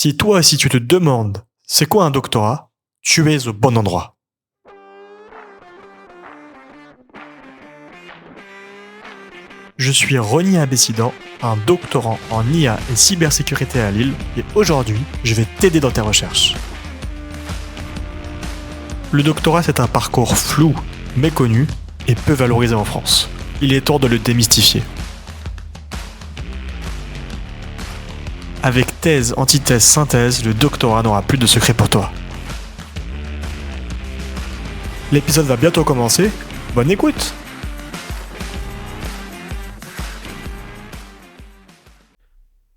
Si toi aussi tu te demandes c'est quoi un doctorat, tu es au bon endroit. Je suis Rony Abessidan, un doctorant en IA et cybersécurité à Lille, et aujourd'hui, je vais t'aider dans tes recherches. Le doctorat, c'est un parcours flou, méconnu et peu valorisé en France. Il est temps de le démystifier. Avec thèse, antithèse, synthèse, le doctorat n'aura plus de secret pour toi. L'épisode va bientôt commencer. Bonne écoute!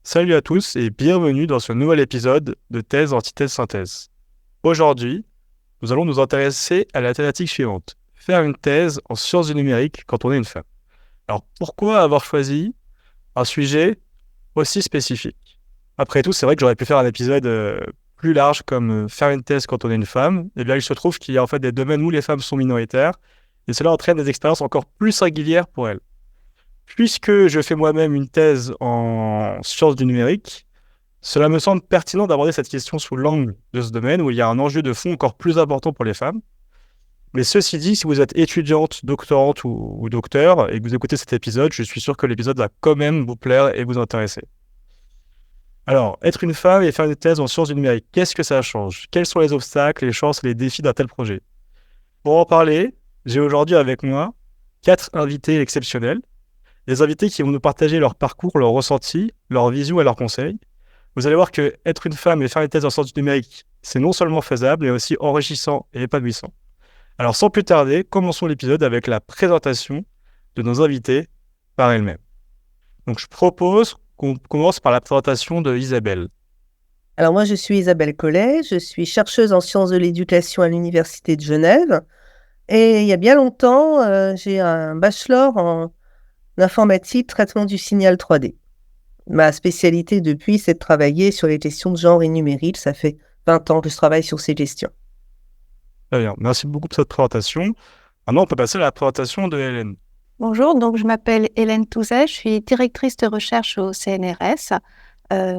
Salut à tous et bienvenue dans ce nouvel épisode de Thèse, Antithèse, Synthèse. Aujourd'hui, nous allons nous intéresser à la thématique suivante. Faire une thèse en sciences du numérique quand on est une femme. Alors pourquoi avoir choisi un sujet aussi spécifique? Après tout, c'est vrai que j'aurais pu faire un épisode plus large comme faire une thèse quand on est une femme. Et bien il se trouve qu'il y a en fait des domaines où les femmes sont minoritaires et cela entraîne des expériences encore plus singulières pour elles. Puisque je fais moi-même une thèse en sciences du numérique, cela me semble pertinent d'aborder cette question sous l'angle de ce domaine où il y a un enjeu de fond encore plus important pour les femmes. Mais ceci dit, si vous êtes étudiante, doctorante ou docteur et que vous écoutez cet épisode, je suis sûr que l'épisode va quand même vous plaire et vous intéresser. Alors, être une femme et faire une thèse en sciences du numérique, qu'est-ce que ça change? Quels sont les obstacles, les chances et les défis d'un tel projet? Pour en parler, j'ai aujourd'hui avec moi 4 invités exceptionnels. Des invités qui vont nous partager leur parcours, leurs ressentis, leurs visions et leurs conseils. Vous allez voir que être une femme et faire une thèse en sciences du numérique, c'est non seulement faisable, mais aussi enrichissant et épanouissant. Alors sans plus tarder, commençons l'épisode avec la présentation de nos invités par elles-mêmes. Donc je propose qu'on commence par la présentation de Isabelle. Alors moi, je suis Isabelle Collet, je suis chercheuse en sciences de l'éducation à l'Université de Genève. Et il y a bien longtemps, j'ai un bachelor en informatique, traitement du signal 3D. Ma spécialité depuis, c'est de travailler sur les questions de genre et numérique. Ça fait 20 ans que je travaille sur ces questions. Très bien, merci beaucoup pour cette présentation. Maintenant, on peut passer à la présentation de Hélène. Bonjour, donc je m'appelle Hélène Touzet, je suis directrice de recherche au CNRS.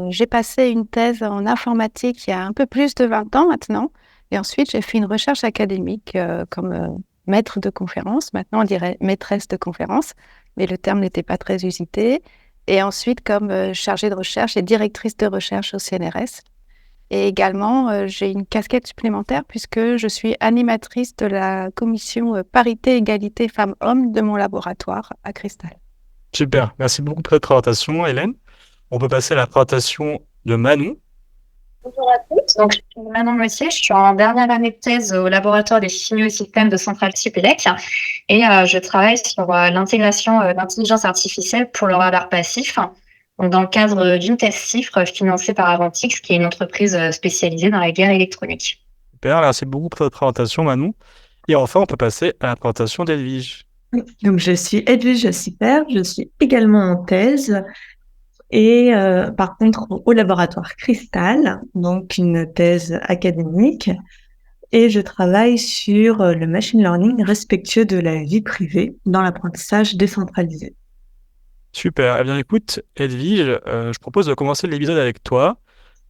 J'ai passé une thèse en informatique il y a un peu plus de 20 ans maintenant. Et ensuite, j'ai fait une recherche académique comme maître de conférence. Maintenant, on dirait maîtresse de conférence, mais le terme n'était pas très usité. Et ensuite, comme chargée de recherche et directrice de recherche au CNRS. Et également, j'ai une casquette supplémentaire puisque je suis animatrice de la commission parité, égalité femmes-hommes de mon laboratoire à Cristal. Super, merci beaucoup pour cette présentation, Hélène. On peut passer à la présentation de Manon. Bonjour à toutes, donc je suis Manon Messier, je suis en dernière année de thèse au laboratoire des signaux et systèmes de Centrale Supélec et je travaille sur l'intégration d'intelligence artificielle pour le radar passif, donc dans le cadre d'une thèse CIFRE financée par Avantix, qui est une entreprise spécialisée dans la guerre électronique. Super, merci beaucoup pour cette présentation, Manon. Et enfin, on peut passer à la présentation d'Edwige. Donc, je suis Edwige Sipper, je suis également en thèse et par contre au laboratoire Cristal, donc une thèse académique, et je travaille sur le machine learning respectueux de la vie privée dans l'apprentissage décentralisé. Super, eh bien écoute Edwige, je propose de commencer l'épisode avec toi,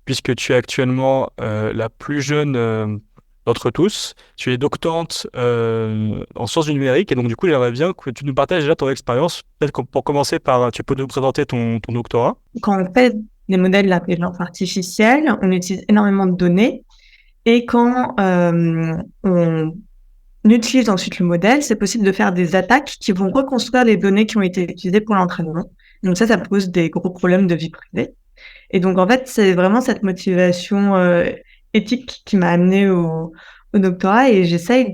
puisque tu es actuellement la plus jeune d'entre tous. Tu es doctorante en sciences du numérique, et donc du coup j'aimerais bien que tu nous partages déjà ton expérience. Peut-être que pour commencer par, tu peux nous présenter ton doctorat. Quand on fait des modèles d'intelligence artificielle, on utilise énormément de données, et quand on utilise ensuite le modèle, c'est possible de faire des attaques qui vont reconstruire les données qui ont été utilisées pour l'entraînement. Donc ça pose des gros problèmes de vie privée. Et donc, en fait, c'est vraiment cette motivation éthique qui m'a amenée au doctorat, et j'essaye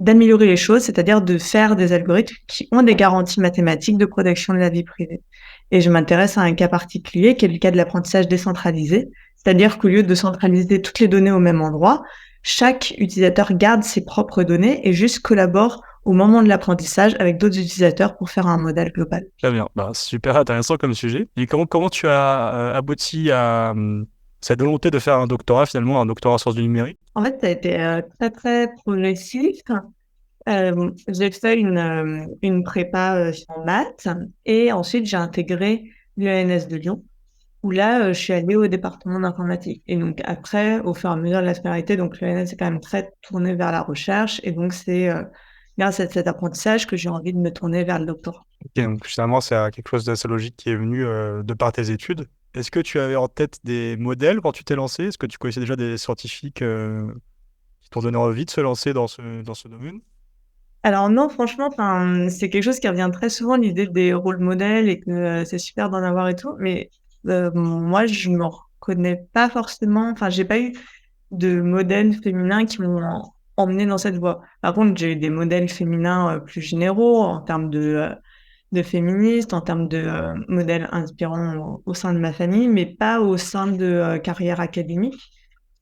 d'améliorer les choses, c'est-à-dire de faire des algorithmes qui ont des garanties mathématiques de protection de la vie privée. Et je m'intéresse à un cas particulier qui est le cas de l'apprentissage décentralisé, c'est-à-dire qu'au lieu de centraliser toutes les données au même endroit, chaque utilisateur garde ses propres données et juste collabore au moment de l'apprentissage avec d'autres utilisateurs pour faire un modèle global. Très bien, super intéressant comme sujet. Et comment tu as abouti à cette volonté de faire un doctorat, finalement, un doctorat en sciences du numérique? En fait, ça a été très, très progressif. J'ai fait une prépa en maths, et ensuite j'ai intégré l'ENS de Lyon. où là, je suis allée au département d'informatique. Et donc après, au fur et à mesure de la scolarité, donc l'ENS est quand même très tourné vers la recherche. Et donc c'est grâce à cet apprentissage que j'ai envie de me tourner vers le doctorat. Ok, donc finalement, c'est quelque chose d'assez logique qui est venu de par tes études. Est-ce que tu avais en tête des modèles quand tu t'es lancé? Est-ce que tu connaissais déjà des scientifiques qui t'ont donné envie de se lancer dans ce domaine? Alors non, franchement, c'est quelque chose qui revient très souvent, l'idée des rôles modèles et que c'est super d'en avoir et tout. Mais moi, je me reconnais pas forcément. Enfin, j'ai pas eu de modèles féminins qui m'ont emmené dans cette voie. Par contre, j'ai eu des modèles féminins plus généraux en termes de féministes, en termes de modèles inspirants au sein de ma famille, mais pas au sein de carrière académique.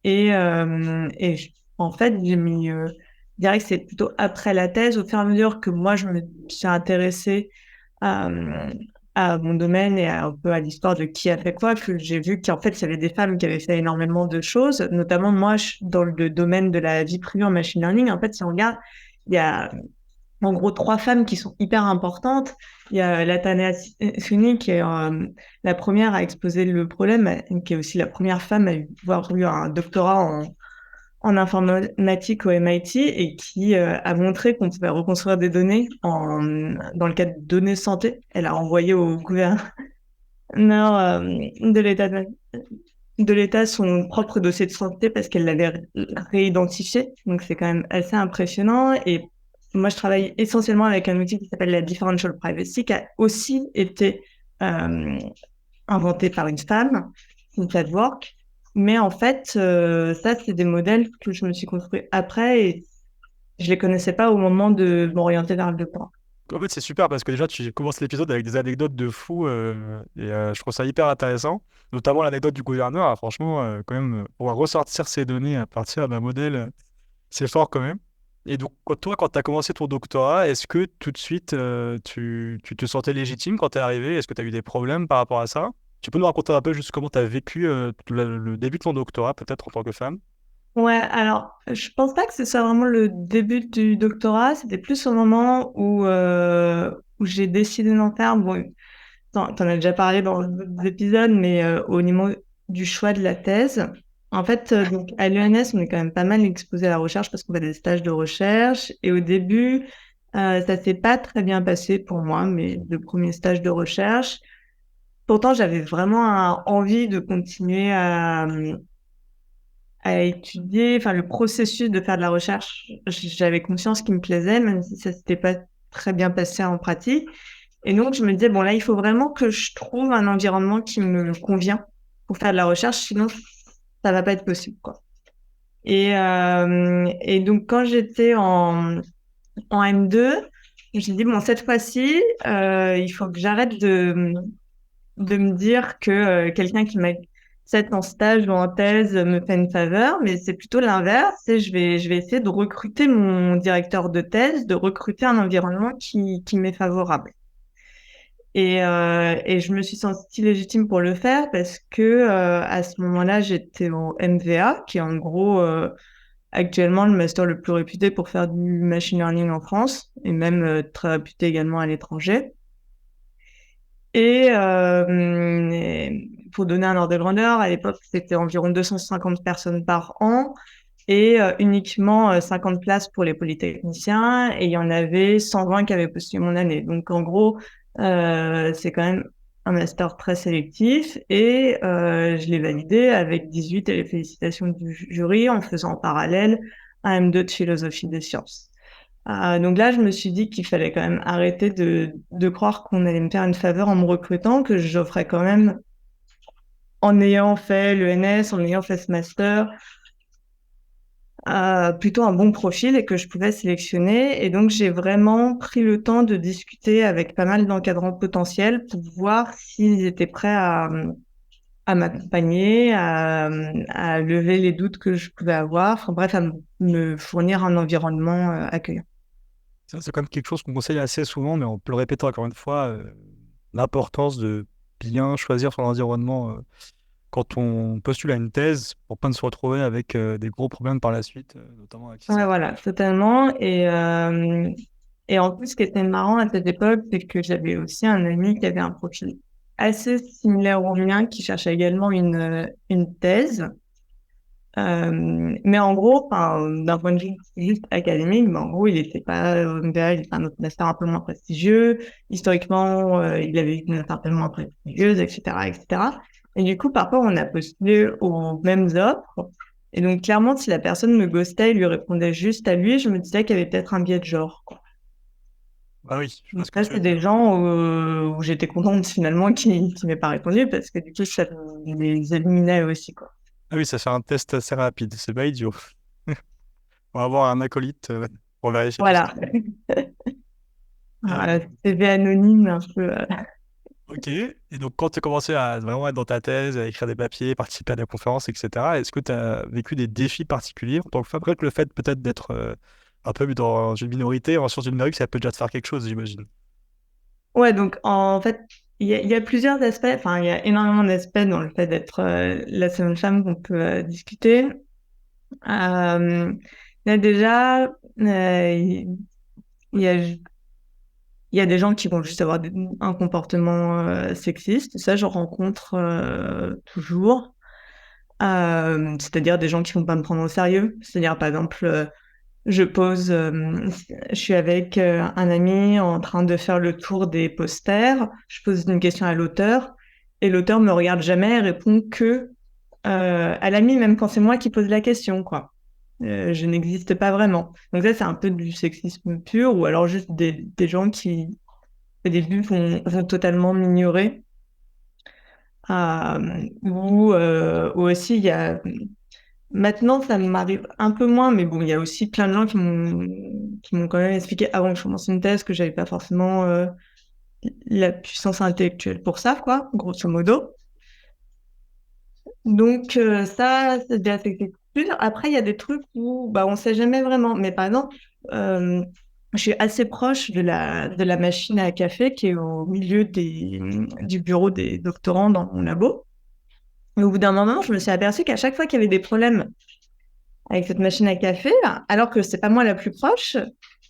Et en fait, je dirais que c'est plutôt après la thèse, au fur et à mesure que moi, je me suis intéressée à, à mon domaine et un peu à l'histoire de qui a fait quoi, que j'ai vu qu'en fait, il y avait des femmes qui avaient fait énormément de choses, notamment moi, dans le domaine de la vie privée en machine learning. En fait, si on regarde, il y a en gros 3 femmes qui sont hyper importantes. Il y a Latanya Suni, qui est la première à exposer le problème, qui est aussi la première femme à avoir eu un doctorat en informatique au MIT et qui a montré qu'on pouvait reconstruire des données dans le cadre de données santé. Elle a envoyé au gouverneur de l'État son propre dossier de santé parce qu'elle l'avait réidentifié. Donc, c'est quand même assez impressionnant. Et moi, je travaille essentiellement avec un outil qui s'appelle la Differential Privacy, qui a aussi été inventé par une femme, Cynthia Dwork. Mais en fait, ça, c'est des modèles que je me suis construit après et je les connaissais pas au moment de m'orienter vers le doctorat. En fait, c'est super parce que déjà, tu commences l'épisode avec des anecdotes de fou je trouve ça hyper intéressant, notamment l'anecdote du gouverneur. Ah, franchement, quand même, pouvoir ressortir ces données à partir d'un modèle, c'est fort quand même. Et donc, toi, quand tu as commencé ton doctorat, est-ce que tout de suite, tu te sentais légitime quand tu es arrivé? Est-ce que tu as eu des problèmes par rapport à ça? Tu peux nous raconter un peu juste comment tu as vécu le début de ton doctorat, peut-être en tant que femme? Ouais, alors, je pense pas que ce soit vraiment le début du doctorat, c'était plus au moment où j'ai décidé d'en faire. Bon, t'en as déjà parlé dans d'autres épisodes, mais au niveau du choix de la thèse, en fait, donc à l'ENS, on est quand même pas mal exposé à la recherche parce qu'on fait des stages de recherche. Et au début, ça s'est pas très bien passé pour moi, mes 2 premiers stages de recherche. Pourtant, j'avais vraiment envie de continuer à étudier, enfin le processus de faire de la recherche. J'avais conscience qu'il me plaisait, même si ça s'était pas très bien passé en pratique. Et donc, je me disais, bon, là, il faut vraiment que je trouve un environnement qui me convient pour faire de la recherche, sinon, ça va pas être possible, quoi. Et donc, quand j'étais en M2, j'ai dit, bon, cette fois-ci, il faut que j'arrête de me dire que quelqu'un qui m'a fait en stage ou en thèse me fait une faveur, mais c'est plutôt l'inverse. Et je vais essayer de recruter mon directeur de thèse, de recruter un environnement qui m'est favorable. Et je me suis sentie légitime pour le faire parce que à ce moment-là, j'étais au MVA, qui est en gros actuellement le master le plus réputé pour faire du machine learning en France et même très réputé également à l'étranger. Pour donner un ordre de grandeur, à l'époque, c'était environ 250 personnes par an et uniquement 50 places pour les polytechniciens et il y en avait 120 qui avaient postulé mon année. Donc, en gros, c'est quand même un master très sélectif et je l'ai validé avec 18 et les félicitations du jury en faisant en parallèle un M2 de philosophie des sciences. Donc là, je me suis dit qu'il fallait quand même arrêter de croire qu'on allait me faire une faveur en me recrutant, que j'offrais quand même, en ayant fait l'ENS, en ayant fait ce master, plutôt un bon profil et que je pouvais sélectionner. Et donc, j'ai vraiment pris le temps de discuter avec pas mal d'encadrants potentiels pour voir s'ils étaient prêts à m'accompagner, à lever les doutes que je pouvais avoir, enfin bref, à me fournir un environnement accueillant. Ça, c'est quand même quelque chose qu'on conseille assez souvent, mais on peut le répéter encore une fois, l'importance de bien choisir son environnement quand on postule à une thèse pour pas se retrouver avec des gros problèmes par la suite, notamment avec Ouais, ça. voilà, totalement. Et en plus, ce qui était marrant à cette époque, c'est que j'avais aussi un ami qui avait un profil assez similaire au mien qui cherchait également une thèse. Mais en gros, d'un point de vue juste académique, mais en gros, il était pas MBA, il était un autre master un peu moins prestigieux. Historiquement, il avait une note un peu moins prestigieuse, etc., etc. Et du coup, parfois, on a postulé aux mêmes offres. Et donc, clairement, si la personne me ghostait, il lui répondait juste à lui, je me disais qu'il y avait peut-être un biais de genre, quoi. Ah oui, je vois Donc ce que là, tu veux c'est dire. des gens où j'étais contente finalement qu'ils m'aient pas répondu parce que du coup, ça les éliminait aussi, quoi. Ah oui, ça fait un test assez rapide, c'est pas idiot. On va avoir un acolyte pour vérifier tout ça. Voilà. Euh, CV anonyme un peu. ok, et donc quand tu as commencé à vraiment être dans ta thèse, à écrire des papiers, participer à des conférences, etc., est-ce que tu as vécu des défis particuliers en tant que femme? Après que le fait peut-être d'être un peu dans une minorité en sciences du numérique, ça peut déjà te faire quelque chose, j'imagine. Ouais, donc en fait, il y a plusieurs aspects, enfin, il y a énormément d'aspects dans le fait d'être la seule femme qu'on peut discuter. Euh, il y a déjà, il y a, il y a des gens qui vont juste avoir un comportement sexiste. Ça, j'en rencontre toujours. C'est-à-dire des gens qui vont pas me prendre au sérieux. C'est-à-dire, par exemple, je suis avec un ami en train de faire le tour des posters. Je pose une question à l'auteur et l'auteur me regarde jamais et répond que à l'ami, même quand c'est moi qui pose la question, quoi. Je n'existe pas vraiment. Donc ça, c'est un peu du sexisme pur ou alors juste des gens qui, au début, vont totalement m'ignorer. Ou aussi, il y a maintenant, ça m'arrive un peu moins, mais bon, il y a aussi plein de gens qui m'ont quand même expliqué avant que je commence une thèse que j'avais pas forcément la puissance intellectuelle pour ça, quoi, grosso modo. Donc ça, c'est déjà c'est sûr. Après, il y a des trucs où bah, on sait jamais vraiment. Mais par exemple, je suis assez proche de la machine à café qui est au milieu du bureau des doctorants dans mon labo. Et au bout d'un moment, je me suis aperçue qu'à chaque fois qu'il y avait des problèmes avec cette machine à café, là, alors que c'est pas moi la plus proche,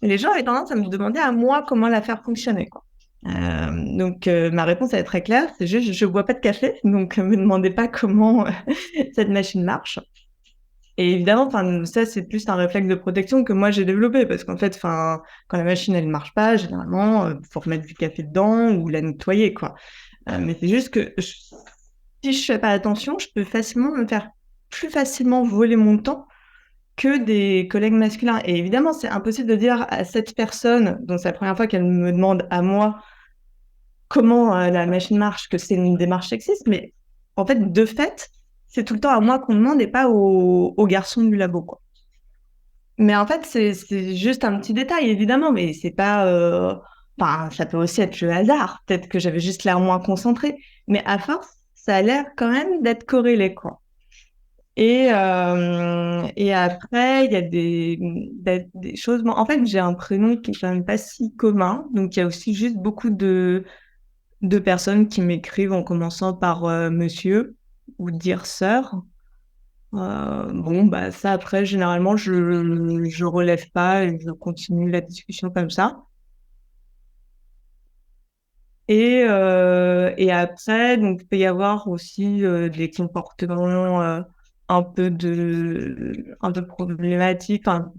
les gens avaient tendance à me demander à moi comment la faire fonctionner, quoi. Donc ma réponse elle est très claire, c'est juste je bois pas de café, donc me demandez pas comment cette machine marche. Et évidemment, enfin ça c'est plus un réflexe de protection que moi j'ai développé parce qu'en fait, enfin quand la machine elle marche pas, généralement faut remettre du café dedans ou la nettoyer, quoi. Mais c'est juste que si je fais pas attention, je peux facilement me faire plus facilement voler mon temps que des collègues masculins. Et évidemment, c'est impossible de dire à cette personne, dont c'est la première fois qu'elle me demande à moi comment la machine marche, que c'est une démarche sexiste, mais en fait, de fait, c'est tout le temps à moi qu'on demande et pas aux garçons du labo, quoi. Mais en fait, c'est juste un petit détail, évidemment, mais c'est pas... Enfin, ça peut aussi être le hasard. Peut-être que j'avais juste l'air moins concentrée. Mais à force, ça a l'air quand même d'être corrélé, quoi. Et après, il y a des choses. Bon, en fait, j'ai un prénom qui est quand même pas si commun. Donc, il y a aussi juste beaucoup de personnes qui m'écrivent en commençant par monsieur ou dire sœur. Bon, bah, ça, après, généralement, je relève pas et je continue la discussion comme ça. Et après, donc, il peut y avoir aussi des comportements un peu problématiques, enfin,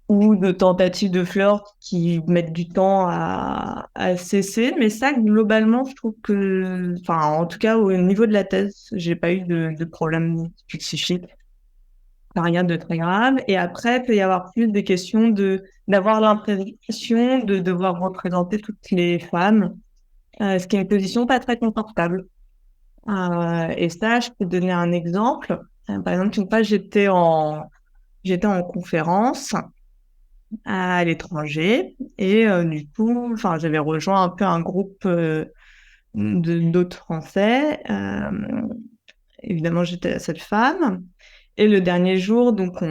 ou de tentatives de flirt qui mettent du temps à cesser. Mais ça, globalement, je trouve que, enfin, en tout cas, au niveau de la thèse, j'ai pas eu de problème psychique, rien de très grave. Et après, il peut y avoir plus des questions d'avoir l'impression de devoir représenter toutes les femmes, ce qui est une position pas très confortable. Et ça, je peux donner un exemple. Par exemple, une fois, j'étais en conférence à l'étranger et du coup, enfin, j'avais rejoint un peu un groupe d'autres Français. Évidemment, j'étais la seule femme. Et le dernier jour, donc,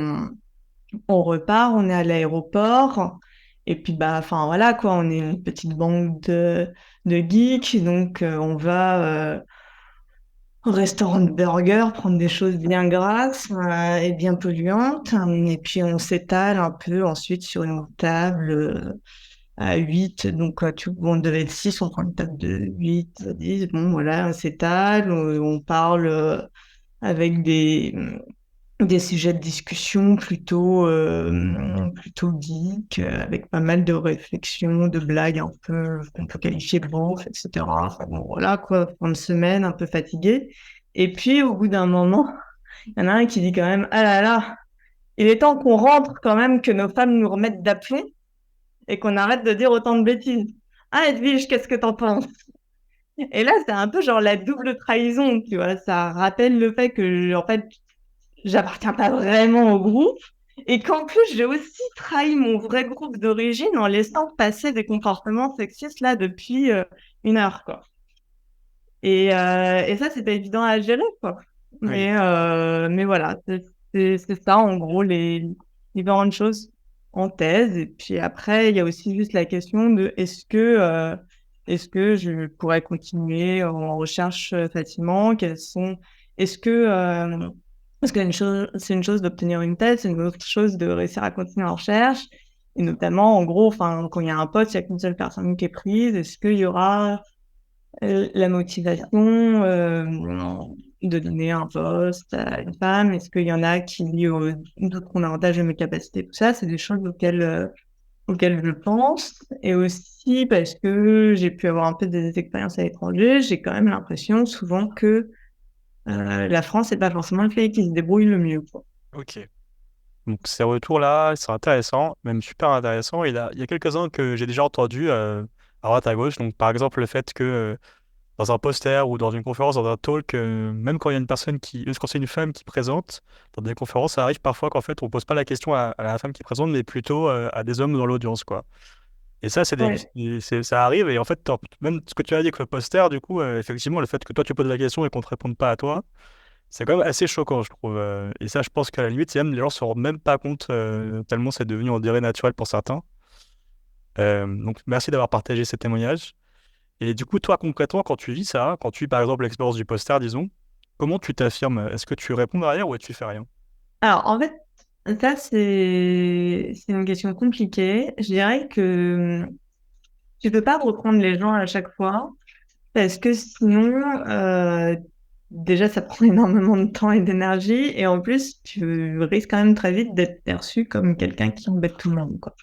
on repart, on est à l'aéroport. Et puis, bah, enfin, voilà, quoi, on est une petite bande de geeks. Donc, on va au restaurant de burgers, prendre des choses bien grasses et bien polluantes. Et puis, on s'étale un peu ensuite sur une table à 8. Donc, on devait être 6, on prend une table de 8, 10. Bon, voilà, on s'étale, on parle avec des sujets de discussion plutôt geek, avec pas mal de réflexions, de blagues un peu qu'on peut qualifier de beauf, etc. Enfin, bon, voilà quoi, fin de semaine, un peu fatigué. Et puis au bout d'un moment, il y en a un qui dit quand même, ah là là, il est temps qu'on rentre quand même, que nos femmes nous remettent d'aplomb et qu'on arrête de dire autant de bêtises. Ah Edwige, qu'est-ce que t'en penses? Et là, c'est un peu genre la double trahison, tu vois. Ça rappelle le fait que, en fait, j'appartiens pas vraiment au groupe et qu'en plus j'ai aussi trahi mon vrai groupe d'origine en laissant passer des comportements sexistes là depuis 1 heure quoi. Et ça c'est pas évident à gérer quoi. Oui. Mais voilà, c'est ça en gros les différentes choses en thèse. Et puis après il y a aussi juste la question de est-ce que je pourrais continuer en recherche facilement, est-ce que parce que c'est une chose d'obtenir une thèse, c'est une autre chose de réussir à continuer en recherche. Et notamment, en gros, enfin, quand il y a un poste, il n'y a qu'une seule personne qui est prise. Est-ce qu'il y aura la motivation de donner un poste à une femme? Est-ce qu'il y en a qui d'autres ont avantage de mes capacités? Tout ça, c'est des choses auxquelles je pense. Et aussi parce que j'ai pu avoir un peu des expériences à l'étranger, j'ai quand même l'impression souvent que la France n'est pas forcément le pays qui se débrouille le mieux, quoi. Ok. Donc ces retours-là, c'est intéressant, même super intéressant. Il y a quelques-uns que j'ai déjà entendus à droite à gauche. Donc par exemple le fait que dans un poster ou dans une conférence, dans un talk, même quand il y a une personne quand c'est une femme qui présente, dans des conférences, ça arrive parfois qu'en fait on pose pas la question à la femme qui présente, mais plutôt à des hommes dans l'audience, quoi. Et ça, Ouais. ça arrive. Et en fait, même ce que tu as dit avec le poster, du coup, effectivement, le fait que toi tu poses la question et qu'on te réponde pas à toi, c'est quand même assez choquant, je trouve. Et ça, je pense qu'à la limite, même, les gens se rendent même pas compte, tellement c'est devenu, on dirait, naturel pour certains. Donc, merci d'avoir partagé ces témoignages. Et du coup, toi, concrètement, quand tu vis ça, quand tu vis par exemple l'expérience du poster, disons, comment tu t'affirmes? Est-ce que tu réponds derrière ou tu fais rien? Alors, en fait, ça, c'est une question compliquée. Je dirais que tu peux pas reprendre les gens à chaque fois parce que sinon, déjà, ça prend énormément de temps et d'énergie et en plus, tu risques quand même très vite d'être perçu comme quelqu'un qui embête tout le monde, quoi.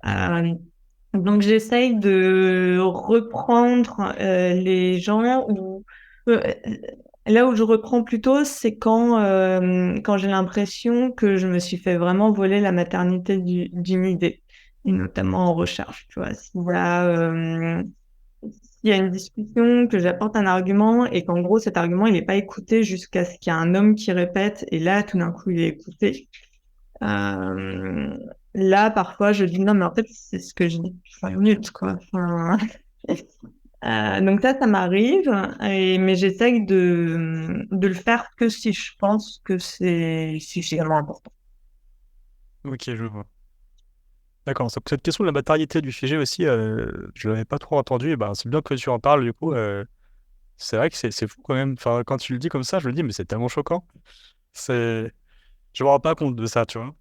Euh, donc, j'essaye de reprendre les gens euh, là où je reprends plutôt, c'est quand j'ai l'impression que je me suis fait vraiment voler la maternité d'une idée, et notamment en recherche. Tu vois, s'il y a une discussion, que j'apporte un argument et qu'en gros cet argument il n'est pas écouté jusqu'à ce qu'il y ait un homme qui répète et là tout d'un coup il est écouté. Euh, Là, parfois, je dis non, mais en fait, c'est ce que je dis. Enfin, minutes, quoi. Enfin, donc ça m'arrive, mais j'essaye de le faire que si je pense que c'est vraiment important. Ok, je vois. D'accord. Cette question de la maternité du sujet aussi, je l'avais pas trop entendu. Et ben, c'est bien que tu en parles, du coup. C'est vrai que c'est fou quand même. Enfin, quand tu le dis comme ça, je me dis, mais c'est tellement choquant. C'est... Je me rends pas compte de ça, tu vois.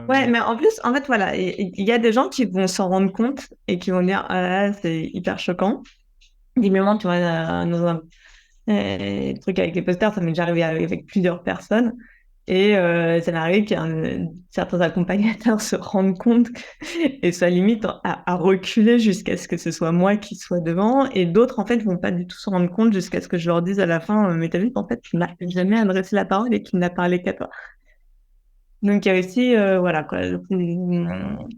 Ouais, mais en plus, en fait, voilà, il y a des gens qui vont s'en rendre compte et qui vont dire, ah là, c'est hyper choquant. Évidemment, tu vois, dans un truc avec les posters, ça m'est déjà arrivé avec plusieurs personnes. Et ça m'est arrivé certains accompagnateurs se rendent compte et soient limite à reculer jusqu'à ce que ce soit moi qui sois devant. Et d'autres, en fait, vont pas du tout se rendre compte jusqu'à ce que je leur dise à la fin, mais t'as vu qu'en fait, tu m'as jamais adressé la parole et qu'il n'a parlé qu'à toi. Donc, il y a aussi, voilà, quoi,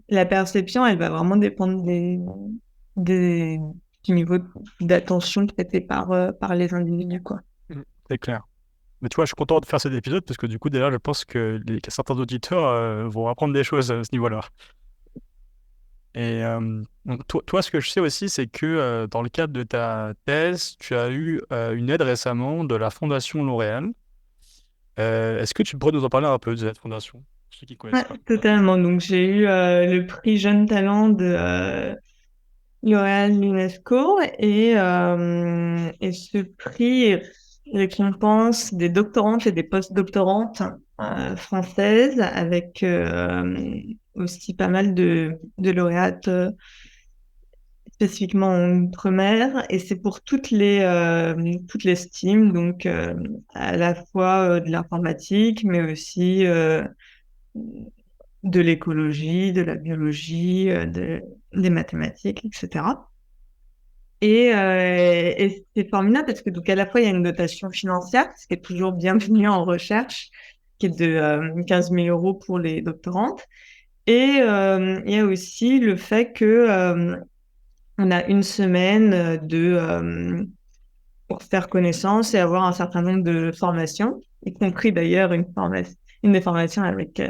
la perception, elle va vraiment dépendre des, du niveau d'attention prêté par les individus, quoi. C'est clair. Mais tu vois, je suis content de faire cet épisode parce que du coup, déjà, je pense que certains auditeurs vont apprendre des choses à ce niveau-là. Et donc, toi, ce que je sais aussi, c'est que dans le cadre de ta thèse, tu as eu une aide récemment de la Fondation L'Oréal. Est-ce que tu pourrais nous en parler un peu de cette fondation, pour ceux qui ne connaissent Ouais, pas? totalement. Donc, j'ai eu le prix Jeune Talent de L'Oréal l'UNESCO et ce prix récompense des doctorantes et des post-doctorantes françaises avec aussi pas mal de lauréates spécifiquement en Outre-mer, et c'est pour toutes les streams, donc à la fois de l'informatique, mais aussi de l'écologie, de la biologie, des mathématiques, etc. Et c'est formidable parce que donc à la fois il y a une dotation financière, ce qui est toujours bienvenu en recherche, qui est de 15 000 euros pour les doctorantes. Et il y a aussi le fait que on a une semaine pour faire connaissance et avoir un certain nombre de formations, y compris d'ailleurs une des formations avec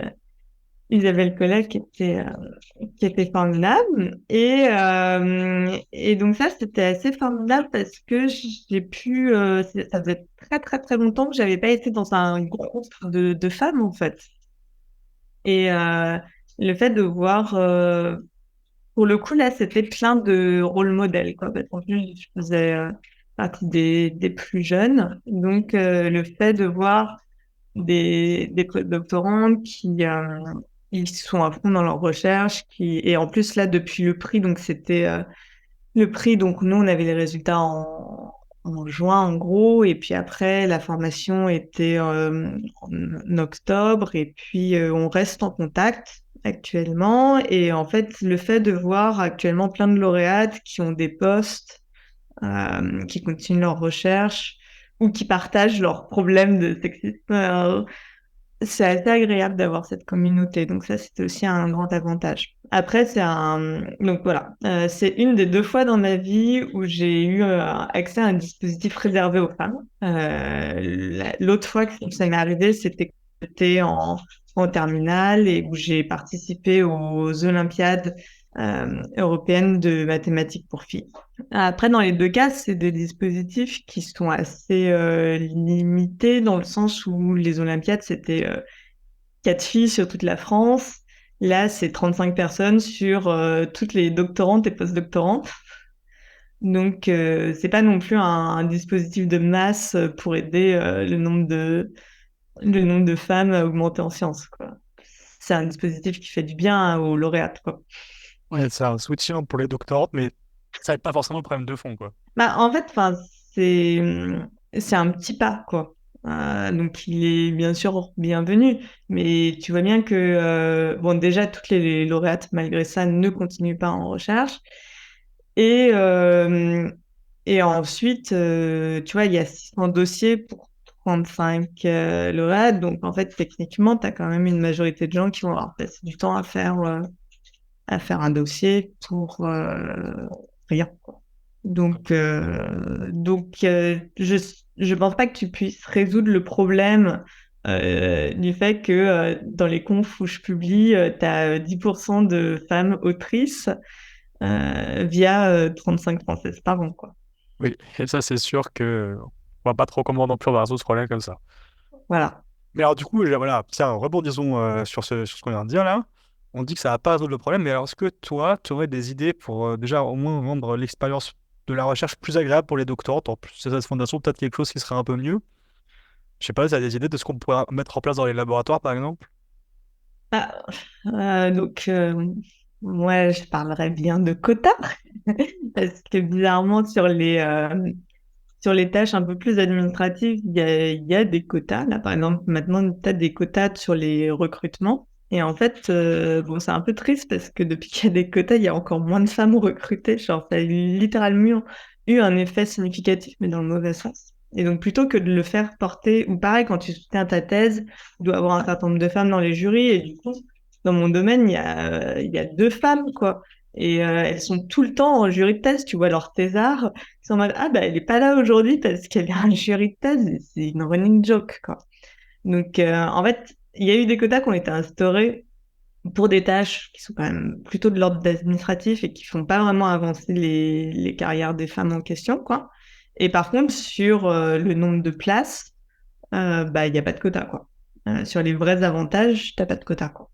Isabelle Collet qui était formidable. Et donc ça, c'était assez formidable parce que ça faisait très, très, très longtemps que j'avais pas été dans un groupe de femmes, en fait. Et le fait de voir, pour le coup, là, c'était plein de rôles modèles, quoi. Parce qu'en plus, je faisais partie des plus jeunes. Donc, le fait de voir des doctorantes qui ils sont à fond dans leur recherche, et en plus, là, depuis le prix, donc c'était le prix, donc nous, on avait les résultats en juin, en gros, et puis après, la formation était en octobre, et puis on reste en contact actuellement. Et en fait, le fait de voir actuellement plein de lauréates qui ont des postes, qui continuent leur recherche, ou qui partagent leurs problèmes de sexisme, c'est assez agréable d'avoir cette communauté. Donc ça, c'était aussi un grand avantage. Après, donc voilà, c'est une des 2 fois dans ma vie où j'ai eu accès à un dispositif réservé aux femmes. L'autre fois que ça m'est arrivé, c'était quand j'étais en terminale et où j'ai participé aux Olympiades européennes de mathématiques pour filles. Après, dans les 2 cas, c'est des dispositifs qui sont assez limités dans le sens où les Olympiades, c'était 4 filles sur toute la France. Là, c'est 35 personnes sur toutes les doctorantes et postdoctorantes. Donc, c'est pas non plus un dispositif de masse pour aider le nombre de femmes à augmenter en sciences, quoi. C'est un dispositif qui fait du bien aux lauréates, quoi. Ouais, c'est un soutien pour les doctorantes, mais ça n'aide pas forcément le problème de fond, quoi. Bah, en fait, enfin, c'est un petit pas, quoi. Donc, il est bien sûr bienvenu, mais tu vois bien que, bon, déjà, toutes les lauréates, malgré ça, ne continuent pas en recherche. Et, euh, et ensuite, tu vois, il y a 600 dossiers pour 35 lauréates. Donc, en fait, techniquement, tu as quand même une majorité de gens qui vont avoir passé du temps à faire un dossier pour rien, quoi. Donc, je pense pas que tu puisses résoudre le problème du fait que dans les confs où je publie, tu as 10% de femmes autrices via 35 françaises par an, quoi. Oui, et ça, c'est sûr que on voit pas trop comment non plus on va résoudre ce problème comme ça. Voilà. Mais alors, du coup, voilà, tiens, rebondissons sur ce qu'on vient de dire là. On dit que ça va pas résoudre le problème, mais alors, est-ce que toi, tu aurais des idées pour déjà au moins rendre l'expérience de la recherche plus agréable pour les doctorantes, en plus de cette fondation, peut-être quelque chose qui serait un peu mieux? Je sais pas, tu as des idées de ce qu'on pourrait mettre en place dans les laboratoires, par exemple? Ah, donc, moi, je parlerais bien de quotas, parce que bizarrement, sur les tâches un peu plus administratives, il y a des quotas. Là, par exemple, maintenant, tu as des quotas sur les recrutements. Et en fait, bon, c'est un peu triste parce que depuis qu'il y a des quotas, il y a encore moins de femmes recrutées. Genre, ça a littéralement eu un effet significatif, mais dans le mauvais sens. Et donc, plutôt que de le faire porter, ou pareil, quand tu soutiens ta thèse, tu dois avoir un certain nombre de femmes dans les jurys. Et du coup, dans mon domaine, il y a 2 femmes, quoi. Et elles sont tout le temps en jury de thèse. Tu vois leur thésard, ils sont en mode, ah, bah, elle est pas là aujourd'hui parce qu'elle est en jury de thèse. Et c'est une running joke, quoi. Donc, en fait, il y a eu des quotas qui ont été instaurés pour des tâches qui sont quand même plutôt de l'ordre administratif et qui font pas vraiment avancer les carrières des femmes en question, quoi. Et par contre, sur le nombre de places, bah, il n'y a pas de quota, quoi. Sur les vrais avantages, t'as pas de quota, quoi.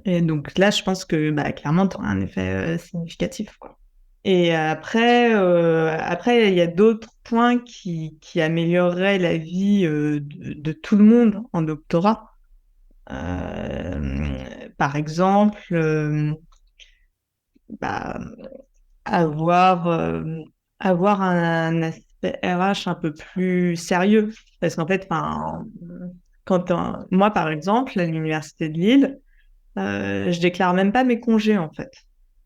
Et donc là, je pense que bah, clairement, tu auras un effet significatif, quoi. Et après, il y a d'autres points qui amélioreraient la vie de tout le monde en doctorat. Par exemple, bah, avoir, avoir un aspect RH un peu plus sérieux. Parce qu'en fait, enfin, moi, par exemple, à l'université de Lille, je déclare même pas mes congés, en fait.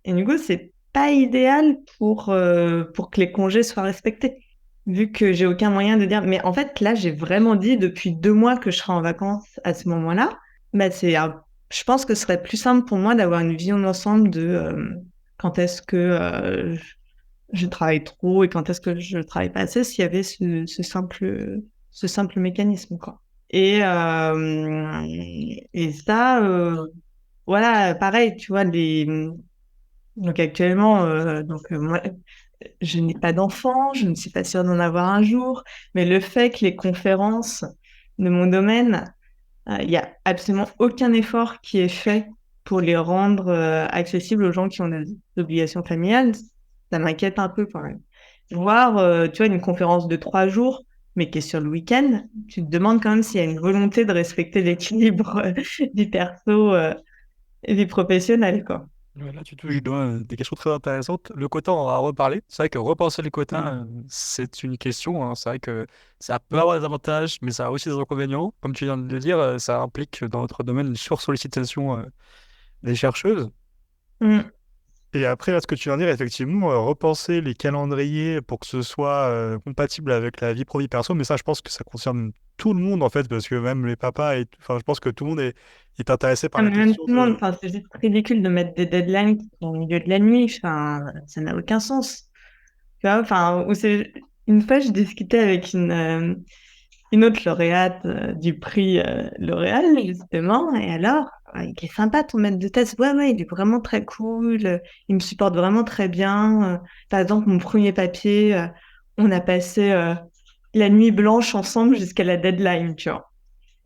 Et du coup, c'est pas idéal pour que les congés soient respectés. Vu que j'ai aucun moyen de dire, mais en fait, là, j'ai vraiment dit depuis 2 mois que je serai en vacances à ce moment-là. Bah, je pense que ce serait plus simple pour moi d'avoir une vision d'ensemble de quand est-ce que je travaille trop et quand est-ce que je travaille pas assez, s'il y avait ce simple mécanisme, quoi. Et ça, voilà, pareil, tu vois, donc actuellement, moi, je n'ai pas d'enfant, je ne suis pas sûre d'en avoir un jour, mais le fait que les conférences de mon domaine, il y a absolument aucun effort qui est fait pour les rendre accessibles aux gens qui ont des obligations familiales, ça m'inquiète un peu quand même. Voir, tu vois, une conférence de 3 jours, mais qui est sur le week-end, tu te demandes quand même s'il y a une volonté de respecter l'équilibre du perso et du professionnel, quoi. Ouais, là, tu touches du doigt des questions très intéressantes. Le quota, on va en reparler. C'est vrai que repenser les quotas, c'est une question, hein. C'est vrai que ça peut avoir des avantages, mais ça a aussi des inconvénients. Comme tu viens de le dire, ça implique dans notre domaine une sursollicitation des chercheuses. Mm. Et après, là, ce que tu viens de dire, effectivement, repenser les calendriers pour que ce soit compatible avec la vie pro-vie perso, mais ça, je pense que ça concerne tout le monde, en fait, parce que même les papas, enfin, je pense que tout le monde est intéressé par Ah, la mais même question tout le monde, enfin, c'est juste ridicule de mettre des deadlines au milieu de la nuit, enfin, ça n'a aucun sens. Tu vois, enfin, une fois, je discutais avec une autre lauréate du prix L'Oréal, justement, et alors, il est sympa ton maître de thèse. Ouais, ouais, il est vraiment très cool, il me supporte vraiment très bien. Par exemple, mon premier papier, on a passé la nuit blanche ensemble jusqu'à la deadline, tu vois.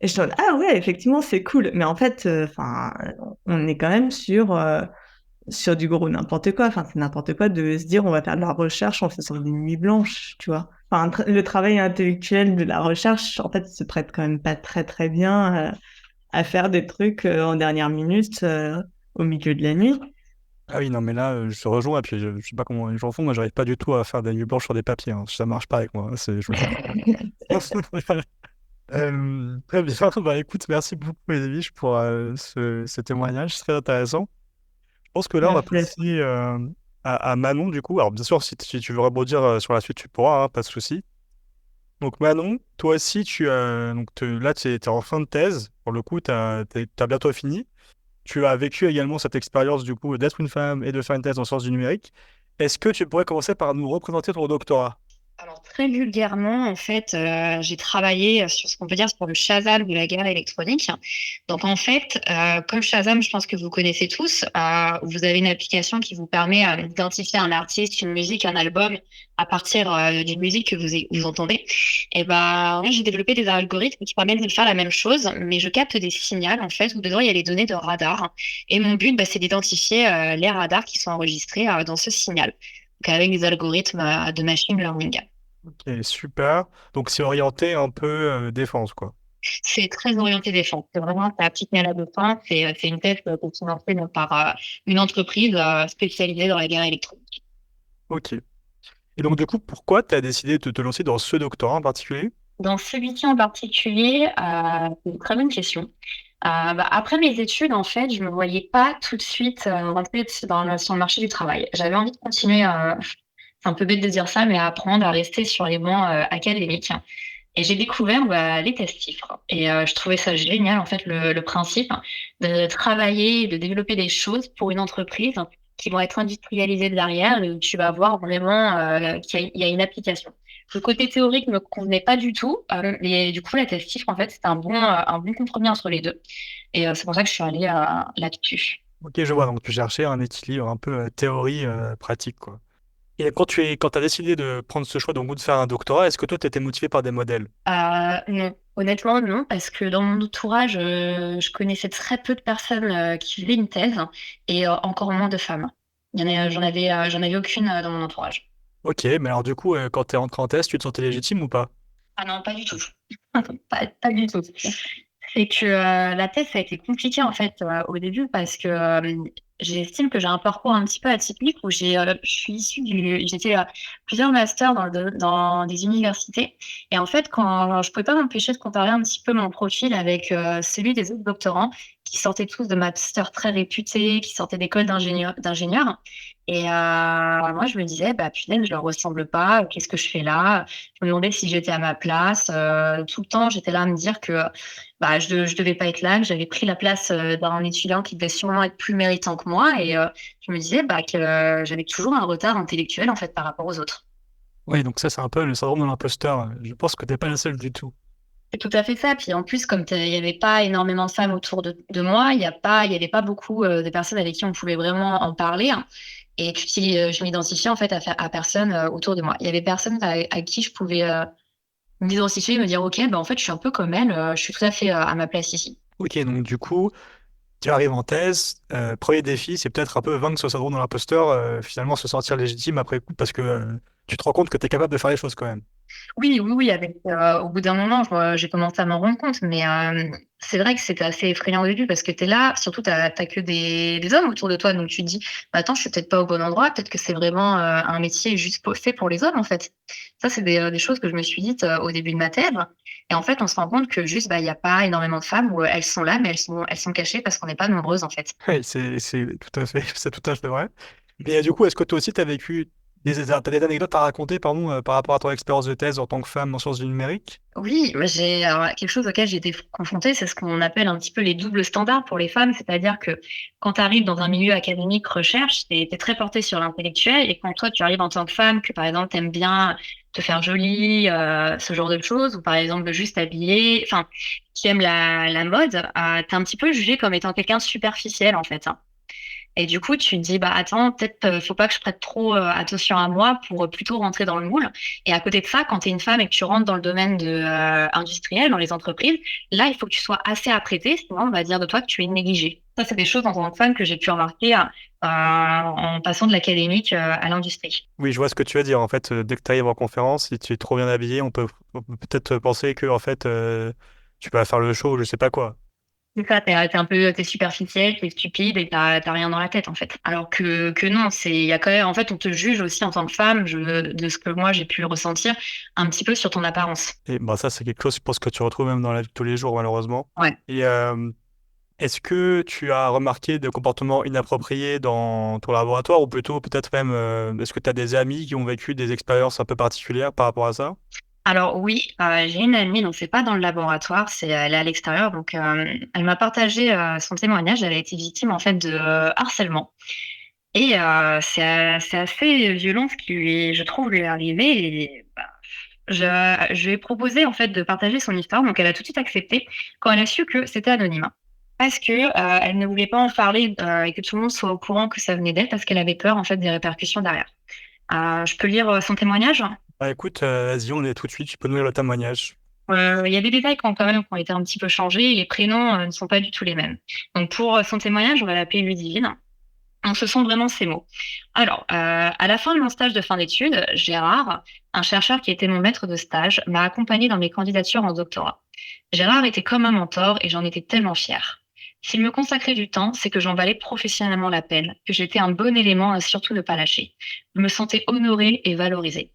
Et je me dis, ah ouais, effectivement, c'est cool. Mais en fait, enfin, on est quand même sur du gros n'importe quoi. Enfin, c'est n'importe quoi de se dire on va faire de la recherche en faisant des nuits blanches, tu vois. Enfin, le travail intellectuel de la recherche, en fait, se prête quand même pas très très bien à faire des trucs en dernière minute au milieu de la nuit. Ah oui, non, mais là, je te rejoins, et puis je sais pas comment les gens font, moi, j'arrive pas du tout à faire des nuits blanches sur des papiers, hein. Ça marche pas avec moi, hein, je très bien, bah écoute, merci beaucoup, Edwige, pour ce témoignage, c'est très intéressant. Je pense que là, on va Merci à passer à Manon, du coup. Alors, bien sûr, si tu veux rebondir sur la suite, tu pourras, hein, pas de souci. Donc, Manon, toi aussi, là, tu es en fin de thèse. Pour le coup, tu as bientôt fini. Tu as vécu également cette expérience, du coup, d'être une femme et de faire une thèse en sciences du numérique. Est-ce que tu pourrais commencer par nous représenter ton doctorat? Alors, très vulgairement, en fait, j'ai travaillé sur ce qu'on peut dire pour le Shazam de la guerre électronique. Donc, en fait, comme Shazam, je pense que vous connaissez tous, vous avez une application qui vous permet d'identifier un artiste, une musique, un album à partir d'une musique que vous entendez. Et ben, moi, j'ai développé des algorithmes qui permettent de faire la même chose, mais je capte des signaux, en fait, où dedans, il y a les données de radar. Et mon but, bah, c'est d'identifier les radars qui sont enregistrés dans ce signal. Donc, avec des algorithmes de machine learning. Ok, super. Donc, c'est orienté un peu défense, quoi. C'est très orienté défense. C'est vraiment, c'est appliqué à la défense. C'est une thèse qui est financée donc, par une entreprise spécialisée dans la guerre électronique. Ok. Et donc, du coup, pourquoi tu as décidé de te lancer dans ce doctorat en particulier? Dans celui-ci en particulier, c'est une très bonne question. Bah, après mes études, en fait, je me voyais pas tout de suite rentrer sur le marché du travail. J'avais envie de continuer, c'est un peu bête de dire ça, mais à apprendre à rester sur les bancs académiques. Et j'ai découvert bah, les tests chiffres. Et je trouvais ça génial, en fait, le principe de travailler, de développer des choses pour une entreprise qui vont être industrialisées derrière, et où tu vas voir vraiment qu'il y a une application. Le côté théorique ne me convenait pas du tout. Et du coup, la test chiffre, en fait, c'était un bon compromis entre les deux. Et c'est pour ça que je suis allée là-dessus. Ok, je vois. Donc, tu cherchais un équilibre un peu théorie, pratique, quoi. Et quand tu as décidé de prendre ce choix, donc, de faire un doctorat, est-ce que toi, tu étais motivé par des modèles? Non, honnêtement, non, parce que dans mon entourage, je connaissais très peu de personnes qui faisaient une thèse et encore moins de femmes. J'en avais aucune dans mon entourage. Ok, mais alors, du coup, quand tu es rentré en thèse, tu te sentais légitime ou pas? Ah non, pas du tout. Pas du tout. C'est que la thèse, ça a été compliqué en fait au début parce que j'estime que j'ai un parcours un petit peu atypique où je suis issue j'ai fait plusieurs masters dans des universités. Et en fait, quand je pouvais pas m'empêcher de comparer un petit peu mon profil avec celui des autres doctorants qui sortaient tous de masters très réputés, qui sortaient d'écoles d'ingénieurs. Et moi, je me disais, bah punaise, je leur ressemble pas. Qu'est-ce que je fais là? Je me demandais si j'étais à ma place. Tout le temps, j'étais là à me dire que bah, je devais pas être là, que j'avais pris la place d'un étudiant qui devait sûrement être plus méritant que moi. Et je me disais bah, que j'avais toujours un retard intellectuel en fait par rapport aux autres. Oui, donc ça, c'est un peu le syndrome de l'imposteur. Je pense que t'es pas la seule du tout. C'est tout à fait ça. Puis en plus, comme il y avait pas énormément de femmes autour de moi, il y avait pas beaucoup de personnes avec qui on pouvait vraiment en parler, hein. Et puis, je m'identifiais en fait à personne autour de moi. Il y avait personne à qui je pouvais m'identifier et me dire, OK, bah, en fait, je suis un peu comme elle, je suis tout à fait à ma place ici. Ok, donc du coup, tu arrives en thèse. Premier défi, c'est peut-être un peu vaincre ce syndrome de l'imposteur, finalement se sentir légitime après coup, parce que tu te rends compte que tu es capable de faire les choses quand même. Oui, au bout d'un moment, j'ai commencé à m'en rendre compte, mais c'est vrai que c'était assez effrayant au début parce que tu es là, surtout tu as que des hommes autour de toi, donc tu te dis: «Bah, attends, je suis peut-être pas au bon endroit, peut-être que c'est vraiment, un métier juste fait pour les hommes, en fait». Ça, c'est des choses que je me suis dites, au début de ma thèse et en fait, on se rend compte que juste, bah, il y a pas énormément de femmes où elles sont là, mais elles sont cachées parce qu'on n'est pas nombreuses, en fait. Oui, c'est tout à fait, c'est tout à fait vrai. Mais du coup, est-ce que toi aussi, tu as vécu t'as des anecdotes à raconter, pardon, par rapport à ton expérience de thèse en tant que femme en sciences du numérique? Oui, moi j'ai alors quelque chose auquel j'ai été confrontée, c'est ce qu'on appelle un petit peu les doubles standards pour les femmes. C'est-à-dire que quand tu arrives dans un milieu académique recherche, tu es très portée sur l'intellectuel et quand toi tu arrives en tant que femme, que par exemple tu aimes bien te faire jolie, ce genre de choses ou par exemple juste habiller, enfin qui aime la mode, tu es un petit peu jugée comme étant quelqu'un de superficiel en fait, hein. Et du coup, tu te dis: «Bah, attends, peut-être, faut pas que je prête trop, attention à moi pour, plutôt rentrer dans le moule». Et à côté de ça, quand tu es une femme et que tu rentres dans le domaine industriel, dans les entreprises, là, il faut que tu sois assez apprêtée, sinon on va dire de toi que tu es négligée. Ça, c'est des choses en tant que femme que j'ai pu remarquer, en passant de l'académique, à l'industrie. Oui, je vois ce que tu veux dire. En fait, dès que tu arrives en conférence, si tu es trop bien habillé, on peut peut-être penser que en fait, tu vas faire le show ou je sais pas quoi. C'est ça, tu un peu tu superficielle, tu stupide et tu rien dans la tête, en fait. Alors que non, il y a quand même en fait, on te juge aussi en tant que femme, de ce que moi j'ai pu ressentir, un petit peu sur ton apparence. Et bah, ça, c'est quelque chose, je pense, que tu retrouves même dans la vie de tous les jours, malheureusement. Ouais. Et est-ce que tu as remarqué des comportements inappropriés dans ton laboratoire ou plutôt peut-être même, est-ce que tu as des amis qui ont vécu des expériences un peu particulières par rapport à ça? Alors oui, j'ai une amie, donc c'est pas dans le laboratoire, elle est à l'extérieur, donc elle m'a partagé, son témoignage. Elle a été victime, en fait, de harcèlement et c'est assez violent ce qui je trouve, lui est arrivé et bah, je lui ai proposé, en fait, de partager son histoire, donc elle a tout de suite accepté quand elle a su que c'était anonyme. Parce que, elle ne voulait pas en parler, et que tout le monde soit au courant que ça venait d'elle parce qu'elle avait peur, en fait, des répercussions derrière. Je peux lire, son témoignage? Bah écoute, vas-y, on est tout de suite, tu peux nous lire le témoignage. Il y a des détails qui ont été un petit peu changés et les prénoms, ne sont pas du tout les mêmes. Donc pour, son témoignage, on va l'appeler Ludivine. Donc ce sont vraiment ces mots. Alors, à la fin de mon stage de fin d'études, Gérard, un chercheur qui était mon maître de stage, m'a accompagné dans mes candidatures en doctorat. Gérard était comme un mentor et j'en étais tellement fière. S'il me consacrait du temps, c'est que j'en valais professionnellement la peine, que j'étais un bon élément à surtout ne pas lâcher. Je me sentais honorée et valorisée.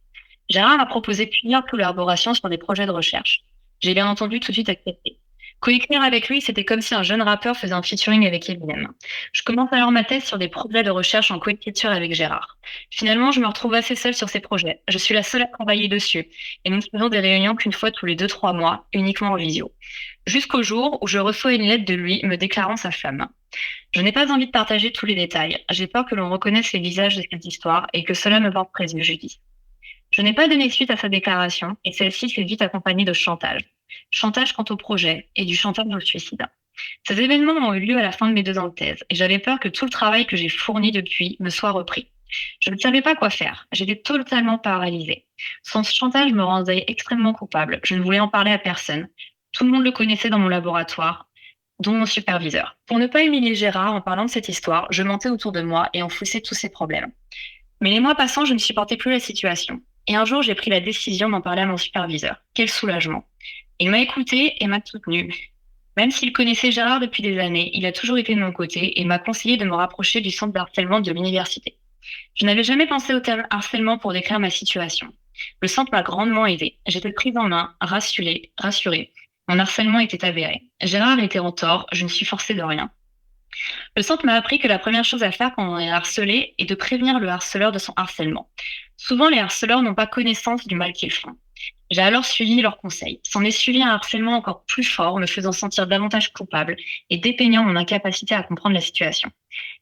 Gérard a proposé plusieurs collaborations sur des projets de recherche. J'ai bien entendu tout de suite accepté. Coécrire avec lui, c'était comme si un jeune rappeur faisait un featuring avec Eminem. Je commence alors ma thèse sur des projets de recherche en coécriture avec Gérard. Finalement, je me retrouve assez seule sur ces projets. Je suis la seule à travailler dessus. Et nous ne faisons des réunions qu'une fois tous les 2-3 mois, uniquement en visio. Jusqu'au jour où je reçois une lettre de lui me déclarant sa flamme. Je n'ai pas envie de partager tous les détails. J'ai peur que l'on reconnaisse les visages de cette histoire et que cela me porte préjudice. Je n'ai pas donné suite à sa déclaration et celle-ci s'est vite accompagnée de chantage. Chantage quant au projet et du chantage au suicide. Ces événements ont eu lieu à la fin de mes 2 ans de thèse et j'avais peur que tout le travail que j'ai fourni depuis me soit repris. Je ne savais pas quoi faire. J'étais totalement paralysée. Son chantage me rendait extrêmement coupable. Je ne voulais en parler à personne. Tout le monde le connaissait dans mon laboratoire, dont mon superviseur. Pour ne pas humilier Gérard en parlant de cette histoire, je mentais autour de moi et enfouissais tous ses problèmes. Mais les mois passant, je ne supportais plus la situation. Et un jour, j'ai pris la décision d'en parler à mon superviseur. Quel soulagement. Il m'a écouté et m'a soutenu. Même s'il connaissait Gérard depuis des années, il a toujours été de mon côté et m'a conseillé de me rapprocher du centre de harcèlement de l'université. Je n'avais jamais pensé au terme harcèlement pour décrire ma situation. Le centre m'a grandement aidée. J'étais prise en main, rassurée. Mon harcèlement était avéré. Gérard était en tort, je ne suis forcée de rien. Le centre m'a appris que la première chose à faire quand on est harcelé est de prévenir le harceleur de son harcèlement. Souvent, les harceleurs n'ont pas connaissance du mal qu'ils font. J'ai alors suivi leurs conseils. S'en est suivi un harcèlement encore plus fort, me faisant sentir davantage coupable et dépeignant mon incapacité à comprendre la situation.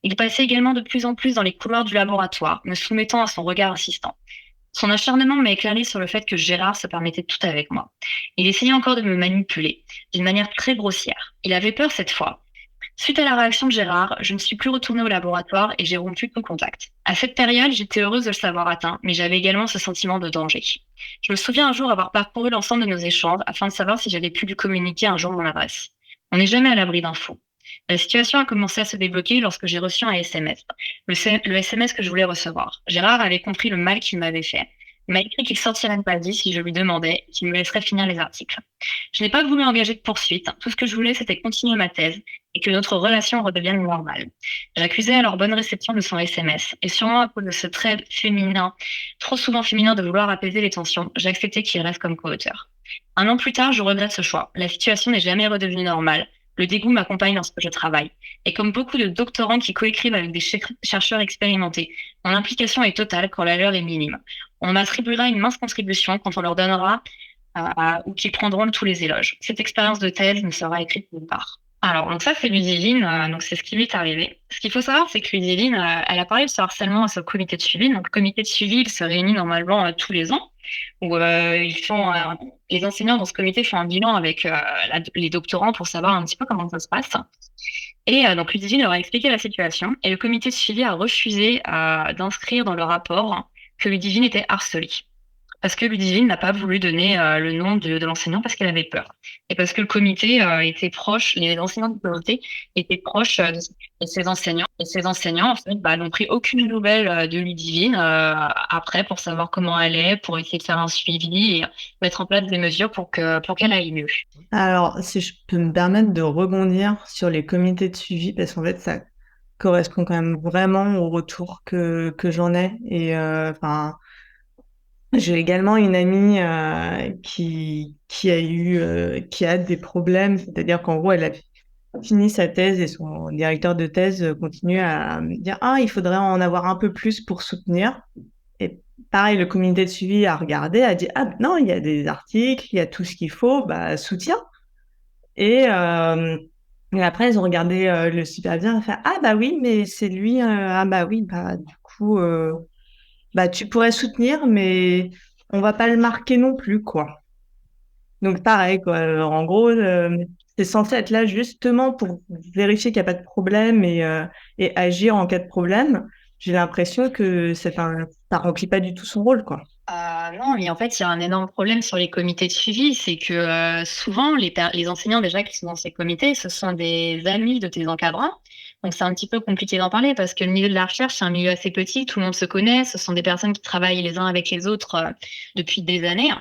Il passait également de plus en plus dans les couloirs du laboratoire, me soumettant à son regard insistant. Son acharnement m'a éclairé sur le fait que Gérard se permettait tout avec moi. Il essayait encore de me manipuler, d'une manière très grossière. Il avait peur cette fois. Suite à la réaction de Gérard, je ne suis plus retournée au laboratoire et j'ai rompu tout contact. À cette période, j'étais heureuse de le savoir atteint, mais j'avais également ce sentiment de danger. Je me souviens un jour avoir parcouru l'ensemble de nos échanges afin de savoir si j'avais pu lui communiquer un jour mon adresse. On n'est jamais à l'abri d'infos. La situation a commencé à se débloquer lorsque j'ai reçu un SMS. Le SMS que je voulais recevoir. Gérard avait compris le mal qu'il m'avait fait. Il m'a écrit qu'il sortirait de Paris si je lui demandais, qu'il me laisserait finir les articles. Je n'ai pas voulu engager de poursuite. Tout ce que je voulais, c'était continuer ma thèse et que notre relation redevienne normale. J'accusais alors bonne réception de son SMS, et sûrement à cause de ce trait féminin, trop souvent féminin de vouloir apaiser les tensions, j'ai accepté qu'il reste comme co-auteur. Un an plus tard, je regrette ce choix. La situation n'est jamais redevenue normale. Le dégoût m'accompagne lorsque je travaille. Et comme beaucoup de doctorants qui coécrivent avec des chercheurs expérimentés, mon implication est totale quand la leur est minime. On m'attribuera une mince contribution quand on leur donnera ou qu'ils prendront tous les éloges. Cette expérience de thèse ne sera écrite nulle part. Alors, donc ça, c'est Ludivine, donc c'est ce qui lui est arrivé. Ce qu'il faut savoir, c'est que Ludivine, elle a parlé de ce harcèlement à ce comité de suivi. Donc, le comité de suivi, il se réunit normalement tous les ans, où les enseignants dans ce comité font un bilan avec les doctorants pour savoir un petit peu comment ça se passe. Et donc, Ludivine leur a expliqué la situation, et le comité de suivi a refusé d'inscrire dans le rapport que Ludivine était harcelée. Parce que Ludivine n'a pas voulu donner le nom de l'enseignant parce qu'elle avait peur. Et parce que le comité était proche, les enseignants du comité étaient proches de ces enseignants. Et ces enseignants, en fait, n'ont pris aucune nouvelle de Ludivine après pour savoir comment elle est, pour essayer de faire un suivi et mettre en place des mesures pour qu'elle aille mieux. Alors, si je peux me permettre de rebondir sur les comités de suivi, parce qu'en fait, ça correspond quand même vraiment au retour que j'en ai. Et enfin, j'ai également une amie qui a des problèmes, c'est-à-dire qu'en gros, elle a fini sa thèse et son directeur de thèse continue à me dire ah, il faudrait en avoir un peu plus pour soutenir. Et pareil, le comité de suivi a regardé, a dit ah non, il y a des articles, il y a tout ce qu'il faut, bah soutien. Et après, ils ont regardé le superviseur et fait ah bah oui, mais c'est lui, ah bah oui, bah du coup. Bah, tu pourrais soutenir, mais on va pas le marquer non plus, quoi. Donc, pareil, quoi. Alors, en gros, c'est censé être là justement pour vérifier qu'il n'y a pas de problème et agir en cas de problème. J'ai l'impression que ça remplit pas du tout son rôle, quoi. Non, mais en fait, il y a un énorme problème sur les comités de suivi, c'est que souvent, les enseignants déjà qui sont dans ces comités, ce sont des amis de tes encadrants. Donc, c'est un petit peu compliqué d'en parler parce que le milieu de la recherche, c'est un milieu assez petit, tout le monde se connaît, ce sont des personnes qui travaillent les uns avec les autres depuis des années.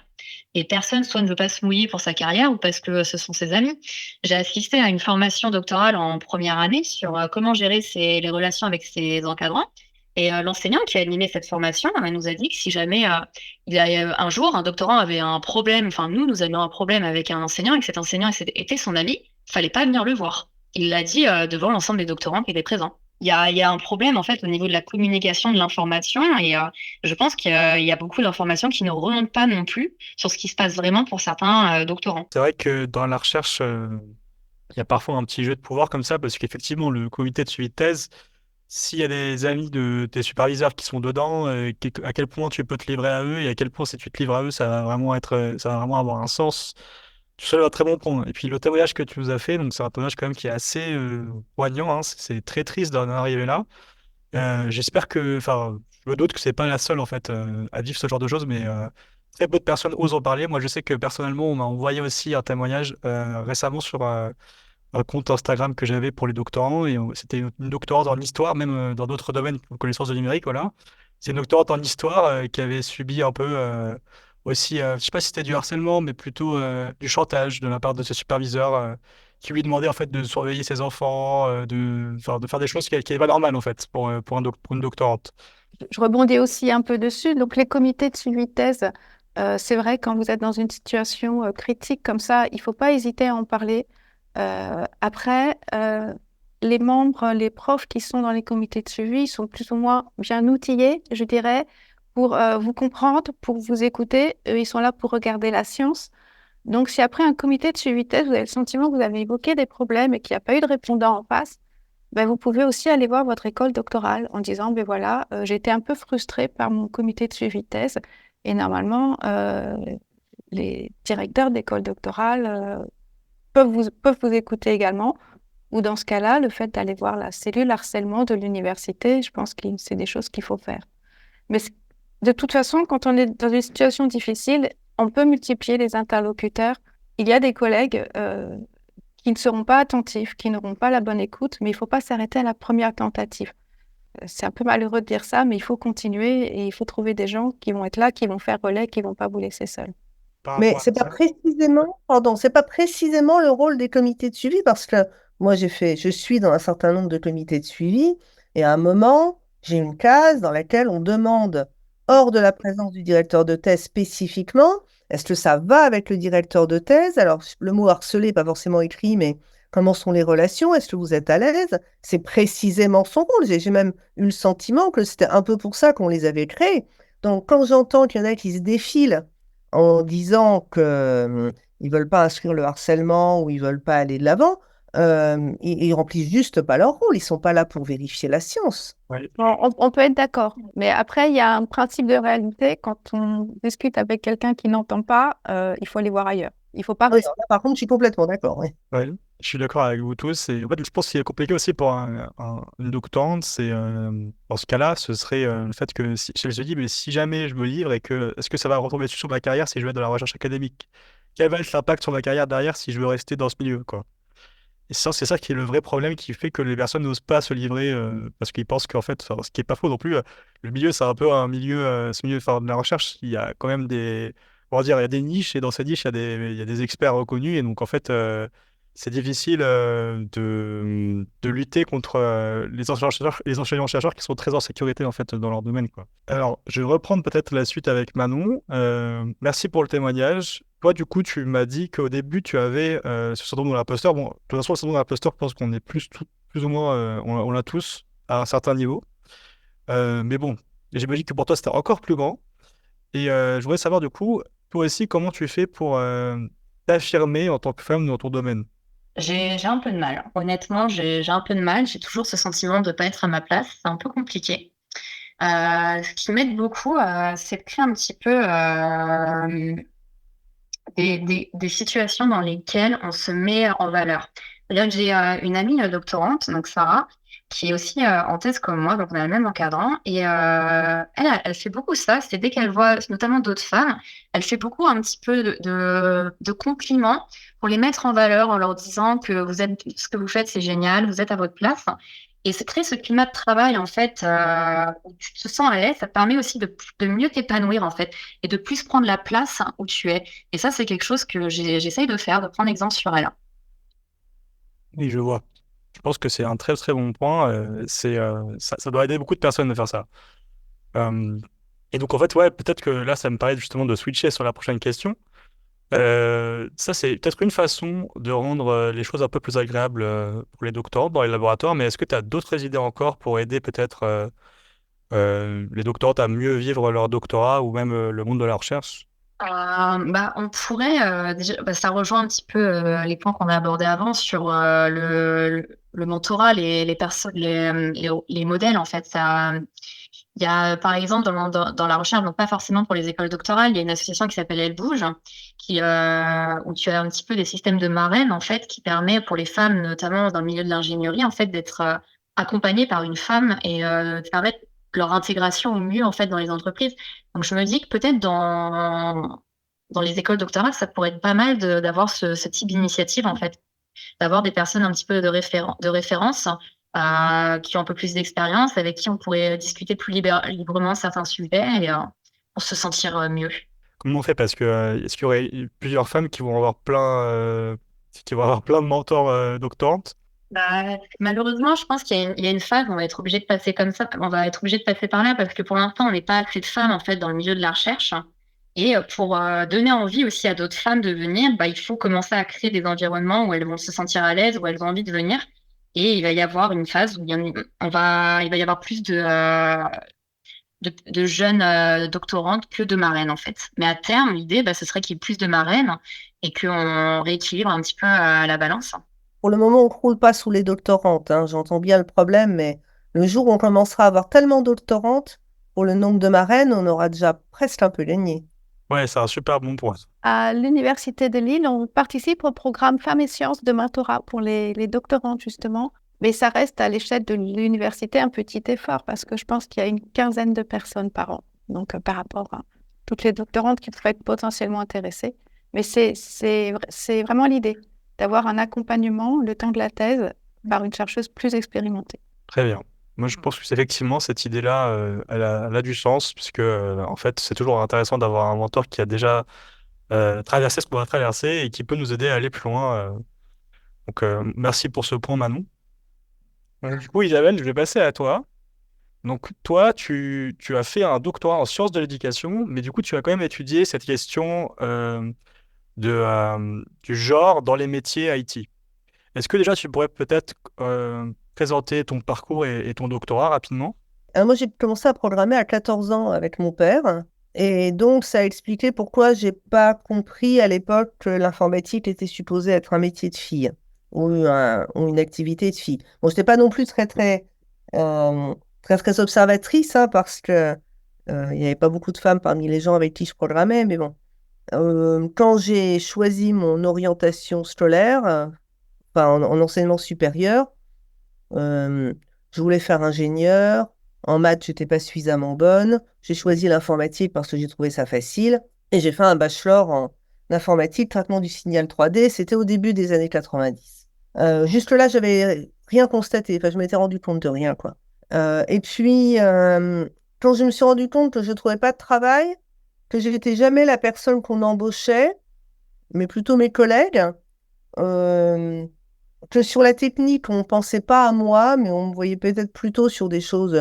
Et personne, soit ne veut pas se mouiller pour sa carrière ou parce que ce sont ses amis. J'ai assisté à une formation doctorale en première année sur comment gérer les relations avec ses encadrants. Et l'enseignant qui a animé cette formation nous a dit que si jamais il y a un jour un doctorant avait un problème, enfin nous avions un problème avec un enseignant et que cet enseignant était son ami, fallait pas venir le voir. Il l'a dit devant l'ensemble des doctorants qui étaient présents. Il y a un problème en fait au niveau de la communication de l'information et je pense qu'il y a beaucoup d'informations qui ne remontent pas non plus sur ce qui se passe vraiment pour certains doctorants. C'est vrai que dans la recherche, il y a parfois un petit jeu de pouvoir comme ça, parce qu'effectivement, le comité de suivi de thèse, s'il y a des amis de tes superviseurs qui sont dedans, à quel point tu peux te livrer à eux et à quel point si tu te livres à eux, ça va vraiment avoir un sens. Tu soulèves un très bon point. Et puis le témoignage que tu nous as fait, donc c'est un témoignage quand même qui est assez poignant, hein. C'est très triste d'en arriver là. J'espère enfin, je me doute que c'est pas la seule en fait à vivre ce genre de choses, mais très peu de personnes osent en parler. Moi, je sais que personnellement, on m'a envoyé aussi un témoignage récemment sur un compte Instagram que j'avais pour les doctorants, et c'était une doctorante en histoire, même dans d'autres domaines comme connaissance du numérique, voilà. C'est une doctorante en histoire qui avait subi un peu aussi, je sais pas si c'était du harcèlement, mais plutôt du chantage de la part de ses superviseurs qui lui demandait en fait de surveiller ses enfants, de faire des choses qui n'est pas normales en fait pour une doctorante. Je rebondis aussi un peu dessus. Donc, les comités de suivi de thèse, c'est vrai, quand vous êtes dans une situation critique comme ça, il ne faut pas hésiter à en parler. Après, les membres, les profs qui sont dans les comités de suivi sont plus ou moins bien outillés, je dirais, pour vous comprendre, pour vous écouter. Eux, ils sont là pour regarder la science. Donc, si après un comité de suivi de thèse, vous avez le sentiment que vous avez évoqué des problèmes et qu'il n'y a pas eu de répondant en face, ben, vous pouvez aussi aller voir votre école doctorale en disant, ben voilà, j'ai été un peu frustrée par mon comité de suivi de thèse. Et normalement, les directeurs d'école doctorale peuvent vous écouter également. Ou dans ce cas-là, le fait d'aller voir la cellule harcèlement de l'université, je pense que c'est des choses qu'il faut faire. Mais de toute façon, quand on est dans une situation difficile, on peut multiplier les interlocuteurs. Il y a des collègues qui ne seront pas attentifs, qui n'auront pas la bonne écoute, mais il ne faut pas s'arrêter à la première tentative. C'est un peu malheureux de dire ça, mais il faut continuer et il faut trouver des gens qui vont être là, qui vont faire relais, qui ne vont pas vous laisser seul. Par Mais rapport à ça. c'est pas précisément le rôle des comités de suivi parce que moi je suis dans un certain nombre de comités de suivi et à un moment, j'ai une case dans laquelle on demande, hors de la présence du directeur de thèse spécifiquement, est-ce que ça va avec le directeur de thèse? Alors, le mot harceler n'est pas forcément écrit, mais comment sont les relations? Est-ce que vous êtes à l'aise? C'est précisément son rôle. J'ai même eu le sentiment que c'était un peu pour ça qu'on les avait créés. Donc, quand j'entends qu'il y en a qui se défilent en disant qu'ils ne veulent pas inscrire le harcèlement ou ils ne veulent pas aller de l'avant, ils remplissent juste pas leur rôle. Ils ne sont pas là pour vérifier la science. Ouais. On peut être d'accord, mais après, il y a un principe de réalité. Quand on discute avec quelqu'un qui n'entend pas, il faut aller voir ailleurs. Il ne faut pas Oui, rester. là, par contre, je suis complètement d'accord. Oui. Ouais, je suis d'accord avec vous tous. Et en fait, je pense qu'il est compliqué aussi pour une doctorante. C'est dans ce cas-là, ce serait le fait que si, je me dis, mais si jamais je me livre et que est-ce que ça va retomber sur ma carrière si je vais être dans la recherche académique? Quel va être l'impact sur ma carrière derrière si je veux rester dans ce milieu, quoi? Et ça, c'est ça qui est le vrai problème qui fait que les personnes n'osent pas se livrer parce qu'ils pensent qu'en fait, enfin, ce qui est pas faux non plus, le milieu, c'est un peu un milieu, ce milieu enfin, de la recherche, il y a quand même des, on va dire, il y a des niches et dans ces niches, il y a des experts reconnus et donc en fait, c'est difficile de lutter contre les enseignants-chercheurs qui sont très en sécurité en fait dans leur domaine, quoi. Alors, je vais reprendre peut-être la suite avec Manon. Merci pour le témoignage. Toi, du coup, tu m'as dit qu'au début, tu avais ce syndrome de l'imposteur. Bon, de toute façon, le syndrome de l'imposteur, je pense qu'on est plus ou moins, on l'a tous à un certain niveau. Mais bon, j'imagine que pour toi, c'était encore plus grand. Et je voudrais savoir, du coup, toi aussi, comment tu fais pour t'affirmer en tant que femme dans ton domaine? J'ai un peu de mal. Honnêtement, j'ai un peu de mal. J'ai toujours ce sentiment de ne pas être à ma place. C'est un peu compliqué. Ce qui m'aide beaucoup, c'est de créer un petit peu des situations dans lesquelles on se met en valeur. C'est-à-dire que j'ai une amie doctorante, donc Sarah, qui est aussi en thèse comme moi, donc on a le même encadrant, et elle fait beaucoup ça, c'est dès qu'elle voit notamment d'autres femmes, elle fait beaucoup un petit peu de compliments pour les mettre en valeur en leur disant que ce que vous faites, c'est génial, vous êtes à votre place. Et c'est créer ce climat de travail, en fait, où tu te sens à l'aise, ça te permet aussi de mieux t'épanouir, en fait, et de plus prendre la place où tu es. Et ça, c'est quelque chose que j'essaye de faire, de prendre exemple sur elle. Oui, je vois. Je pense que c'est un très très bon point. Ça doit aider beaucoup de personnes de faire ça. Euh, et donc, en fait, ouais, peut-être que là, ça me paraît justement de switcher sur la prochaine question. Ça, c'est peut-être une façon de rendre les choses un peu plus agréables pour les doctorants dans les laboratoires, mais est-ce que tu as d'autres idées encore pour aider peut-être les doctorantes à mieux vivre leur doctorat ou même le monde de la recherche? On pourrait, ça rejoint un petit peu les points qu'on a abordés avant sur le mentorat, les personnes, les modèles, en fait. Il y a, par exemple, dans la recherche, donc pas forcément pour les écoles doctorales, il y a une association qui s'appelle Elle Bouge, où tu as un petit peu des systèmes de marraines, en fait, qui permet pour les femmes, notamment dans le milieu de l'ingénierie, en fait, d'être accompagnées par une femme et de permettre leur intégration au mieux, en fait, dans les entreprises. Donc, je me dis que peut-être dans les écoles doctorales, ça pourrait être pas mal d'avoir ce type d'initiative, en fait, d'avoir des personnes un petit peu de référence qui ont un peu plus d'expérience, avec qui on pourrait discuter plus librement certains sujets et pour se sentir mieux. Comment on fait? Parce que est-ce qu'il y aurait plusieurs femmes qui vont avoir C'est qu'il va y avoir plein de mentors doctorantes. Bah, malheureusement, je pense qu'il y a une phase où on va être obligé de passer comme ça. On va être obligé de passer par là parce que pour l'instant, on n'est pas assez de femmes en fait dans le milieu de la recherche. Et pour donner envie aussi à d'autres femmes de venir, bah, il faut commencer à créer des environnements où elles vont se sentir à l'aise, où elles ont envie de venir. Et il va y avoir une phase où il va y avoir plus de jeunes doctorantes que de marraines en fait. Mais à terme, l'idée, bah, ce serait qu'il y ait plus de marraines et qu'on rééquilibre un petit peu la balance. Pour le moment, on ne croule pas sous les doctorantes, hein. J'entends bien le problème, mais le jour où on commencera à avoir tellement de doctorantes, pour le nombre de marraines, on aura déjà presque un peu gagné. Ouais, c'est un super bon point. À l'Université de Lille, on participe au programme Femmes et Sciences de mentorat pour les doctorantes, justement. Mais ça reste à l'échelle de l'université un petit effort parce que je pense qu'il y a une quinzaine de personnes par an. Donc, par rapport à toutes les doctorantes qui pourraient être potentiellement intéressées. Mais c'est vraiment l'idée d'avoir un accompagnement le temps de la thèse par une chercheuse plus expérimentée. Très bien. Moi, je pense que effectivement, cette idée-là, elle a du sens, puisque en fait, c'est toujours intéressant d'avoir un mentor qui a déjà traversé ce qu'on va traverser et qui peut nous aider à aller plus loin. Donc, merci pour ce point, Manon. Du coup, Isabelle, je vais passer à toi. Donc, toi, tu as fait un doctorat en sciences de l'éducation, mais du coup, tu as quand même étudié cette question du genre dans les métiers IT. Est-ce que déjà, tu pourrais peut-être présenter ton parcours et ton doctorat rapidement? Moi, j'ai commencé à programmer à 14 ans avec mon père. Et donc, ça a expliqué pourquoi j'ai pas compris à l'époque que l'informatique était supposée être un métier de fille ou une activité de fille. Bon, je n'étais pas non plus très observatrice, hein, parce que il n'y avait pas beaucoup de femmes parmi les gens avec qui je programmais. Mais bon, quand j'ai choisi mon orientation scolaire, enfin, en enseignement supérieur, euh, je voulais faire ingénieur. En maths, j'étais pas suffisamment bonne. J'ai choisi l'informatique parce que j'ai trouvé ça facile. Et j'ai fait un bachelor en informatique, traitement du signal 3D. C'était au début des années 90. Jusque-là, j'avais rien constaté. Enfin, je m'étais rendu compte de rien, quoi. Et puis, quand je me suis rendu compte que je trouvais pas de travail, que je n'étais jamais la personne qu'on embauchait, mais plutôt mes collègues, euh, que sur la technique, on ne pensait pas à moi, mais on me voyait peut-être plutôt sur des choses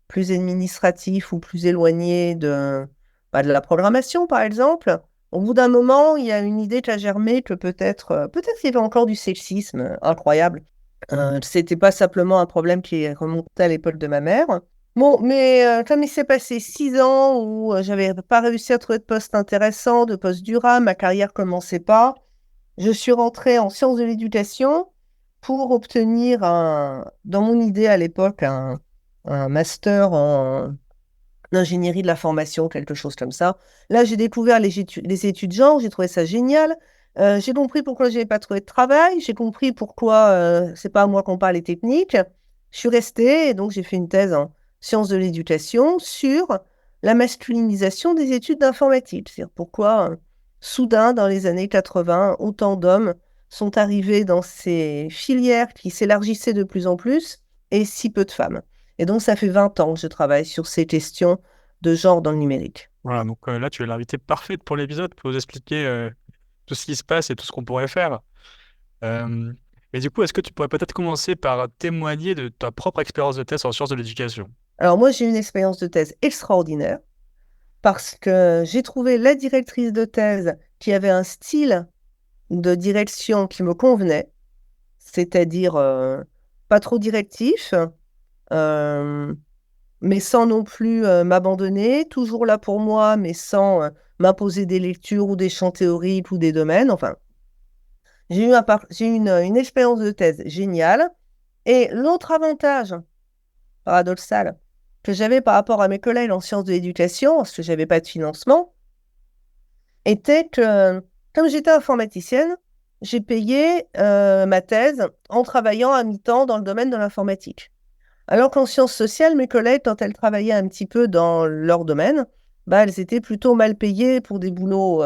plus administratives ou plus éloignées de la programmation, par exemple. Au bout d'un moment, il y a une idée qui a germé que peut-être qu'il y avait encore du sexisme incroyable. C'était pas simplement un problème qui remontait à l'époque de ma mère. Bon, mais comme il s'est passé 6 ans où j'avais pas réussi à trouver de poste intéressant, de poste durable, ma carrière commençait pas, je suis rentrée en sciences de l'éducation pour obtenir, dans mon idée à l'époque, un master en ingénierie de la formation, quelque chose comme ça. Là, j'ai découvert les études genre, j'ai trouvé ça génial. J'ai compris pourquoi je n'avais pas trouvé de travail, j'ai compris pourquoi c'est pas à moi qu'on parle les techniques. Je suis restée et donc j'ai fait une thèse en sciences de l'éducation sur la masculinisation des études d'informatique. C'est-à-dire pourquoi, soudain, dans les années 80, autant d'hommes sont arrivés dans ces filières qui s'élargissaient de plus en plus et si peu de femmes. Et donc, ça fait 20 ans que je travaille sur ces questions de genre dans le numérique. Voilà, donc là, tu es l'invité parfaite pour l'épisode pour nous expliquer tout ce qui se passe et tout ce qu'on pourrait faire. Euh, mais du coup, est-ce que tu pourrais peut-être commencer par témoigner de ta propre expérience de thèse en sciences de l'éducation? Alors, moi, j'ai eu une expérience de thèse extraordinaire parce que j'ai trouvé la directrice de thèse qui avait un style de direction qui me convenait, c'est-à-dire pas trop directif, euh, mais sans non plus m'abandonner, toujours là pour moi, mais sans m'imposer des lectures ou des champs théoriques ou des domaines. Enfin, j'ai eu une expérience de thèse géniale. Et l'autre avantage paradoxal que j'avais par rapport à mes collègues en sciences de l'éducation, parce que j'avais pas de financement, était que, comme j'étais informaticienne, j'ai payé ma thèse en travaillant à mi-temps dans le domaine de l'informatique. Alors qu'en sciences sociales, mes collègues, quand elles travaillaient un petit peu dans leur domaine, bah, elles étaient plutôt mal payées pour des boulots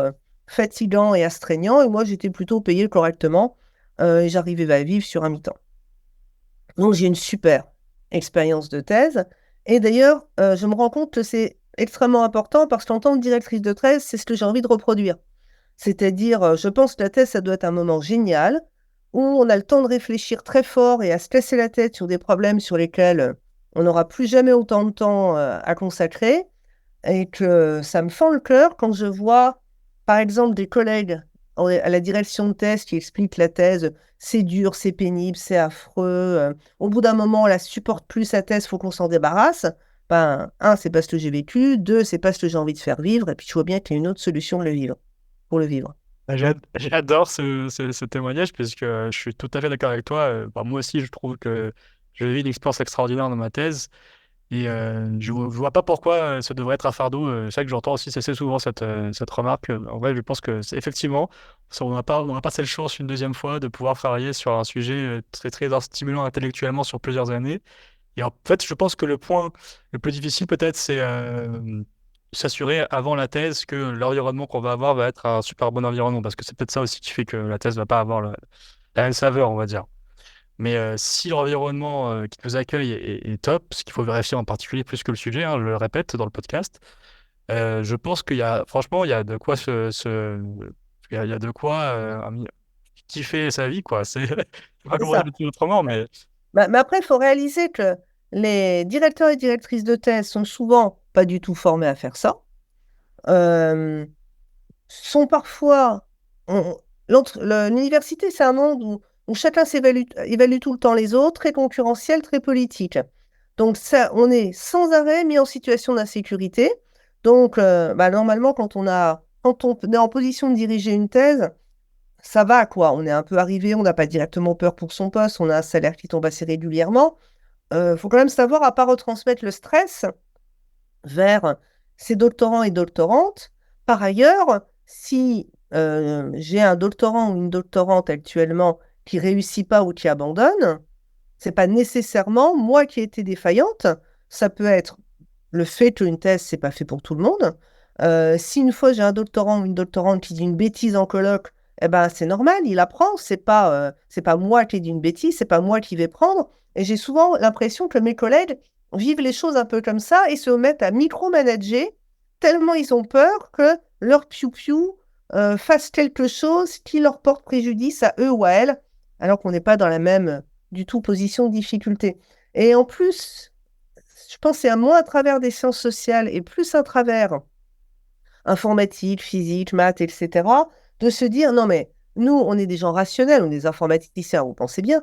fatigants et astreignants, et moi, j'étais plutôt payée correctement, et j'arrivais à vivre sur un mi-temps. Donc, j'ai une super expérience de thèse. Et d'ailleurs, je me rends compte que c'est extrêmement important parce qu'en tant que directrice de thèse, c'est ce que j'ai envie de reproduire. C'est-à-dire, je pense que la thèse, ça doit être un moment génial où on a le temps de réfléchir très fort et à se casser la tête sur des problèmes sur lesquels on n'aura plus jamais autant de temps à consacrer et que ça me fend le cœur quand je vois, par exemple, des collègues à la direction de thèse qui expliquent la thèse, c'est dur, c'est pénible, c'est affreux. Au bout d'un moment, on la supporte plus, sa thèse, faut qu'on s'en débarrasse. Ben, un, c'est pas ce que j'ai vécu. Deux, c'est pas ce que j'ai envie de faire vivre. Et puis, je vois bien qu'il y a une autre solution de le vivre, pour le vivre. J'adore ce témoignage puisque je suis tout à fait d'accord avec toi. Moi aussi, je trouve que j'ai vécu une expérience extraordinaire dans ma thèse et je vois pas pourquoi ça devrait être un fardeau. C'est vrai que j'entends aussi assez souvent cette remarque. En vrai, je pense que c'est effectivement, on n'a pas cette chance une deuxième fois de pouvoir travailler sur un sujet très, très stimulant intellectuellement sur plusieurs années. Et en fait, je pense que le point le plus difficile peut-être, c'est s'assurer avant la thèse que l'environnement qu'on va avoir va être un super bon environnement, parce que c'est peut-être ça aussi qui fait que la thèse va pas avoir la même saveur, on va dire. Mais si l'environnement qui nous accueille est top, ce qu'il faut vérifier en particulier plus que le sujet, hein, je le répète dans le podcast, je pense qu'il y a, franchement, il y a de quoi il y a de quoi kiffer sa vie, quoi. Je sais pas C'est comment ça. dire autrement, mais Mais après, il faut réaliser que les directeurs et directrices de thèse sont souvent pas du tout formés à faire ça. Euh, sont parfois... L'université, c'est un monde où chacun évalue tout le temps les autres, très concurrentiel, très politique. Donc ça, on est sans arrêt mis en situation d'insécurité. Donc normalement, quand on est en position de diriger une thèse, ça va quoi. On est un peu arrivé, on n'a pas directement peur pour son poste, on a un salaire qui tombe assez régulièrement. Faut quand même savoir à pas retransmettre le stress vers ces doctorants et doctorantes. Par ailleurs, si j'ai un doctorant ou une doctorante actuellement qui réussit pas ou qui abandonne, c'est pas nécessairement moi qui ai été défaillante. Ça peut être le fait qu'une thèse, c'est pas fait pour tout le monde. Si une fois j'ai un doctorant ou une doctorante qui dit une bêtise en colloque, eh ben c'est normal, il apprend. C'est pas moi qui ai dit une bêtise, c'est pas moi qui vais prendre. Et j'ai souvent l'impression que mes collègues vivent les choses un peu comme ça et se mettent à micromanager tellement ils ont peur que leur piou-piou fasse quelque chose qui leur porte préjudice à eux ou à elles, alors qu'on n'est pas dans la même du tout position de difficulté. Et en plus, je pense que c'est moins à travers des sciences sociales et plus à travers informatique, physique, maths, etc., de se dire, non mais nous, on est des gens rationnels, on est des informaticiens, vous pensez bien,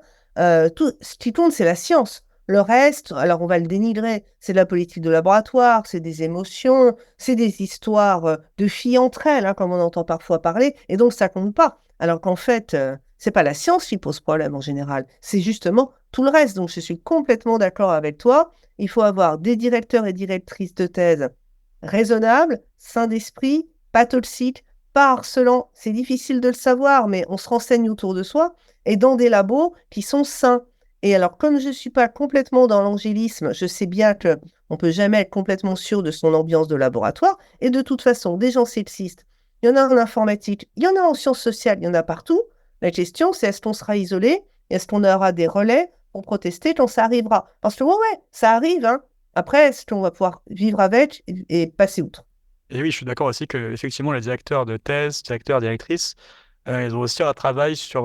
tout ce qui compte, c'est la science. Le reste, alors on va le dénigrer, c'est de la politique de laboratoire, c'est des émotions, c'est des histoires de filles entre elles, hein, comme on entend parfois parler, et donc ça compte pas. Alors qu'en fait, c'est pas la science qui pose problème en général, c'est justement tout le reste. Donc je suis complètement d'accord avec toi. Il faut avoir des directeurs et directrices de thèse raisonnables, sains d'esprit, pas toxiques, pas harcelants. C'est difficile de le savoir, mais on se renseigne autour de soi et dans des labos qui sont sains. Et alors, comme je ne suis pas complètement dans l'angélisme, je sais bien que on peut jamais être complètement sûr de son ambiance de laboratoire. Et de toute façon, des gens sexistes, il y en a en informatique, il y en a en sciences sociales, il y en a partout. La question, c'est est-ce qu'on sera isolé? Est-ce qu'on aura des relais pour protester quand ça arrivera? Parce que ouais, ça arrive, hein. Après, est-ce qu'on va pouvoir vivre avec et passer outre? et oui, je suis d'accord aussi que effectivement les directeurs de thèse, directeurs, directrices, ils ont aussi un travail sur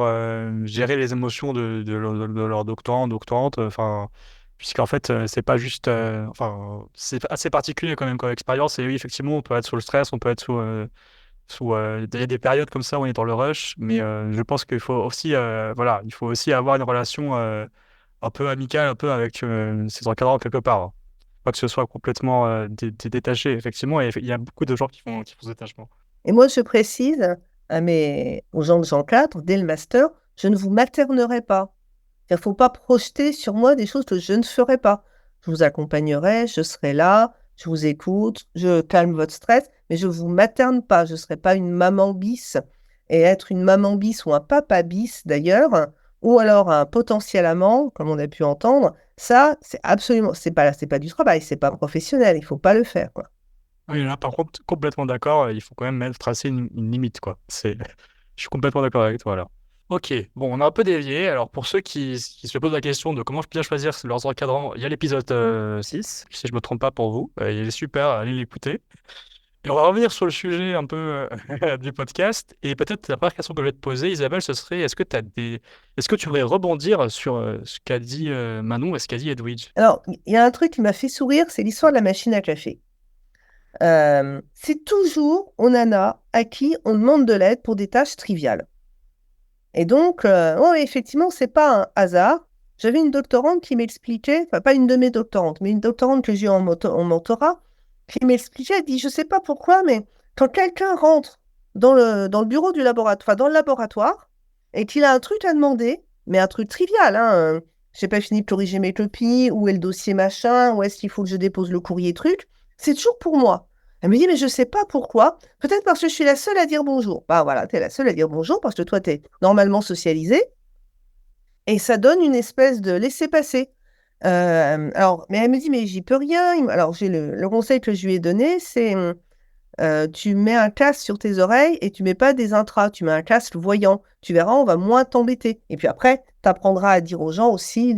gérer les émotions de leurs doctorants, doctorantes. Enfin, puisqu'en fait, c'est pas juste, enfin, c'est assez particulier quand même comme expérience. Et oui, effectivement, on peut être sous le stress, on peut être il y a des périodes comme ça où on est dans le rush, mais je pense qu'il faut aussi, voilà, il faut aussi avoir une relation un peu amicale, un peu avec ses encadrants quelque part, hein. Pas que ce soit complètement détaché, effectivement, et il y a beaucoup de gens qui font ce détachement. Et moi, je précise aux gens que j'encadre, dès le master, je ne vous maternerai pas. Il ne faut pas projeter sur moi des choses que je ne ferai pas. Je vous accompagnerai, je serai là, je vous écoute, je calme votre stress, mais je ne vous materne pas. Je ne serai pas une maman bis. Et être une maman bis ou un papa bis d'ailleurs, ou alors un potentiel amant, comme on a pu entendre, ça, c'est absolument, c'est pas du travail, c'est pas professionnel, il ne faut pas le faire, quoi. Oui, là, par contre, complètement d'accord, il faut quand même tracer une limite, quoi. Je suis complètement d'accord avec toi, là. Ok, bon, on a un peu dévié. Alors, pour ceux qui se posent la question de comment bien choisir leurs encadrants, il y a l'épisode 6, si je me trompe pas pour vous. Il est super, allez l'écouter. Et on va revenir sur le sujet un peu du podcast. Et peut-être la première question que je vais te poser, Isabelle, ce serait est-ce que tu voudrais rebondir sur ce qu'a dit Manon et ce qu'a dit Edwidge? Alors, il y a un truc qui m'a fait sourire, c'est l'histoire de la machine à café. C'est toujours aux nanas à qui on demande de l'aide pour des tâches triviales. Et donc, ouais, effectivement, c'est pas un hasard. J'avais une doctorante qui m'expliquait, enfin pas une de mes doctorantes, mais une doctorante que j'ai eu en mentorat, qui m'expliquait, elle dit, je sais pas pourquoi, mais quand quelqu'un rentre dans le bureau du laboratoire, enfin dans le laboratoire, et qu'il a un truc à demander, mais un truc trivial, hein, j'ai pas fini de corriger mes copies, où est le dossier machin, où est-ce qu'il faut que je dépose le courrier truc, c'est toujours pour moi. Elle me dit, mais je sais pas pourquoi. Peut-être parce que je suis la seule à dire bonjour. Bah voilà, t'es la seule à dire bonjour parce que toi, t'es normalement socialisée. Et ça donne une espèce de laisser-passer. Alors, mais elle me dit, mais j'y peux rien. Alors, j'ai le conseil que je lui ai donné, c'est tu mets un casque sur tes oreilles et tu mets pas des intras, tu mets un casque voyant. Tu verras, on va moins t'embêter. Et puis après, tu apprendras à dire aux gens aussi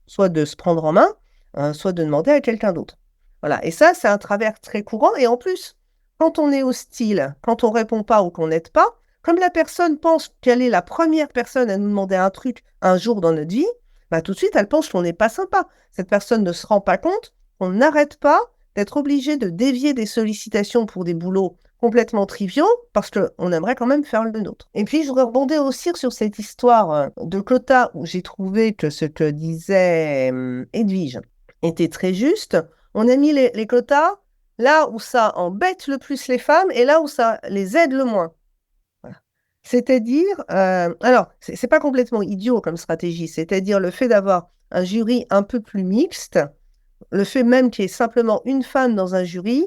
soit de se prendre en main, soit de demander à quelqu'un d'autre. Voilà. Et ça, c'est un travers très courant. Et en plus, quand on est hostile, quand on répond pas ou qu'on n'aide pas, comme la personne pense qu'elle est la première personne à nous demander un truc un jour dans notre vie, bah, tout de suite, elle pense qu'on n'est pas sympa. Cette personne ne se rend pas compte qu'on n'arrête pas d'être obligé de dévier des sollicitations pour des boulots complètement triviaux parce qu'on aimerait quand même faire le nôtre. Et puis, je voudrais rebondir aussi sur cette histoire de quota où j'ai trouvé que ce que disait Edwige était très juste. On a mis les quotas là où ça embête le plus les femmes et là où ça les aide le moins. Voilà. C'est-à-dire, alors, c'est pas complètement idiot comme stratégie, c'est-à-dire le fait d'avoir un jury un peu plus mixte, le fait même qu'il y ait simplement une femme dans un jury,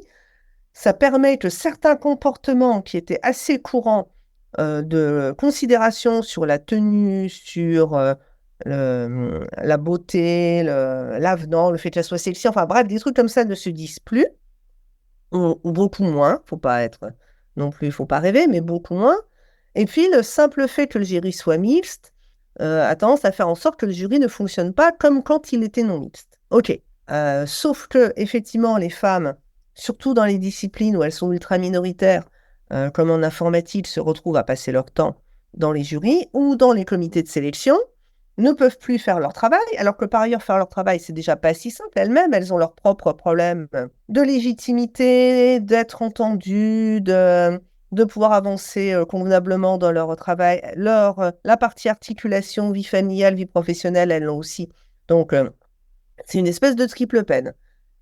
ça permet que certains comportements qui étaient assez courants de considération sur la tenue, sur la beauté, l'avenant, le fait qu'elle soit sexy, enfin bref, des trucs comme ça ne se disent plus, ou beaucoup moins, faut pas être non plus, faut pas rêver, mais beaucoup moins. Et puis le simple fait que le jury soit mixte a tendance à faire en sorte que le jury ne fonctionne pas comme quand il était non mixte. Ok. Sauf que, effectivement, les femmes, surtout dans les disciplines où elles sont ultra minoritaires, comme en informatique, se retrouvent à passer leur temps dans les jurys ou dans les comités de sélection, ne peuvent plus faire leur travail, alors que par ailleurs, faire leur travail, c'est déjà pas si simple. Elles-mêmes, elles ont leurs propres problèmes de légitimité, d'être entendues, de pouvoir avancer convenablement dans leur travail. La partie articulation, vie familiale, vie professionnelle, elles l'ont aussi. Donc, c'est une espèce de triple peine.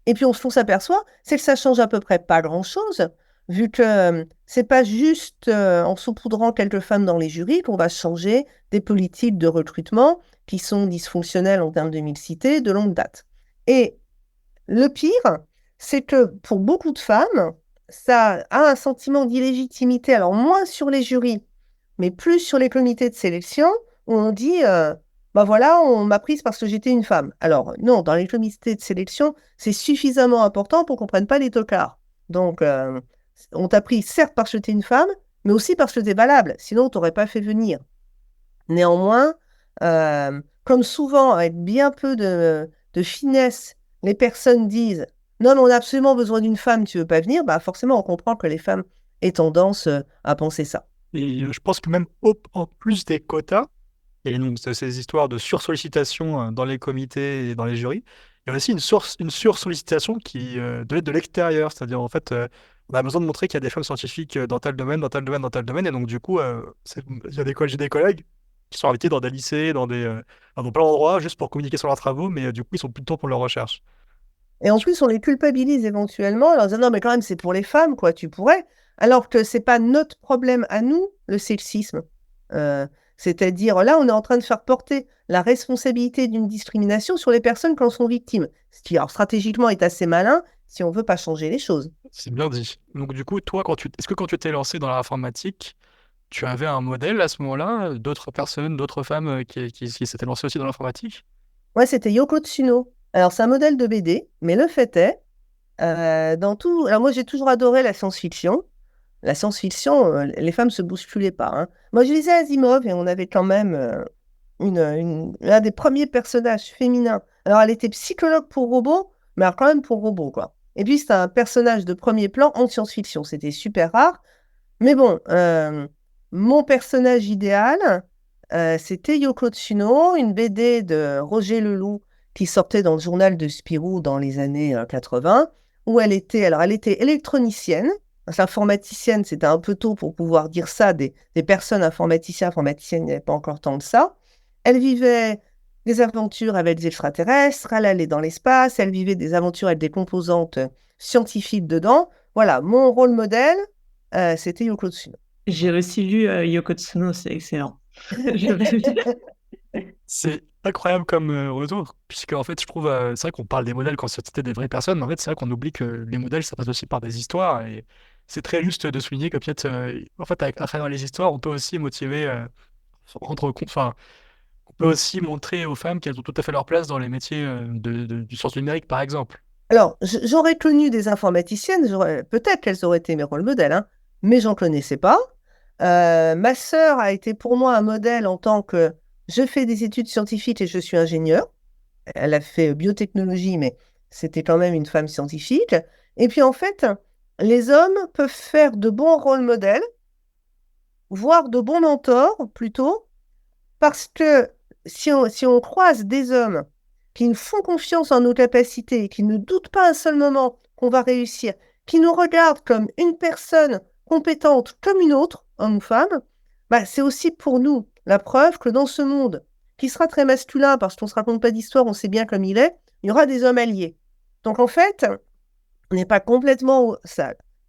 Et puis, on s'aperçoit, c'est que ça change à peu près pas grand-chose, vu que c'est pas juste en saupoudrant quelques femmes dans les jurys qu'on va changer des politiques de recrutement qui sont dysfonctionnelles en termes de mixité de longue date. Et le pire, c'est que pour beaucoup de femmes, ça a un sentiment d'illégitimité, alors moins sur les jurys, mais plus sur les comités de sélection, où on dit bah voilà, on m'a prise parce que j'étais une femme. Alors non, dans les comités de sélection, c'est suffisamment important pour qu'on ne prenne pas les tocards. Donc, on t'a pris certes parce que tu es une femme, mais aussi parce que tu es valable, sinon on t'aurait pas fait venir. Néanmoins, comme souvent, avec bien peu de finesse, les personnes disent non, mais on a absolument besoin d'une femme, tu veux pas venir, bah forcément, on comprend que les femmes aient tendance à penser ça. Et je pense que même en plus des quotas, et donc ces histoires de sursollicitation dans les comités et dans les jurys, il y a aussi une sursollicitation qui doit être de l'extérieur. C'est-à-dire, en fait, on a besoin de montrer qu'il y a des femmes scientifiques dans tel domaine, dans tel domaine, dans tel domaine. Et donc, du coup, j'ai des collègues qui sont invités dans des lycées, dans plein d'endroits, juste pour communiquer sur leurs travaux, mais du coup, ils sont plus de temps pour leurs recherches. Et en plus, on les culpabilise éventuellement en leur disant non, mais quand même, c'est pour les femmes, quoi, tu pourrais. Alors que c'est pas notre problème à nous, le sexisme. C'est-à-dire, là, on est en train de faire porter la responsabilité d'une discrimination sur les personnes qui en sont victimes. Ce qui, alors, stratégiquement, est assez malin si on veut pas changer les choses. C'est bien dit. Donc, du coup, toi, est-ce que quand tu t'es lancé dans l'informatique, tu avais un modèle à ce moment-là, d'autres personnes, d'autres femmes qui s'étaient lancées aussi dans l'informatique? Moi, c'était Yoko Tsuno. Alors, c'est un modèle de BD, mais le fait est, dans tout... Alors, moi, j'ai toujours adoré la science-fiction. La science-fiction, les femmes se bousculaient pas, hein. Moi, je lisais Asimov et on avait quand même un des premiers personnages féminins. Alors, elle était psychologue pour robots, mais alors quand même pour robots, quoi. Et puis, c'était un personnage de premier plan en science-fiction. C'était super rare. Mais bon, mon personnage idéal, c'était Yoko Tsuno, une BD de Roger Leloup qui sortait dans le journal de Spirou dans les années 80, où elle était électronicienne. Informaticienne, c'était un peu tôt pour pouvoir dire ça, des personnes informaticiennes, il n'y avait pas encore tant de ça. Elle vivait des aventures avec des extraterrestres, elle allait dans l'espace, elle vivait des aventures avec des composantes scientifiques dedans. Voilà, mon rôle modèle, c'était Yoko Tsuno. J'ai aussi lu Yoko Tsuno, c'est excellent. C'est incroyable comme retour, puisque en fait, je trouve, c'est vrai qu'on parle des modèles quand c'était des vraies personnes, mais en fait, c'est vrai qu'on oublie que les modèles, ça passe aussi par des histoires, et c'est très juste de souligner que peut-être, en fait, à travers les histoires, on peut aussi motiver, rendre compte, enfin, on peut aussi montrer aux femmes qu'elles ont tout à fait leur place dans les métiers du sens numérique, par exemple. Alors, j'aurais connu des informaticiennes, peut-être qu'elles auraient été mes rôles modèles, hein, mais j'en connaissais pas. Ma sœur a été pour moi un modèle en tant que je fais des études scientifiques et je suis ingénieure. Elle a fait biotechnologie, mais c'était quand même une femme scientifique. Et puis en fait, les hommes peuvent faire de bons rôles modèles, voire de bons mentors plutôt, parce que si on croise des hommes qui nous font confiance en nos capacités, qui ne doutent pas un seul moment qu'on va réussir, qui nous regardent comme une personne compétente comme une autre, homme ou femme, bah, c'est aussi pour nous la preuve que dans ce monde, qui sera très masculin parce qu'on ne se raconte pas d'histoire, on sait bien comme il est, il y aura des hommes alliés. Donc en fait, on n'est pas complètement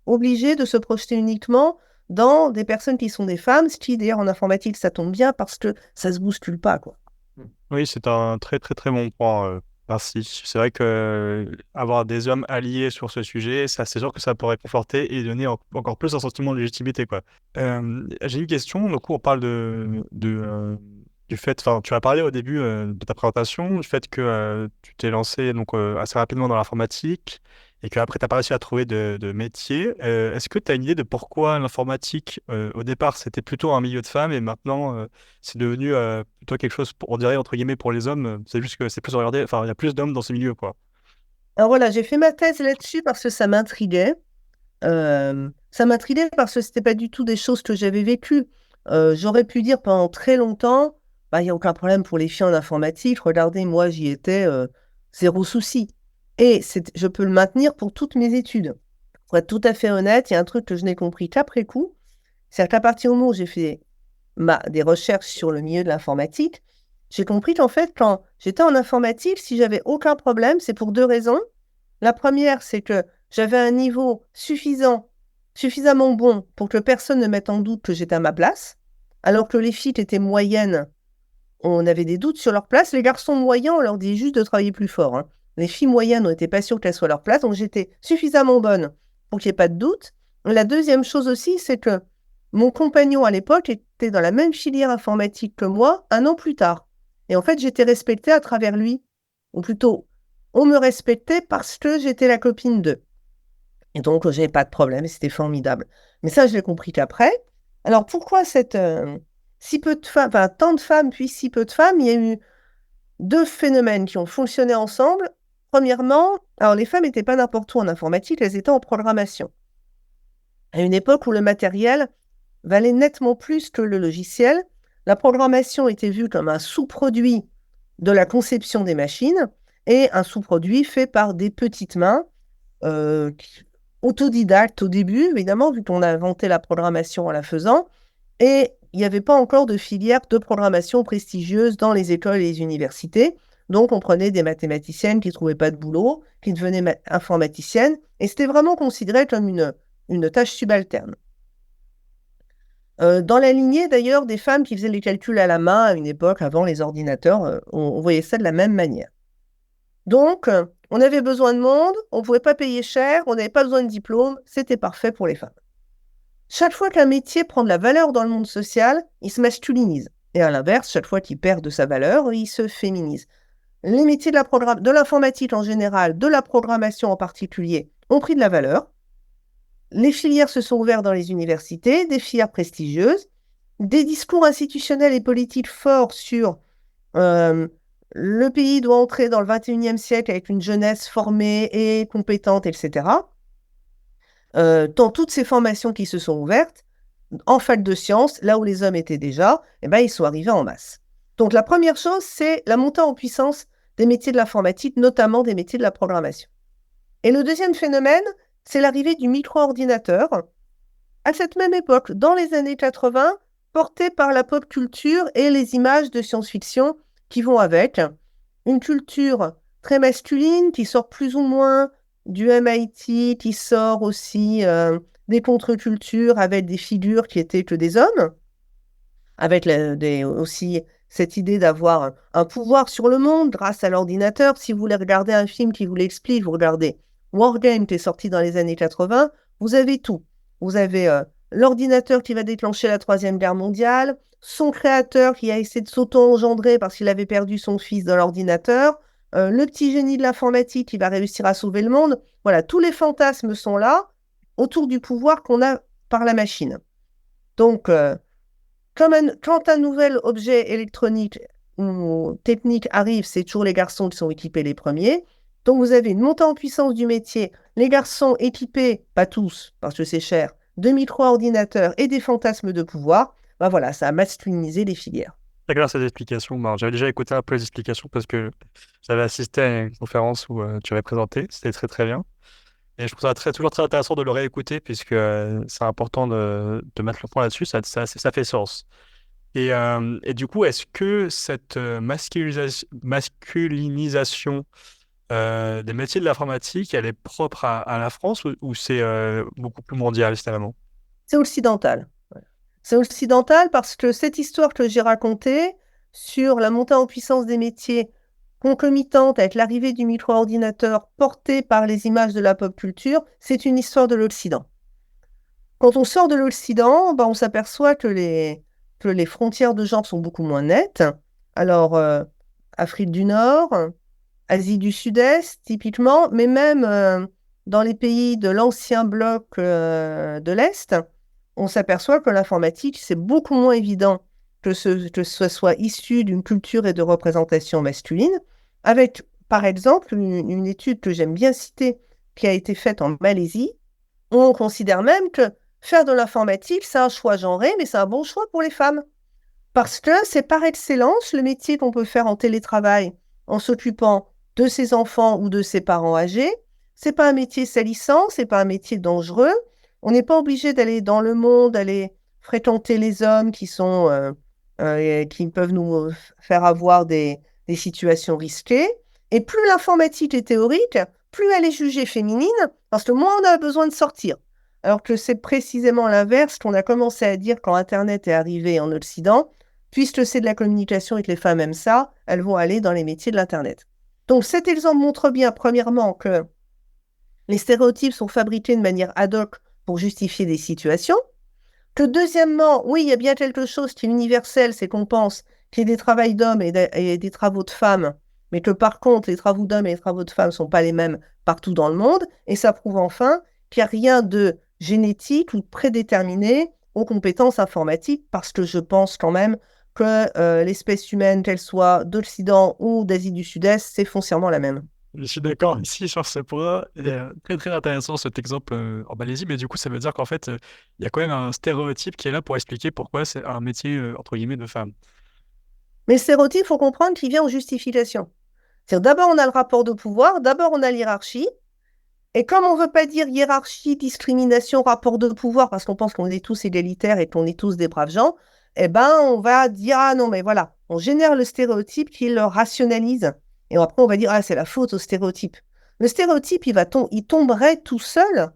obligé de se projeter uniquement dans des personnes qui sont des femmes, ce qui d'ailleurs en informatique ça tombe bien parce que ça se bouscule pas, quoi. Oui, c'est un très très très bon point. Merci. C'est vrai que avoir des hommes alliés sur ce sujet, ça, c'est sûr que ça pourrait conforter et donner encore plus un sentiment de légitimité, quoi. J'ai une question. Du coup, on parle du fait. Enfin, tu as parlé au début de ta présentation du fait que tu t'es lancé donc assez rapidement dans l'informatique et qu'après tu n'as pas réussi à trouver de métier. Est-ce que tu as une idée de pourquoi l'informatique au départ c'était plutôt un milieu de femmes et maintenant c'est devenu plutôt quelque chose, on dirait, entre guillemets, pour les hommes. C'est juste que c'est plus regardé, enfin, il y a plus d'hommes dans ces milieux, quoi. Alors voilà, j'ai fait ma thèse là-dessus parce que ça m'intriguait. Ça m'intriguait parce que c'était pas du tout des choses que j'avais vécues. J'aurais pu dire pendant très longtemps, bah, il n'y a aucun problème pour les filles en informatique. Regardez, moi, j'y étais, zéro souci. Et je peux le maintenir pour toutes mes études. Pour être tout à fait honnête, il y a un truc que je n'ai compris qu'après coup. C'est qu'à partir du moment où j'ai fait des recherches sur le milieu de l'informatique, j'ai compris qu'en fait, quand j'étais en informatique, si j'avais aucun problème, c'est pour deux raisons. La première, c'est que j'avais un niveau suffisamment bon pour que personne ne mette en doute que j'étais à ma place, alors que les filles qui étaient moyennes, on avait des doutes sur leur place. Les garçons moyens, on leur dit juste de travailler plus fort, hein. Les filles moyennes, on n'était pas sûr qu'elles soient à leur place, donc j'étais suffisamment bonne pour qu'il n'y ait pas de doute. La deuxième chose aussi, c'est que mon compagnon à l'époque était dans la même filière informatique que moi un an plus tard. Et en fait, j'étais respectée à travers lui. Ou plutôt, on me respectait parce que j'étais la copine d'eux. Et donc, j'avais pas de problème, et c'était formidable. Mais ça, je l'ai compris qu'après. Alors, pourquoi si peu de femmes, enfin, tant de femmes, puis si peu de femmes? Il y a eu deux phénomènes qui ont fonctionné ensemble. Premièrement, alors les femmes n'étaient pas n'importe où en informatique, elles étaient en programmation. À une époque où le matériel valait nettement plus que le logiciel, la programmation était vue comme un sous-produit de la conception des machines et un sous-produit fait par des petites mains autodidactes au début, évidemment, vu qu'on a inventé la programmation en la faisant. Et il n'y avait pas encore de filière de programmation prestigieuse dans les écoles et les universités. Donc, on prenait des mathématiciennes qui ne trouvaient pas de boulot, qui devenaient informaticiennes, et c'était vraiment considéré comme une tâche subalterne. Dans la lignée, d'ailleurs, des femmes qui faisaient les calculs à la main à une époque, avant les ordinateurs, on voyait ça de la même manière. Donc, on avait besoin de monde, on ne pouvait pas payer cher, on n'avait pas besoin de diplôme, c'était parfait pour les femmes. Chaque fois qu'un métier prend de la valeur dans le monde social, il se masculinise. Et à l'inverse, chaque fois qu'il perd de sa valeur, il se féminise. Les métiers de l'informatique en général, de la programmation en particulier, ont pris de la valeur. Les filières se sont ouvertes dans les universités, des filières prestigieuses, des discours institutionnels et politiques forts sur le pays doit entrer dans le 21e siècle avec une jeunesse formée et compétente, etc. Dans toutes ces formations qui se sont ouvertes, en fac de sciences, là où les hommes étaient déjà, eh ben, ils sont arrivés en masse. Donc la première chose, c'est la montée en puissance des métiers de l'informatique, notamment des métiers de la programmation. Et le deuxième phénomène, c'est l'arrivée du micro-ordinateur. À cette même époque, dans les années 80, porté par la pop culture et les images de science-fiction qui vont avec. Une culture très masculine qui sort plus ou moins du MIT, qui sort aussi des contre-cultures avec des figures qui étaient que des hommes, avec aussi cette idée d'avoir un pouvoir sur le monde grâce à l'ordinateur. Si vous voulez regarder un film qui vous l'explique, vous regardez Wargame qui est sorti dans les années 80, vous avez tout. Vous avez l'ordinateur qui va déclencher la Troisième Guerre mondiale, son créateur qui a essayé de s'auto-engendrer parce qu'il avait perdu son fils dans l'ordinateur, le petit génie de l'informatique qui va réussir à sauver le monde. Voilà, tous les fantasmes sont là autour du pouvoir qu'on a par la machine. Donc, quand un nouvel objet électronique ou technique arrive, c'est toujours les garçons qui sont équipés les premiers. Donc, vous avez une montée en puissance du métier. Les garçons équipés, pas tous, parce que c'est cher, de micro-ordinateurs et des fantasmes de pouvoir. Ben voilà, ça a masculinisé les filières. Très clair ces explications. J'avais déjà écouté un peu les explications parce que j'avais assisté à une conférence où tu avais présenté. C'était très très bien. Et je trouve ça toujours très intéressant de le réécouter puisque c'est important de mettre le point là-dessus. Ça fait sens. Et du coup, est-ce que cette masculinisation des métiers de l'informatique, elle est propre à la France ou c'est beaucoup plus mondial finalement? C'est occidental. C'est occidental parce que cette histoire que j'ai racontée sur la montée en puissance des métiers concomitante avec l'arrivée du micro-ordinateur porté par les images de la pop culture, c'est une histoire de l'Occident. Quand on sort de l'Occident, on s'aperçoit que les frontières de genre sont beaucoup moins nettes. Alors, Afrique du Nord, Asie du Sud-Est, typiquement, mais même dans les pays de l'ancien bloc de l'Est, on s'aperçoit que l'informatique, c'est beaucoup moins évident que ce soit issu d'une culture et de représentation masculine, avec, par exemple, une étude que j'aime bien citer, qui a été faite en Malaisie, où on considère même que faire de l'informatique, c'est un choix genré, mais c'est un bon choix pour les femmes. Parce que c'est par excellence le métier qu'on peut faire en télétravail en s'occupant de ses enfants ou de ses parents âgés. C'est pas un métier salissant, c'est pas un métier dangereux. On n'est pas obligé d'aller dans le monde, aller fréquenter les hommes qui peuvent nous faire avoir des situations risquées. Et plus l'informatique est théorique, plus elle est jugée féminine, parce que moins on a besoin de sortir. Alors que c'est précisément l'inverse qu'on a commencé à dire quand Internet est arrivé en Occident. Puisque c'est de la communication et que les femmes aiment ça, elles vont aller dans les métiers de l'Internet. Donc cet exemple montre bien, premièrement, que les stéréotypes sont fabriqués de manière ad hoc pour justifier des situations. Que deuxièmement, oui, il y a bien quelque chose qui est universel, c'est qu'on pense qu'il y a des travaux d'hommes et des travaux de femmes, mais que par contre, les travaux d'hommes et les travaux de femmes ne sont pas les mêmes partout dans le monde. Et ça prouve enfin qu'il n'y a rien de génétique ou de prédéterminé aux compétences informatiques, parce que je pense quand même que l'espèce humaine, qu'elle soit d'Occident ou d'Asie du Sud-Est, c'est foncièrement la même. Je suis d'accord ici sur ce point. Très très intéressant cet exemple en Malaisie, mais du coup ça veut dire qu'en fait il y a quand même un stéréotype qui est là pour expliquer pourquoi c'est un métier entre guillemets de femme. Mais le stéréotype, il faut comprendre qu'il vient en justification. C'est-à-dire d'abord on a le rapport de pouvoir, d'abord on a l'hiérarchie, et comme on ne veut pas dire hiérarchie, discrimination, rapport de pouvoir, parce qu'on pense qu'on est tous égalitaires et qu'on est tous des braves gens, eh ben on va dire, ah non, mais voilà, on génère le stéréotype qui le rationalise. Et après, on va dire, ah, c'est la faute au stéréotype. Le stéréotype, il tomberait tout seul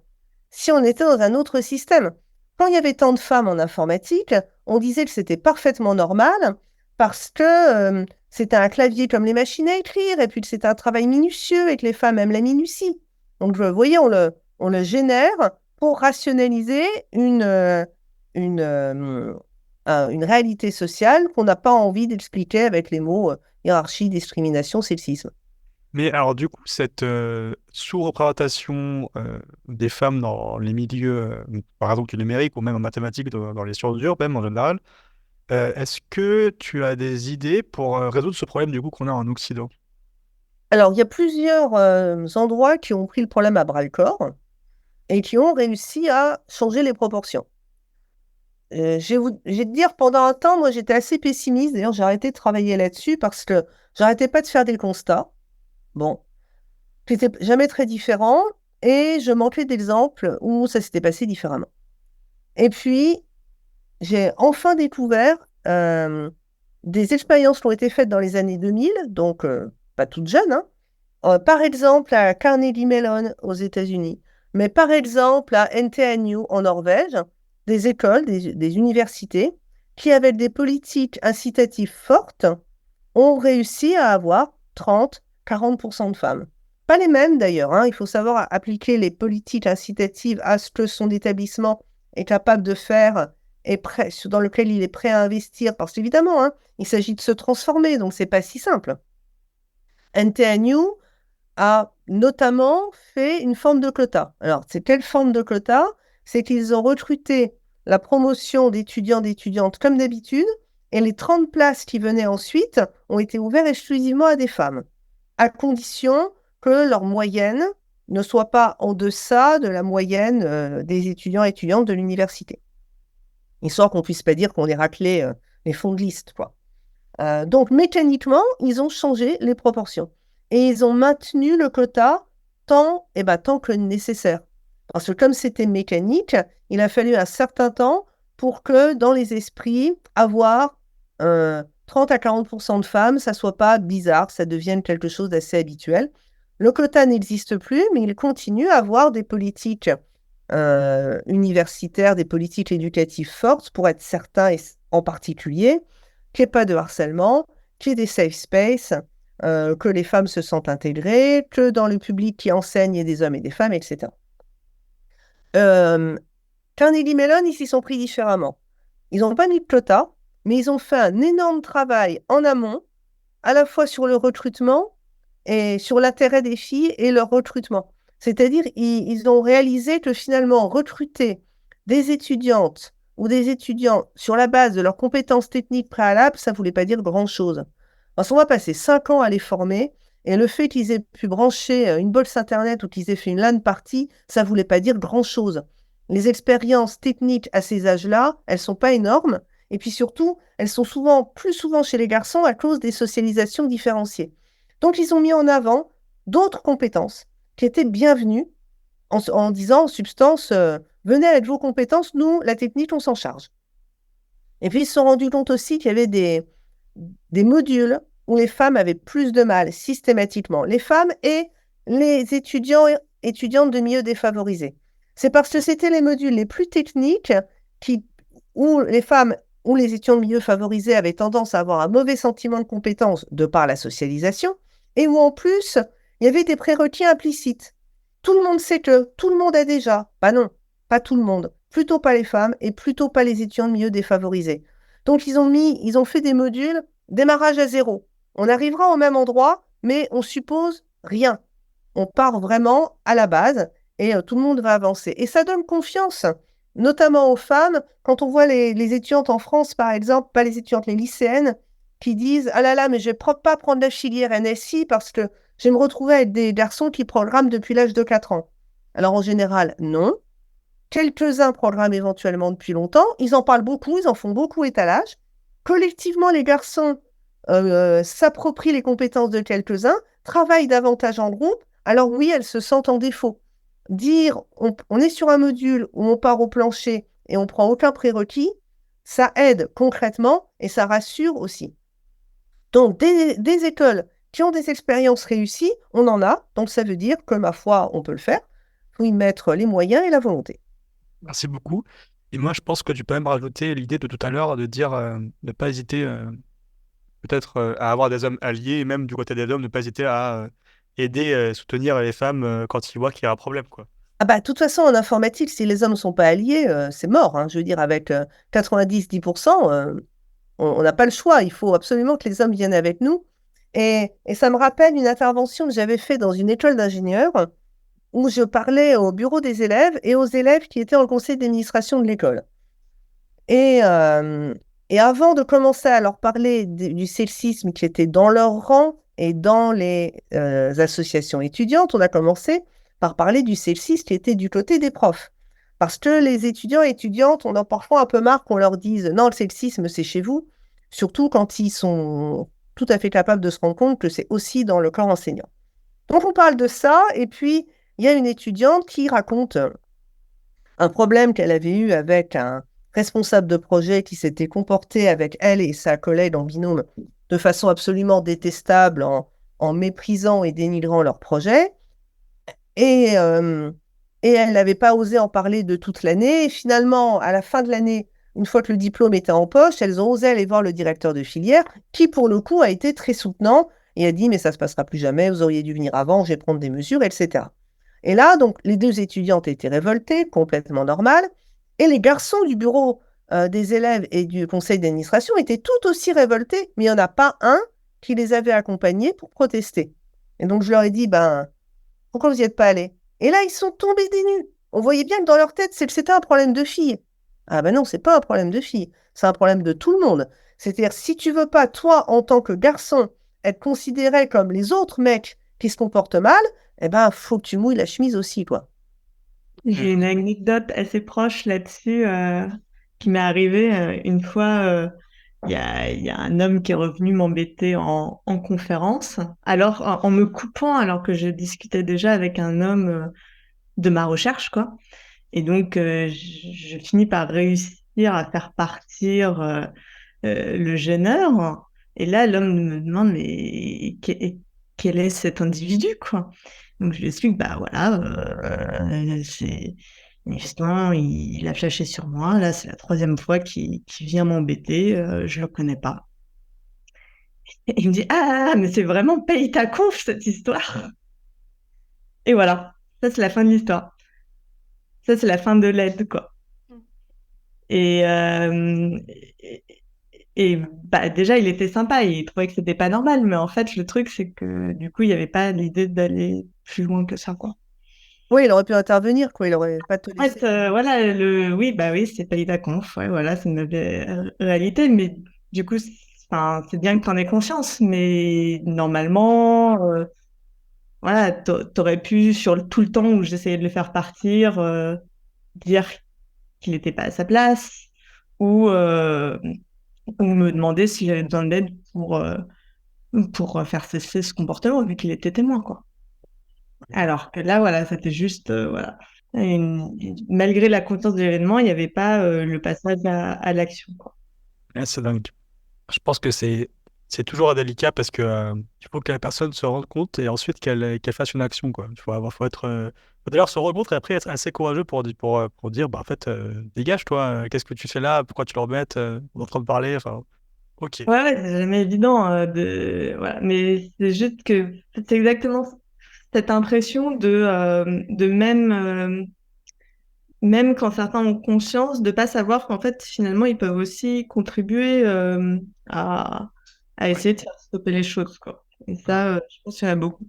si on était dans un autre système. Quand il y avait tant de femmes en informatique, on disait que c'était parfaitement normal parce que c'était un clavier comme les machines à écrire, et puis que c'était un travail minutieux et que les femmes aiment la minutie. Donc, vous voyez, on le génère pour rationaliser une réalité sociale qu'on n'a pas envie d'expliquer avec les mots hiérarchie, discrimination, sexisme. Mais alors du coup cette sous-représentation des femmes dans les milieux, par exemple du numérique ou même en mathématiques, dans les sciences dures même en général, Est-ce que tu as des idées pour résoudre ce problème du coup qu'on a en Occident? Alors, il y a plusieurs endroits qui ont pris le problème à bras-le-corps et qui ont réussi à changer les proportions. Je vais te dire, pendant un temps, moi, j'étais assez pessimiste. D'ailleurs, j'ai arrêté de travailler là-dessus parce que j'arrêtais pas de faire des constats. Bon, c'était jamais très différent et je manquais d'exemples où ça s'était passé différemment. Et puis, j'ai enfin découvert des expériences qui ont été faites dans les années 2000, donc pas toutes jeunes, hein. Par exemple à Carnegie Mellon aux États-Unis, mais par exemple à NTNU en Norvège, des écoles, des universités qui avaient des politiques incitatives fortes ont réussi à avoir 30-40% de femmes. Pas les mêmes d'ailleurs, hein. Il faut savoir appliquer les politiques incitatives à ce que son établissement est capable de faire et dans lequel il est prêt à investir, parce qu'évidemment, hein, il s'agit de se transformer, donc c'est pas si simple. NTNU a notamment fait une forme de quota. Alors, c'est quelle forme de quota? C'est qu'ils ont recruté la promotion d'étudiantes comme d'habitude, et les 30 places qui venaient ensuite ont été ouvertes exclusivement à des femmes, à condition que leur moyenne ne soit pas en deçà de la moyenne des étudiants et étudiantes de l'université. Histoire qu'on ne puisse pas dire qu'on les raclait les fonds de liste, quoi. Donc, mécaniquement, ils ont changé les proportions. Et ils ont maintenu le quota tant que nécessaire. Parce que comme c'était mécanique, il a fallu un certain temps pour que dans les esprits, avoir 30 à 40% de femmes, ça ne soit pas bizarre, ça devienne quelque chose d'assez habituel. Le quota n'existe plus, mais il continue à avoir des politiques universitaires, des politiques éducatives fortes pour être certain, et en particulier, qu'il n'y ait pas de harcèlement, qu'il y ait des safe spaces, que les femmes se sentent intégrées, que dans le public qui enseigne, il y ait des hommes et des femmes, etc. Carnegie Mellon, ils s'y sont pris différemment. Ils n'ont pas mis de quota, mais ils ont fait un énorme travail en amont, à la fois sur le recrutement et sur l'intérêt des filles et leur recrutement. C'est-à-dire, ils ont réalisé que finalement, recruter des étudiantes ou des étudiants sur la base de leurs compétences techniques préalables, ça ne voulait pas dire grand-chose. Parce qu'on va passer 5 ans à les former, et le fait qu'ils aient pu brancher une box Internet ou qu'ils aient fait une LAN party, ça ne voulait pas dire grand-chose. Les expériences techniques à ces âges-là, elles ne sont pas énormes, et puis surtout, elles sont plus souvent chez les garçons à cause des socialisations différenciées. Donc, ils ont mis en avant d'autres compétences qui étaient bienvenues en disant, en substance, venez avec vos compétences, nous, la technique, on s'en charge. Et puis, ils se sont rendus compte aussi qu'il y avait des modules où les femmes avaient plus de mal systématiquement, les femmes et les étudiantes de milieux défavorisés. C'est parce que c'était les modules les plus techniques où les femmes ou les étudiants de milieux favorisés avaient tendance à avoir un mauvais sentiment de compétence de par la socialisation, et où en plus, il y avait des prérequis implicites. Tout le monde sait que, tout le monde a déjà. Bah non, pas tout le monde. Plutôt pas les femmes et plutôt pas les étudiants de milieux défavorisés. Donc ils ont fait des modules démarrage à zéro. On arrivera au même endroit, mais on suppose rien. On part vraiment à la base et tout le monde va avancer. Et ça donne confiance, notamment aux femmes, quand on voit les étudiantes en France, par exemple, pas les étudiantes, les lycéennes, qui disent « Ah là là, mais je ne vais pas prendre la filière NSI parce que je vais me retrouver avec des garçons qui programment depuis l'âge de 4 ans. » Alors en général, non. Quelques-uns programment éventuellement depuis longtemps. Ils en parlent beaucoup, ils en font beaucoup étalage. Collectivement, les garçons s'approprient les compétences de quelques-uns, travaillent davantage en groupe. Alors oui, elles se sentent en défaut. Dire on est sur un module où on part au plancher et on prend aucun prérequis, ça aide concrètement et ça rassure aussi. Donc, des écoles qui ont des expériences réussies, on en a. Donc, ça veut dire que, ma foi, on peut le faire. Il faut y mettre les moyens et la volonté. Merci beaucoup. Et moi, je pense que tu peux même rajouter l'idée de tout à l'heure de dire ne pas hésiter peut-être à avoir des hommes alliés, et même du côté des hommes, ne pas hésiter à aider, soutenir les femmes quand ils voient qu'il y a un problème, quoi. Ah bah, de toute façon, en informatique, si les hommes ne sont pas alliés, c'est mort, hein. Je veux dire, avec 90-10%, on n'a pas le choix. Il faut absolument que les hommes viennent avec nous. Et ça me rappelle une intervention que j'avais faite dans une école d'ingénieurs où je parlais au bureau des élèves et aux élèves qui étaient en conseil d'administration de l'école. Et Et avant de commencer à leur parler du sexisme qui était dans leur rang et dans les associations étudiantes, on a commencé par parler du sexisme qui était du côté des profs. Parce que les étudiants et étudiantes, on a parfois un peu marre qu'on leur dise « Non, le sexisme, c'est chez vous », surtout quand ils sont tout à fait capables de se rendre compte que c'est aussi dans le corps enseignant. Donc, on parle de ça, et puis, il y a une étudiante qui raconte un problème qu'elle avait eu avec un responsable de projet qui s'était comporté avec elle et sa collègue en binôme de façon absolument détestable, en méprisant et dénigrant leur projet. Et elle n'avait pas osé en parler de toute l'année. Et finalement, à la fin de l'année, une fois que le diplôme était en poche, elles ont osé aller voir le directeur de filière, qui pour le coup a été très soutenant et a dit « mais ça ne se passera plus jamais, vous auriez dû venir avant, je vais prendre des mesures, etc. » Et là, donc, les deux étudiantes étaient révoltées, complètement normal, et les garçons du bureau des élèves et du conseil d'administration étaient tout aussi révoltés, mais il n'y en a pas un qui les avait accompagnés pour protester. Et donc, je leur ai dit, ben, pourquoi vous n'y êtes pas allés? Et là, ils sont tombés des nues. On voyait bien que dans leur tête, c'était un problème de filles. Ah ben non, c'est pas un problème de filles, c'est un problème de tout le monde. C'est-à-dire, si tu veux pas, toi, en tant que garçon, être considéré comme les autres mecs qui se comportent mal, eh ben, faut que tu mouilles la chemise aussi, quoi. J'ai une anecdote assez proche là-dessus qui m'est arrivée une fois. Il y a un homme qui est revenu m'embêter en conférence, alors en me coupant alors que je discutais déjà avec un homme de ma recherche, quoi. Et donc, je finis par réussir à faire partir le gêneur. Et là, l'homme me demande, mais quel est cet individu, quoi? Donc, je lui explique, bah voilà, c'est justement, il a flashé sur moi. Là, c'est la 3e fois qu'il vient m'embêter. Je le connais pas. Et il me dit, ah, mais c'est vraiment paye ta conf, cette histoire. Et voilà, ça, c'est la fin de l'histoire. Ça, c'est la fin de l'aide, quoi. Et, euh, et, et, bah, déjà, il était sympa, il trouvait que c'était pas normal, mais en fait, le truc, c'est que du coup, il n'y avait pas l'idée d'aller plus loin que ça, quoi. Oui, il aurait pu intervenir, quoi. Il aurait pas te En laissé. fait, voilà, oui, bah oui, c'est pas conf, ouais, voilà, c'est une réalité, mais du coup, c'est bien que tu en aies conscience, mais normalement, voilà, t'aurais pu, sur tout le temps où j'essayais de le faire partir, dire qu'il n'était pas à sa place, ou me demander si j'avais besoin d'aide pour faire cesser ce comportement, vu qu'il était témoin, quoi. Alors que là, voilà, c'était juste, voilà. Malgré la conscience de l'événement, il n'y avait pas le passage à l'action, quoi. Ouais, c'est dingue. Je pense que c'est toujours délicat parce que il faut que la personne se rende compte et ensuite qu'elle fasse une action, quoi. Faut être faut d'ailleurs se rendre compte et après être assez courageux pour dire bah en fait dégage toi, qu'est-ce que tu fais là, pourquoi tu le remettes, on est en train de parler, enfin ok. Ouais, ouais, c'est jamais évident voilà. Mais c'est juste que c'est exactement cette impression de même quand certains ont conscience de pas savoir qu'en fait finalement ils peuvent aussi contribuer à essayer de faire stopper les choses, quoi. Et ça, je pense qu'il y en a beaucoup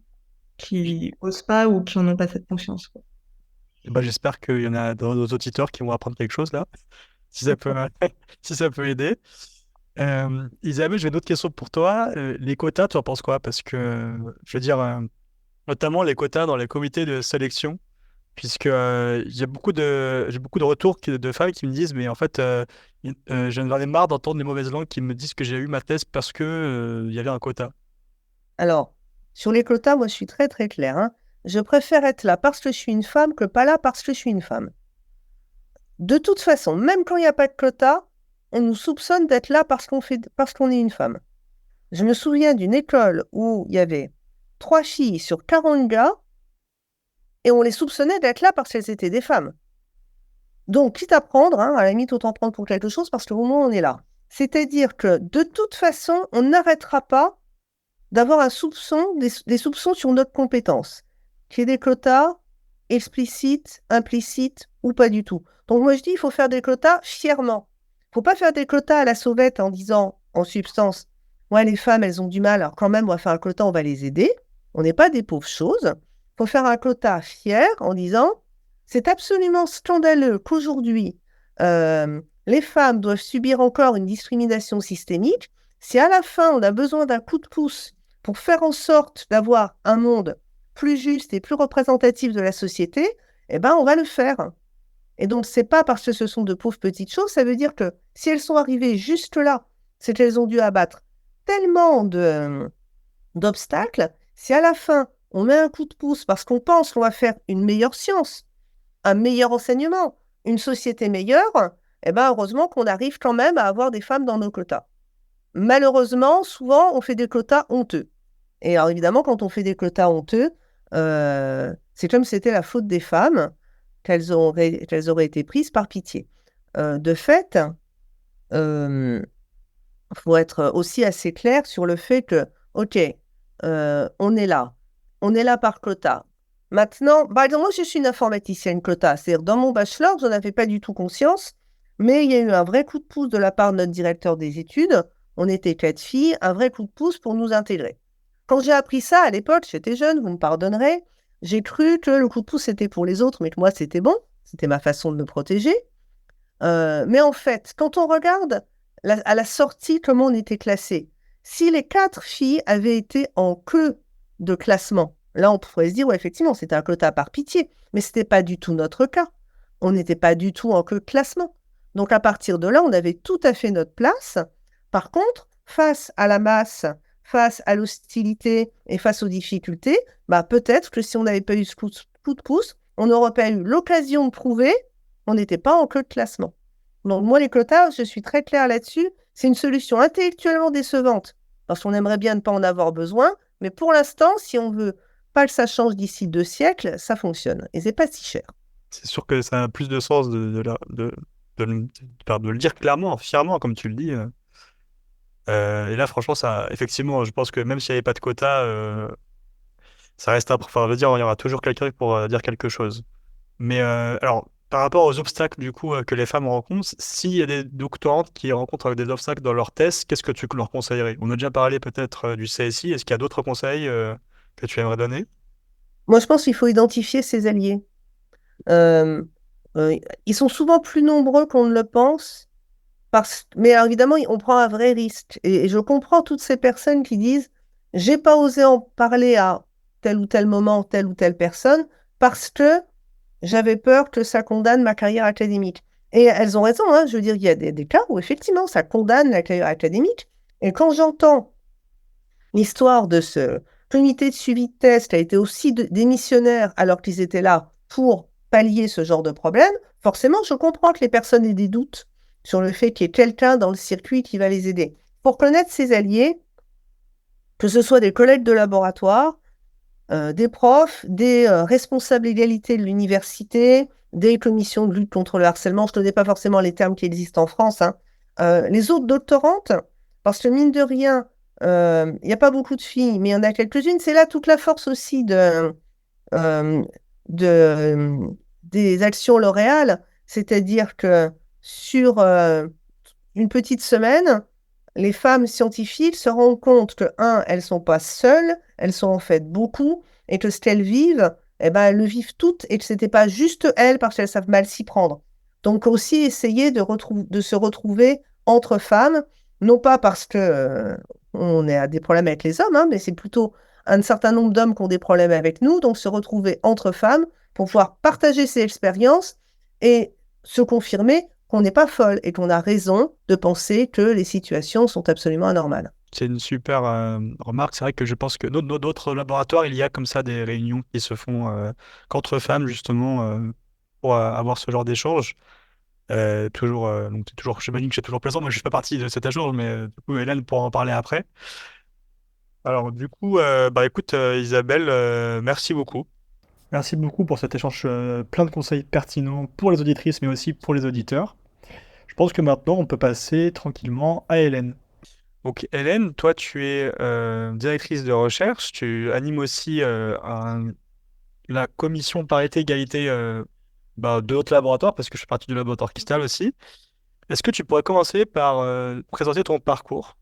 qui osent pas ou qui en ont pas cette conscience, quoi. Et bah, j'espère qu'il y en a dans nos auditeurs qui vont apprendre quelque chose là, si ça peut si ça peut aider. Isabelle, j'ai une autre question pour toi. Les quotas, tu en penses quoi? Parce que je veux dire notamment les quotas dans les comités de sélection. Puisque il y a j'ai beaucoup de retours de femmes qui me disent, mais en fait, j'en ai marre d'entendre les mauvaises langues qui me disent que j'ai eu ma thèse parce que il y avait un quota. Alors, sur les quotas, moi, je suis très, très claire, hein. Je préfère être là parce que je suis une femme que pas là parce que je suis une femme. De toute façon, même quand il n'y a pas de quota, on nous soupçonne d'être là parce qu'on est une femme. Je me souviens d'une école où il y avait 3 filles sur 40 gars et on les soupçonnait d'être là parce qu'elles étaient des femmes. Donc, quitte à prendre, hein, à la limite, autant prendre pour quelque chose parce qu'au moins on est là. C'est-à-dire que de toute façon, on n'arrêtera pas d'avoir un soupçon, des soupçons sur notre compétence, qu'il y ait des quotas explicites, implicites ou pas du tout. Donc moi je dis, il faut faire des quotas fièrement. Il ne faut pas faire des quotas à la sauvette en disant, en substance, ouais, les femmes, elles ont du mal, alors quand même, on va faire un quota, on va les aider. On n'est pas des pauvres choses. Il faut faire un quota fier en disant, c'est absolument scandaleux qu'aujourd'hui, les femmes doivent subir encore une discrimination systémique, si à la fin on a besoin d'un coup de pouce pour faire en sorte d'avoir un monde plus juste et plus représentatif de la société, eh ben on va le faire. Et donc, c'est pas parce que ce sont de pauvres petites choses, ça veut dire que si elles sont arrivées juste là, c'est qu'elles ont dû abattre tellement d'obstacles, si à la fin, on met un coup de pouce parce qu'on pense qu'on va faire une meilleure science, un meilleur enseignement, une société meilleure, eh ben heureusement qu'on arrive quand même à avoir des femmes dans nos quotas. Malheureusement, souvent, on fait des quotas honteux. Et alors, évidemment, quand on fait des quotas honteux, c'est comme si c'était la faute des femmes qu'elles auraient été prises par pitié. De fait, il faut être aussi assez clair sur le fait que, OK, on est là par quota. Maintenant, par exemple, moi, je suis une informaticienne quota, c'est-à-dire dans mon bachelor, je n'en avais pas du tout conscience, mais il y a eu un vrai coup de pouce de la part de notre directeur des études. On était 4 filles, un vrai coup de pouce pour nous intégrer. Quand j'ai appris ça à l'époque, j'étais jeune, vous me pardonnerez, j'ai cru que le coup de pouce c'était pour les autres, mais que moi c'était bon, c'était ma façon de me protéger. Mais en fait, quand on regarde à la sortie comment on était classés, si les 4 filles avaient été en queue de classement, là on pourrait se dire, ouais, effectivement, c'était un quota par pitié, mais ce n'était pas du tout notre cas. On n'était pas du tout en queue de classement. Donc à partir de là, on avait tout à fait notre place. Par contre, face à la masse, face à l'hostilité et face aux difficultés, bah, peut-être que si on n'avait pas eu ce coup de pouce, on n'aurait pas eu l'occasion de prouver qu'on n'était pas en queue de classement. Donc moi, les quotas, je suis très claire là-dessus, c'est une solution intellectuellement décevante, parce qu'on aimerait bien ne pas en avoir besoin, mais pour l'instant, si on veut pas que ça change d'ici 2 siècles, ça fonctionne, et c'est pas si cher. C'est sûr que ça a plus de sens de le dire clairement, fièrement, comme tu le dis. Et là, franchement, ça, effectivement, je pense que même s'il n'y avait pas de quota, ça reste enfin, je veux dire, il y aura toujours quelqu'un pour dire quelque chose. Mais alors, par rapport aux obstacles du coup que les femmes rencontrent, s'il y a des doctorantes qui rencontrent des obstacles dans leur thèse, qu'est-ce que tu leur conseillerais? On a déjà parlé peut-être du CSI. Est-ce qu'il y a d'autres conseils que tu aimerais donner? Moi, je pense qu'il faut identifier ses alliés. Euh, Ils sont souvent plus nombreux qu'on ne le pense, mais alors, évidemment, on prend un vrai risque. Et je comprends toutes ces personnes qui disent, j'ai pas osé en parler à tel ou tel moment, telle ou telle personne, parce que j'avais peur que ça condamne ma carrière académique. Et elles ont raison, hein. Je veux dire, il y a des cas où effectivement ça condamne la carrière académique. Et quand j'entends l'histoire de ce comité de suivi de thèse qui a été aussi démissionnaire alors qu'ils étaient là pour pallier ce genre de problème, forcément, je comprends que les personnes aient des doutes sur le fait qu'il y ait quelqu'un dans le circuit qui va les aider. Pour connaître ses alliés, que ce soit des collègues de laboratoire, des profs, des responsables égalité de l'université, des commissions de lutte contre le harcèlement. Je ne connais pas forcément les termes qui existent en France, hein. Les autres doctorantes, parce que mine de rien, il n'y a pas beaucoup de filles, mais il y en a quelques-unes. C'est là toute la force aussi euh, de, des actions L'Oréal, c'est-à-dire que sur une petite semaine, les femmes scientifiques se rendent compte que, elles ne sont pas seules, elles sont en fait beaucoup, et que ce qu'elles vivent, eh ben, elles le vivent toutes, et que ce n'était pas juste elles parce qu'elles savent mal s'y prendre. Donc aussi essayer de se retrouver entre femmes, non pas parce que on a des problèmes avec les hommes, hein, mais c'est plutôt un certain nombre d'hommes qui ont des problèmes avec nous, donc se retrouver entre femmes pour pouvoir partager ces expériences et se confirmer qu'on n'est pas folle et qu'on a raison de penser que les situations sont absolument anormales. C'est une super remarque. C'est vrai que je pense que dans d'autres laboratoires, il y a comme ça des réunions qui se font qu'entre femmes, justement, pour avoir ce genre d'échange. Donc c'est toujours, j'imagine que c'est toujours plaisant. Moi, je ne fais pas partie de cet échange, mais du coup, Hélène pourra en parler après. Alors, du coup, bah écoute, Isabelle, merci beaucoup. Merci beaucoup pour cet échange plein de conseils pertinents pour les auditrices, mais aussi pour les auditeurs. Je pense que maintenant, on peut passer tranquillement à Hélène. Donc Hélène, toi tu es directrice de recherche, tu animes aussi la commission parité égalité de notre laboratoire, parce que je fais partie du laboratoire Cristal aussi. Est-ce que tu pourrais commencer par présenter ton parcours?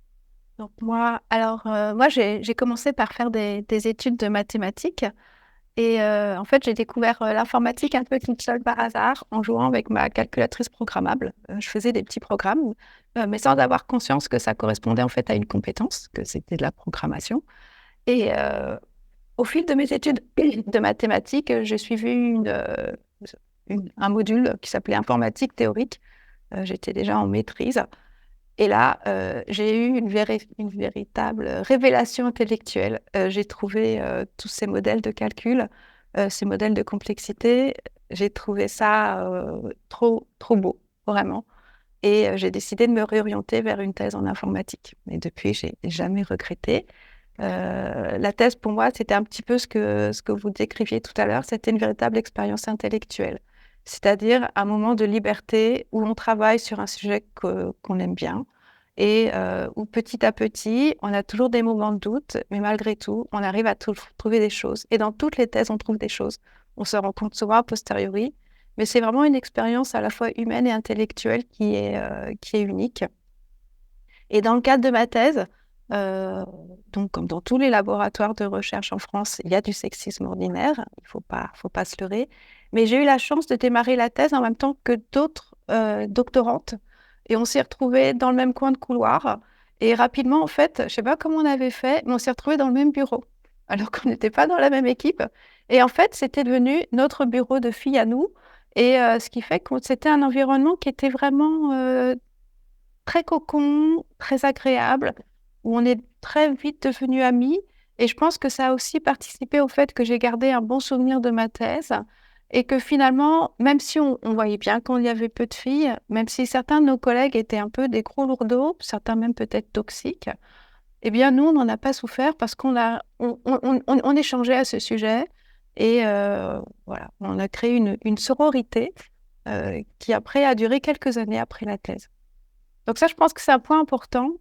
Donc moi, j'ai commencé par faire des études de mathématiques Et en fait, j'ai découvert l'informatique un peu toute seule par hasard en jouant avec ma calculatrice programmable. Je faisais des petits programmes, mais sans avoir conscience que ça correspondait en fait à une compétence, que c'était de la programmation. Et au fil de mes études de mathématiques, j'ai suivi un module qui s'appelait informatique théorique. J'étais déjà en maîtrise. Et là, j'ai eu une véritable révélation intellectuelle. J'ai trouvé tous ces modèles de calcul, ces modèles de complexité. J'ai trouvé ça trop, trop beau, vraiment. Et j'ai décidé de me réorienter vers une thèse en informatique. Et depuis, j'ai jamais regretté. La thèse, pour moi, c'était un petit peu ce que vous décriviez tout à l'heure. C'était une véritable expérience intellectuelle. C'est-à-dire un moment de liberté où on travaille sur un sujet qu'on aime bien et où petit à petit, on a toujours des moments de doute, mais malgré tout, on arrive à trouver des choses. Et dans toutes les thèses, on trouve des choses. On se rend compte souvent a posteriori, mais c'est vraiment une expérience à la fois humaine et intellectuelle qui est unique. Et dans le cadre de ma thèse, donc comme dans tous les laboratoires de recherche en France, il y a du sexisme ordinaire, il faut pas se leurrer. Mais j'ai eu la chance de démarrer la thèse en même temps que d'autres doctorantes. Et on s'est retrouvés dans le même coin de couloir. Et rapidement, en fait, je sais pas comment on avait fait, mais on s'est retrouvés dans le même bureau, alors qu'on n'était pas dans la même équipe. Et en fait, c'était devenu notre bureau de filles à nous. Et ce qui fait que c'était un environnement qui était vraiment très cocon, très agréable, où on est très vite devenus amis. Et je pense que ça a aussi participé au fait que j'ai gardé un bon souvenir de ma thèse et que finalement, même si on voyait bien qu'il y avait peu de filles, même si certains de nos collègues étaient un peu des gros lourdeaux, certains même peut-être toxiques, eh bien nous, on n'en a pas souffert parce on échangeait à ce sujet et voilà, on a créé une sororité qui après a duré quelques années après la thèse. Donc ça, je pense que c'est un point important.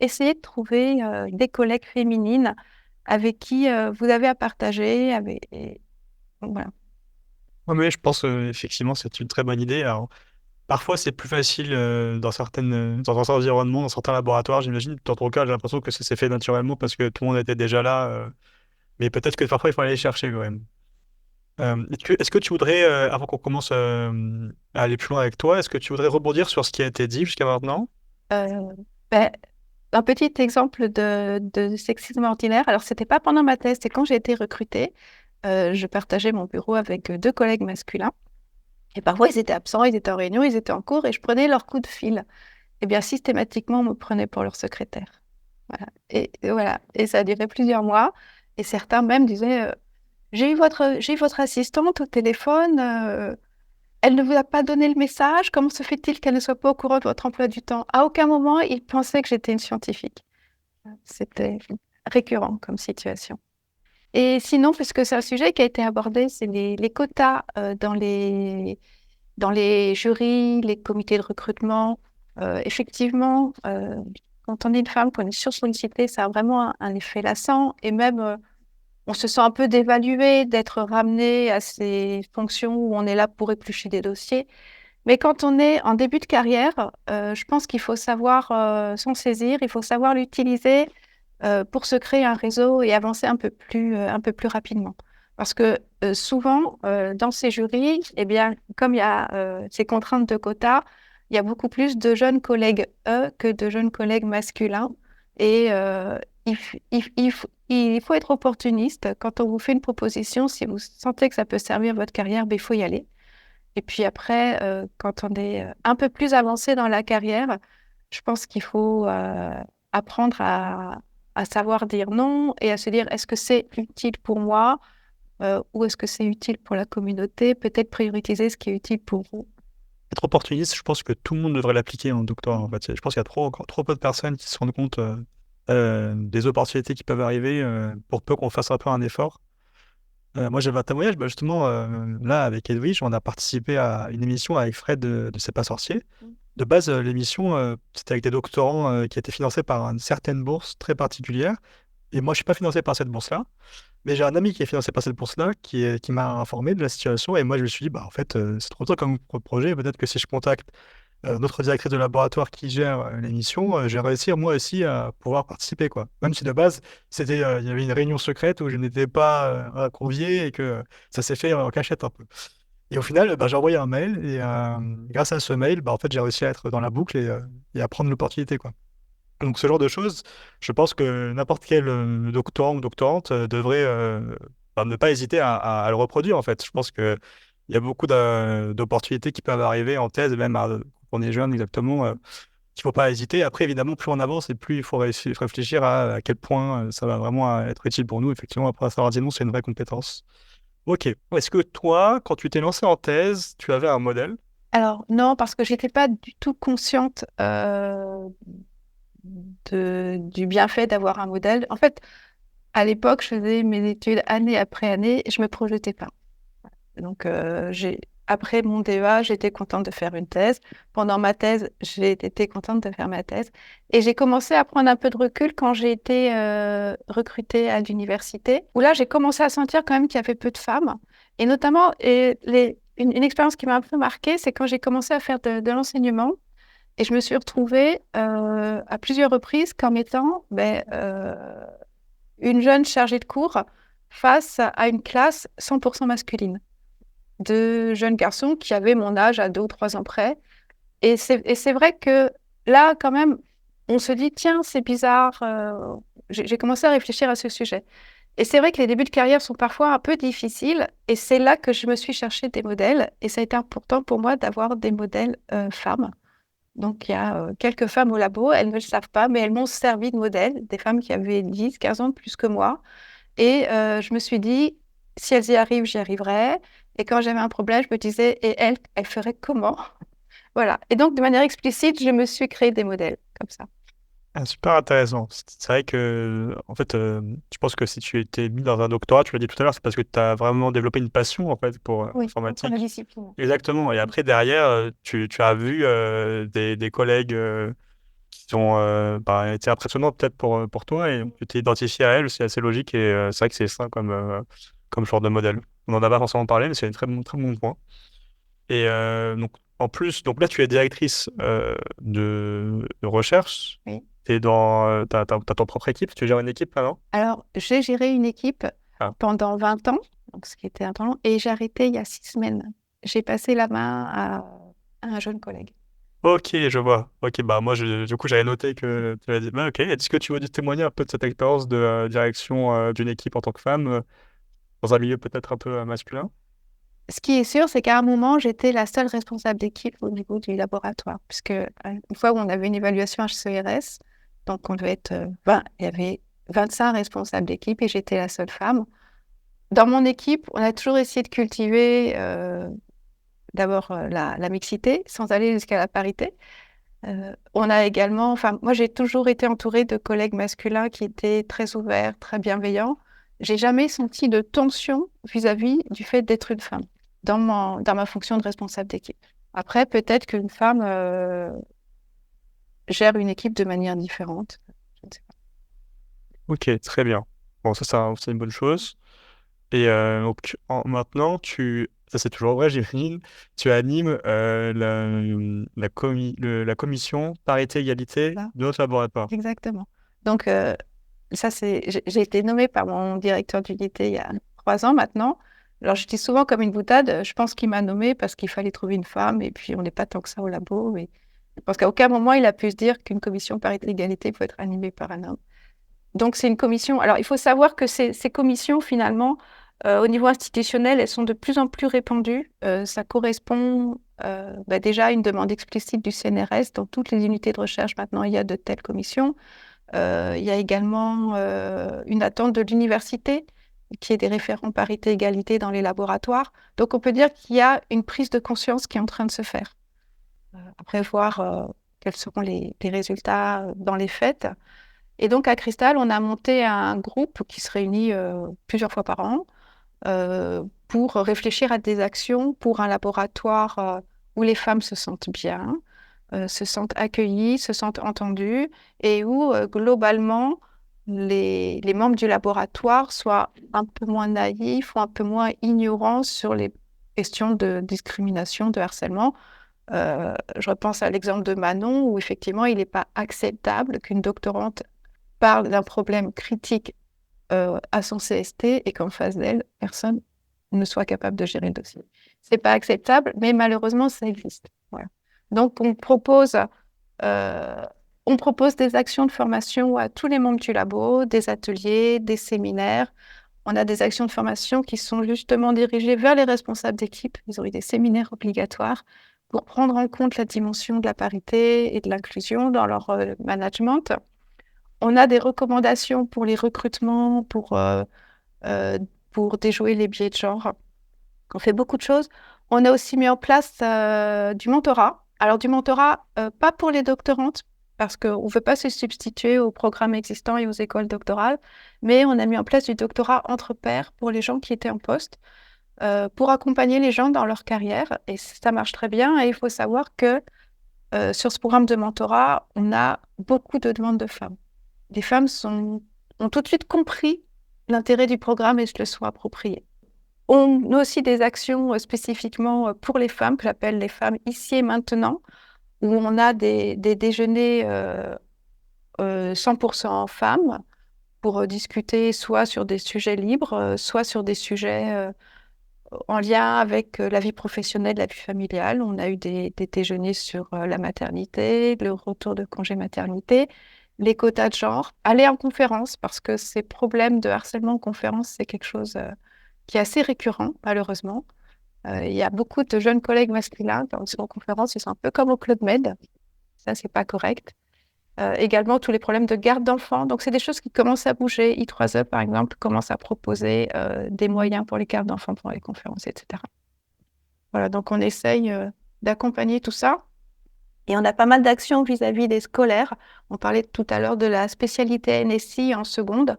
Essayez de trouver des collègues féminines avec qui vous avez à partager. Voilà. Ouais, mais je pense effectivement c'est une très bonne idée. Alors, parfois c'est plus facile dans certains environnements, dans certains laboratoires, j'imagine. Dans ton cas, j'ai l'impression que ça s'est fait naturellement parce que tout le monde était déjà là. Mais peut-être que parfois il faut aller les chercher quand même. Est-ce que tu voudrais, avant qu'on commence à aller plus loin avec toi, est-ce que tu voudrais rebondir sur ce qui a été dit jusqu'à maintenant? Euh, ben, un petit exemple de sexisme ordinaire. Alors, c'était pas pendant ma thèse, c'est quand j'ai été recrutée. Je partageais mon bureau avec deux collègues masculins. Et parfois, ils étaient absents, ils étaient en réunion, ils étaient en cours et je prenais leur coup de fil. Et bien, systématiquement, on me prenait pour leur secrétaire. Voilà. Et voilà. Et ça a duré plusieurs mois. Et certains même disaient j'ai eu votre assistante au téléphone, elle ne vous a pas donné le message, comment se fait-il qu'elle ne soit pas au courant de votre emploi du temps? À aucun moment, ils pensaient que j'étais une scientifique. C'était récurrent comme situation. Et sinon, puisque c'est un sujet qui a été abordé, c'est les quotas dans les jurys, les comités de recrutement. Effectivement, quand on est une femme, qu'on est sursollicité, ça a vraiment un effet lassant et même on se sent un peu dévalué d'être ramené à ces fonctions où on est là pour éplucher des dossiers. Mais quand on est en début de carrière, je pense qu'il faut savoir s'en saisir, il faut savoir l'utiliser pour se créer un réseau et avancer un peu plus rapidement. Parce que souvent, dans ces jurys, eh bien, comme il y a ces contraintes de quotas, il y a beaucoup plus de jeunes collègues que de jeunes collègues masculins. Et il faut être opportuniste. Quand on vous fait une proposition, si vous sentez que ça peut servir votre carrière, ben, il faut y aller. Et puis après, quand on est un peu plus avancé dans la carrière, je pense qu'il faut apprendre à savoir dire non et à se dire est-ce que c'est utile pour moi ou est-ce que c'est utile pour la communauté? Peut-être prioriser ce qui est utile pour vous. Être opportuniste, je pense que tout le monde devrait l'appliquer en doctorat. En fait. Je pense qu'il y a encore trop peu de personnes qui se rendent compte des opportunités qui peuvent arriver pour peu qu'on fasse un peu un effort. Moi, j'avais un témoignage, justement, là, avec Edwige, on a participé à une émission avec Fred de C'est pas sorcier. De base, l'émission, c'était avec des doctorants qui étaient financés par une certaine bourse très particulière. Et moi, je suis pas financé par cette bourse-là. Mais j'ai un ami qui est financé par cette bourse-là, qui m'a informé de la situation. Et moi, je me suis dit, en fait, c'est trop tôt comme projet. Peut-être que si je contacte notre directrice de laboratoire qui gère l'émission, j'ai réussi moi aussi à pouvoir participer, quoi. Même si de base, il y avait une réunion secrète où je n'étais pas convié et que ça s'est fait en cachette un peu. Et au final, j'ai envoyé un mail et grâce à ce mail, en fait, j'ai réussi à être dans la boucle et à prendre l'opportunité, quoi. Donc ce genre de choses, je pense que n'importe quel doctorant ou doctorante devrait ne pas hésiter à le reproduire, en fait. Je pense qu'il y a beaucoup d'opportunités qui peuvent arriver en thèse, même quand on est jeune, exactement, qu'il ne faut pas hésiter. Après, évidemment, plus on avance et plus il faut réfléchir à quel point ça va vraiment être utile pour nous. Effectivement, après savoir dire non, c'est une vraie compétence. Ok. Est-ce que toi, quand tu t'es lancé en thèse, tu avais un modèle? Alors non, parce que j'étais pas du tout consciente du bienfait d'avoir un modèle. En fait, à l'époque, je faisais mes études année après année et je me projetais pas. Donc, après mon DEA, j'étais contente de faire une thèse. Pendant ma thèse, j'ai été contente de faire ma thèse. Et j'ai commencé à prendre un peu de recul quand j'ai été recrutée à l'université, où là, j'ai commencé à sentir quand même qu'il y avait peu de femmes. Et notamment, une expérience qui m'a un peu marquée, c'est quand j'ai commencé à faire de l'enseignement. Et je me suis retrouvée à plusieurs reprises comme étant une jeune chargée de cours face à une classe 100% masculine de jeunes garçons qui avaient mon âge à 2 ou 3 ans près. Et c'est vrai que là, quand même, on se dit, tiens, c'est bizarre. J'ai commencé à réfléchir à ce sujet. Et c'est vrai que les débuts de carrière sont parfois un peu difficiles. Et c'est là que je me suis cherché des modèles. Et ça a été important pour moi d'avoir des modèles femmes. Donc, il y a quelques femmes au labo, elles ne le savent pas, mais elles m'ont servi de modèle, des femmes qui avaient 10, 15 ans de plus que moi. Et je me suis dit, si elles y arrivent, j'y arriverai. Et quand j'avais un problème, je me disais, et elle ferait comment? Voilà. Et donc, de manière explicite, je me suis créé des modèles comme ça. Ah, super intéressant. C'est vrai que, en fait, je pense que si tu étais mis dans un doctorat, tu l'as dit tout à l'heure, c'est parce que tu as vraiment développé une passion, en fait, pour Oui, pour la l'informatique. discipline. Exactement. Et après, derrière, tu as vu des collègues qui ont été impressionnants peut-être pour toi et tu t'es identifié à elles, c'est assez logique et c'est vrai que c'est ça comme genre de modèle. On n'en a pas forcément parlé, mais c'est un très bon point. Et donc, en plus, donc là, tu es directrice de recherche. Oui. T'as ton propre équipe, tu gères une équipe maintenant? Alors, j'ai géré une équipe Ah. pendant 20 ans, donc ce qui était un temps long, et j'ai arrêté il y a 6 semaines. J'ai passé la main à un jeune collègue. Ok, je vois. Ok, moi, du coup, j'avais noté que tu avais dit, ok, est-ce que tu veux témoigner un peu de cette expérience de direction d'une équipe en tant que femme dans un milieu peut-être un peu masculin? Ce qui est sûr, c'est qu'à un moment, j'étais la seule responsable d'équipe au niveau du laboratoire, puisque une fois où on avait une évaluation HCRS, donc on devait être 20, il y avait 25 responsables d'équipe et j'étais la seule femme. Dans mon équipe, on a toujours essayé de cultiver d'abord la mixité, sans aller jusqu'à la parité. On a également, moi j'ai toujours été entourée de collègues masculins qui étaient très ouverts, très bienveillants. J'ai jamais senti de tension vis-à-vis du fait d'être une femme dans ma fonction de responsable d'équipe. Après, peut-être qu'une femme gère une équipe de manière différente. Je ne sais pas. Ok, très bien. Bon, ça, c'est une bonne chose. Et donc, maintenant, ça c'est toujours vrai, j'imagine, tu animes la commission parité-égalité Voilà. de notre laboratoire. Exactement. Donc, j'ai été nommée par mon directeur d'unité il y a 3 ans maintenant. Alors, je dis souvent comme une boutade, je pense qu'il m'a nommée parce qu'il fallait trouver une femme et puis on n'est pas tant que ça au labo. Mais je pense qu'à aucun moment il a pu se dire qu'une commission parité-égalité peut être animée par un homme. Donc, c'est une commission. Alors, il faut savoir que ces commissions, finalement, au niveau institutionnel, elles sont de plus en plus répandues. Ça correspond déjà à une demande explicite du CNRS. Dans toutes les unités de recherche, maintenant, il y a de telles commissions. Il y a également une attente de l'université, qui est des référents parité-égalité dans les laboratoires. Donc, on peut dire qu'il y a une prise de conscience qui est en train de se faire. Après, voir quels seront les résultats dans les faits. Et donc, à Cristal, on a monté un groupe qui se réunit plusieurs fois par an pour réfléchir à des actions pour un laboratoire où les femmes se sentent bien, se sentent accueillies, se sentent entendues et où, globalement, les membres du laboratoire soient un peu moins naïfs ou un peu moins ignorants sur les questions de discrimination, de harcèlement. Je repense à l'exemple de Manon, où effectivement, il n'est pas acceptable qu'une doctorante parle d'un problème critique à son CST et qu'en face d'elle, personne ne soit capable de gérer le dossier. C'est pas acceptable, mais malheureusement, ça existe. Voilà. Donc, on propose des actions de formation à tous les membres du labo, des ateliers, des séminaires. On a des actions de formation qui sont justement dirigées vers les responsables d'équipe. Ils ont eu des séminaires obligatoires pour prendre en compte la dimension de la parité et de l'inclusion dans leur management. On a des recommandations pour les recrutements, pour déjouer les biais de genre. On fait beaucoup de choses. On a aussi mis en place du mentorat. Alors, du mentorat, pas pour les doctorantes, parce qu'on ne veut pas se substituer aux programmes existants et aux écoles doctorales, mais on a mis en place du doctorat entre pairs pour les gens qui étaient en poste, pour accompagner les gens dans leur carrière. Et ça marche très bien. Et il faut savoir que sur ce programme de mentorat, on a beaucoup de demandes de femmes. Les femmes ont tout de suite compris l'intérêt du programme et se le sont appropriées. On a aussi des actions spécifiquement pour les femmes, que j'appelle les femmes ici et maintenant, où on a des déjeuners 100% femmes pour discuter soit sur des sujets libres, soit sur des sujets en lien avec la vie professionnelle, la vie familiale. On a eu des déjeuners sur la maternité, le retour de congé maternité, les quotas de genre, aller en conférence, parce que ces problèmes de harcèlement en conférence, c'est quelque chose qui est assez récurrent, malheureusement. Il y a beaucoup de jeunes collègues masculins quand ils sont en conférence, ils sont un peu comme au Club Med. Ça, c'est pas correct. Également, tous les problèmes de garde d'enfants. Donc, c'est des choses qui commencent à bouger. I3E, par exemple, commence à proposer des moyens pour les gardes d'enfants pendant les conférences, etc. Voilà, donc on essaye d'accompagner tout ça. Et on a pas mal d'actions vis-à-vis des scolaires. On parlait tout à l'heure de la spécialité NSI en seconde.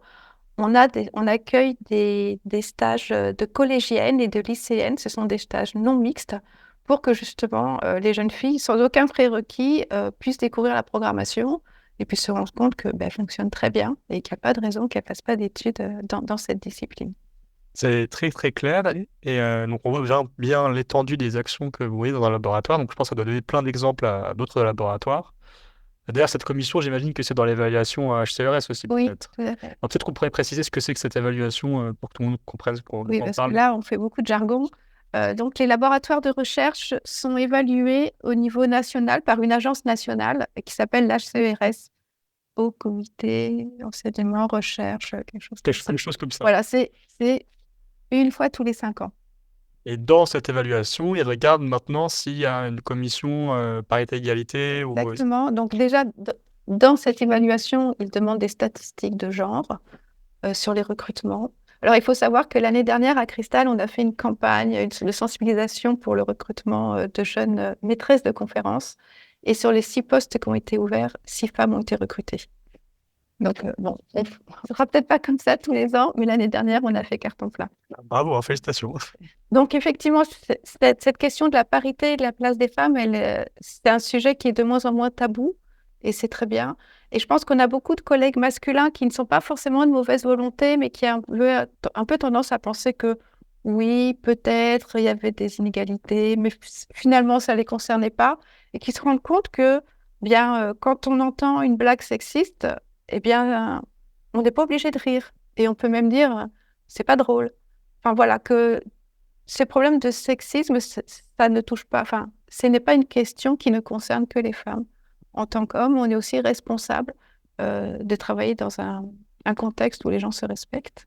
On accueille des stages de collégiennes et de lycéennes. Ce sont des stages non mixtes pour que justement les jeunes filles, sans aucun prérequis, puissent découvrir la programmation et puissent se rendre compte qu'elle fonctionne très bien et qu'il n'y a pas de raison qu'elles ne fassent pas d'études dans cette discipline. C'est très très clair et donc on voit bien l'étendue des actions que vous voyez dans un laboratoire. Donc je pense que ça doit donner plein d'exemples à d'autres laboratoires. D'ailleurs, cette commission, j'imagine que c'est dans l'évaluation HCERES aussi, Oui, peut-être. tout à fait. Alors, peut-être qu'on pourrait préciser ce que c'est que cette évaluation pour que tout le monde comprenne ce qu'on Oui, en parce parle. que là, on fait beaucoup de jargon. Donc, les laboratoires de recherche sont évalués au niveau national par une agence nationale qui s'appelle l'HCERES, Haut Comité Enseignement Recherche, quelque chose comme ça. Quelque chose comme ça. Voilà, c'est une fois tous les 5 ans. Et dans cette évaluation, ils regardent maintenant s'il y a une commission parité-égalité ou... Exactement. Donc, déjà, dans cette évaluation, ils demandent des statistiques de genre sur les recrutements. Alors, il faut savoir que l'année dernière, à Cristal, on a fait une campagne de sensibilisation pour le recrutement de jeunes maîtresses de conférences. Et sur les 6 postes qui ont été ouverts, 6 femmes ont été recrutées. Donc, bon, on ne fera peut-être pas comme ça tous les ans, mais l'année dernière, on a fait carton plein. Bravo, hein, félicitations. Donc, effectivement, cette question de la parité et de la place des femmes, c'est un sujet qui est de moins en moins tabou, et c'est très bien. Et je pense qu'on a beaucoup de collègues masculins qui ne sont pas forcément de mauvaise volonté, mais qui ont un peu tendance à penser que oui, peut-être il y avait des inégalités, mais finalement, ça ne les concernait pas, et qui se rendent compte que, bien, quand on entend une blague sexiste, eh bien, on n'est pas obligé de rire. Et on peut même dire, c'est pas drôle. Enfin, voilà, que ces problèmes de sexisme, ça ne touche pas, enfin, ce n'est pas une question qui ne concerne que les femmes. En tant qu'hommes, on est aussi responsable de travailler dans un contexte où les gens se respectent.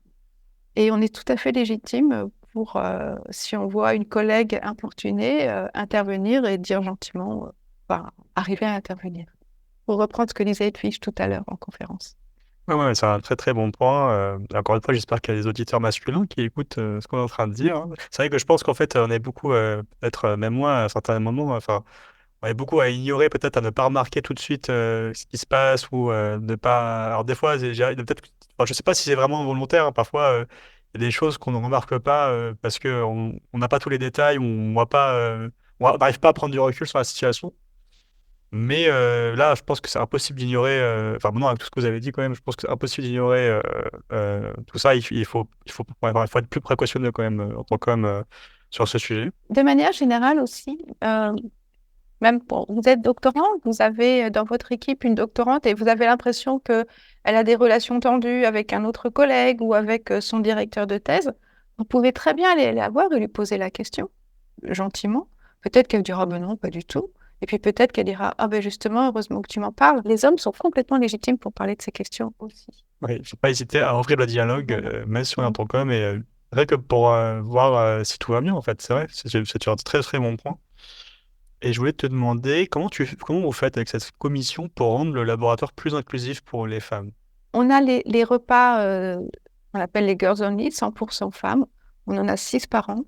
Et on est tout à fait légitime pour, si on voit une collègue importunée, intervenir et dire gentiment, arriver à intervenir. Pour reprendre ce que disait Edwige tout à l'heure en conférence. Ouais, c'est un très très bon point. Encore une fois, j'espère qu'il y a des auditeurs masculins qui écoutent ce qu'on est en train de dire, hein. C'est vrai que je pense qu'en fait, on est beaucoup, peut-être même moi à certains moments, enfin, on est beaucoup à ignorer, peut-être à ne pas remarquer tout de suite ce qui se passe ou ne pas. Alors des fois, peut-être, enfin, je sais pas si c'est vraiment volontaire, hein. Parfois, il y a des choses qu'on ne remarque pas parce qu'on n'a pas tous les détails, ou on voit pas, on n'arrive pas à prendre du recul sur la situation. Mais là, je pense que c'est impossible d'ignorer, enfin maintenant avec tout ce que vous avez dit quand même, je pense que c'est impossible d'ignorer tout ça. Il faut être plus précautionneux quand même en tant qu'homme sur ce sujet. De manière générale aussi, Même vous êtes doctorant, vous avez dans votre équipe une doctorante et vous avez l'impression qu'elle a des relations tendues avec un autre collègue ou avec son directeur de thèse, vous pouvez très bien aller la voir et lui poser la question, gentiment. Peut-être qu'elle dira, ben non, pas du tout. Et puis peut-être qu'elle dira, ah ben justement, heureusement que tu m'en parles. Les hommes sont complètement légitimes pour parler de ces questions aussi. Oui, il ne faut pas hésiter à ouvrir le dialogue, même si on est en ton com, et rien que pour voir si tout va bien, en fait. C'est vrai, c'est un très très bon point. Et je voulais te demander comment vous faites avec cette commission pour rendre le laboratoire plus inclusif pour les femmes? On a les repas, on appelle les Girls Only, 100% femmes. On en a 6 par an,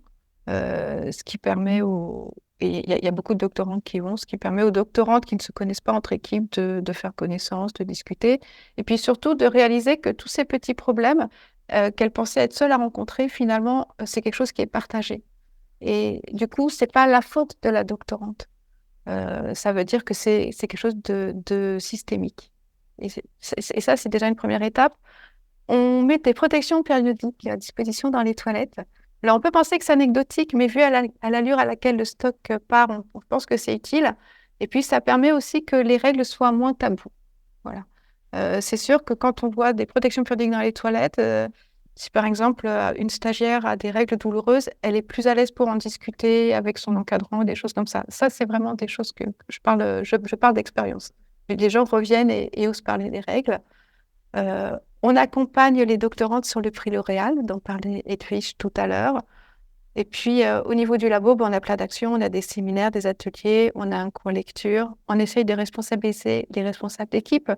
ce qui permet aux... Et il y a beaucoup de doctorantes qui vont, ce qui permet aux doctorantes qui ne se connaissent pas entre équipes de faire connaissance, de discuter, et puis surtout de réaliser que tous ces petits problèmes qu'elles pensaient être seules à rencontrer, finalement, c'est quelque chose qui est partagé. Et du coup, c'est pas la faute de la doctorante. Ça veut dire que c'est quelque chose de systémique. Et ça, c'est déjà une première étape. On met des protections périodiques à disposition dans les toilettes. Alors, on peut penser que c'est anecdotique, mais vu à l'allure à laquelle le stock part, on pense que c'est utile. Et puis, ça permet aussi que les règles soient moins taboues. Voilà. C'est sûr que quand on voit des protections périodiques dans les toilettes, si par exemple une stagiaire a des règles douloureuses, elle est plus à l'aise pour en discuter avec son encadrant, des choses comme ça. Ça, c'est vraiment des choses que je parle d'expérience. Les gens reviennent et osent parler des règles. On accompagne les doctorantes sur le prix L'Oréal, dont parlait Edwige tout à l'heure. Et puis, au niveau du labo, on a plein d'actions. On a des séminaires, des ateliers, on a un cours lecture. On essaye de responsabiliser les responsables d'équipe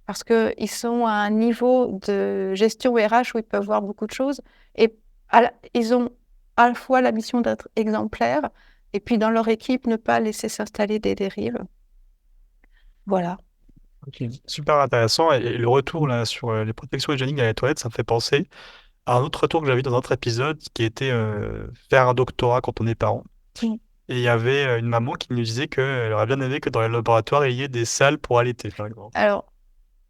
parce qu'ils sont à un niveau de gestion RH où ils peuvent voir beaucoup de choses. Et ils ont à la fois la mission d'être exemplaires et puis dans leur équipe, ne pas laisser s'installer des dérives. Voilà. Ok, super intéressant. Et le retour là sur les protections hygiéniques dans les toilettes, ça me fait penser à un autre retour que j'avais vu dans un autre épisode qui était faire un doctorat quand on est parent. Mm. Et il y avait une maman qui nous disait qu'elle aurait bien aimé que dans les laboratoires, il y ait des salles pour allaiter, par exemple. Alors,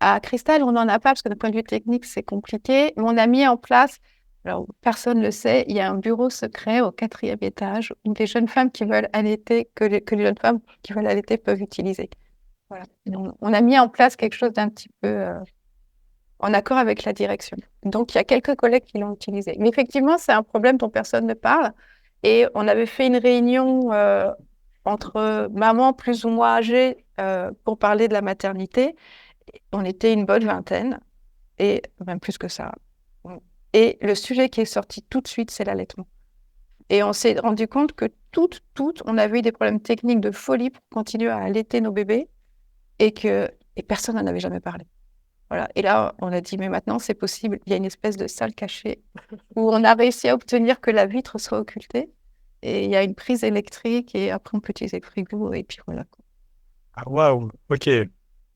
à Cristal, on n'en a pas parce que d'un point de vue technique, c'est compliqué. Mais on a mis en place, alors personne ne le sait, il y a un bureau secret au 4e étage où les jeunes femmes qui veulent allaiter, que les jeunes femmes qui veulent allaiter peuvent utiliser. Voilà. Donc, on a mis en place quelque chose d'un petit peu en accord avec la direction. Donc, il y a quelques collègues qui l'ont utilisé. Mais effectivement, c'est un problème dont personne ne parle. Et on avait fait une réunion entre mamans plus ou moins âgées pour parler de la maternité. On était une bonne vingtaine, et même plus que ça. Et le sujet qui est sorti tout de suite, c'est l'allaitement. Et on s'est rendu compte que toutes, on avait eu des problèmes techniques de folie pour continuer à allaiter nos bébés et personne n'en avait jamais parlé. Voilà. Et là, on a dit, mais maintenant, c'est possible. Il y a une espèce de salle cachée où on a réussi à obtenir que la vitre soit occultée. Et il y a une prise électrique et après, on peut utiliser le frigo et puis voilà. Ah, waouh, ok.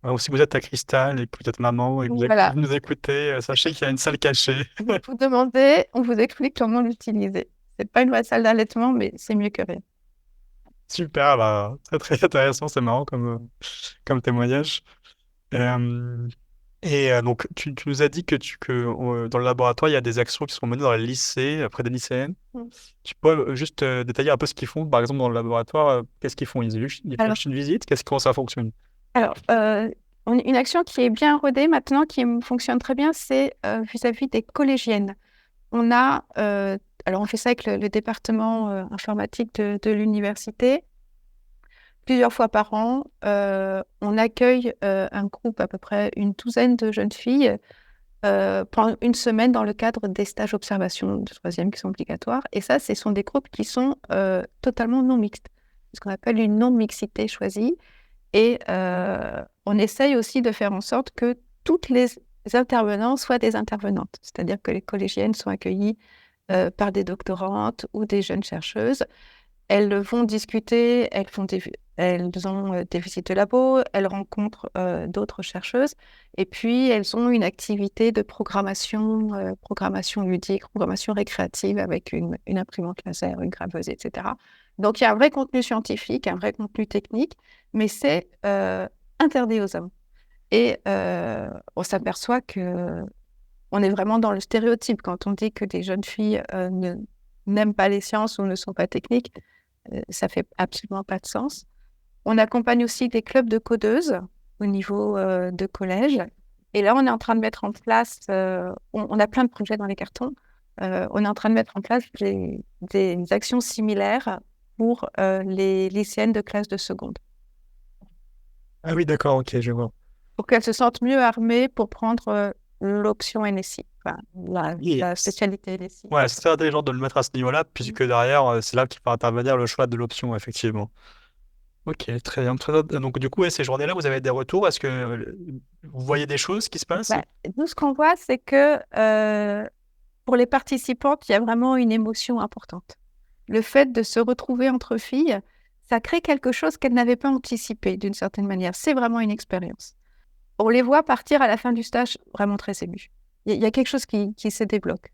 Alors, si vous êtes à Cristal et que vous êtes maman et que Voilà. vous nous écoutez, sachez qu'il y a une salle cachée. Vous demandez, on vous explique comment l'utiliser. C'est pas une vraie salle d'allaitement, mais c'est mieux que rien. Super, bah, très très intéressant, c'est marrant comme témoignage. Euh, donc, tu nous as dit que dans le laboratoire, il y a des actions qui sont menées dans les lycées, après des lycéennes. Mm. Tu peux juste détailler un peu ce qu'ils font, par exemple, dans le laboratoire, qu'est-ce qu'ils font? Ils font juste une visite? Comment ça fonctionne? Alors, une action qui est bien rodée maintenant, qui fonctionne très bien, c'est vis-à-vis des collégiennes. On a, alors on fait ça avec le département informatique de l'université. Plusieurs fois par an, on accueille un groupe, à peu près une douzaine de jeunes filles, pendant une semaine dans le cadre des stages observation de 3e qui sont obligatoires. Et ça, ce sont des groupes qui sont totalement non mixtes, ce qu'on appelle une non-mixité choisie. Et on essaye aussi de faire en sorte que toutes les intervenants soient des intervenantes, c'est-à-dire que les collégiennes sont accueillies par des doctorantes ou des jeunes chercheuses. Elles vont discuter, elles ont des visites de labo, elles rencontrent d'autres chercheuses, et puis elles ont une activité de programmation ludique, programmation récréative avec une imprimante laser, une graveuse, etc. Donc il y a un vrai contenu scientifique, un vrai contenu technique, mais c'est interdit aux hommes. Et on s'aperçoit qu'on est vraiment dans le stéréotype quand on dit que des jeunes filles n'aiment pas les sciences ou ne sont pas techniques. Ça fait absolument pas de sens. On accompagne aussi des clubs de codeuses au niveau de collège. Et là, on est en train de mettre en place, on a plein de projets dans les cartons, on est en train de mettre en place des actions similaires pour les lycéennes de classe de seconde, Ah oui, d'accord, ok, je vois. pour qu'elles se sentent mieux armées pour prendre l'option NSI, enfin, Oui. la spécialité NSI. Ouais, c'est très intelligent de le mettre à ce niveau-là, puisque derrière, c'est là qu'il va intervenir le choix de l'option, effectivement. Ok, très bien. Donc, du coup, ouais, ces journées-là, vous avez des retours? Est-ce que vous voyez des choses qui se passent? Bah, nous, ce qu'on voit, c'est que pour les participantes, il y a vraiment une émotion importante. Le fait de se retrouver entre filles, ça crée quelque chose qu'elles n'avaient pas anticipé d'une certaine manière. C'est vraiment une expérience. On les voit partir à la fin du stage vraiment très émues. Il y a quelque chose qui se débloque.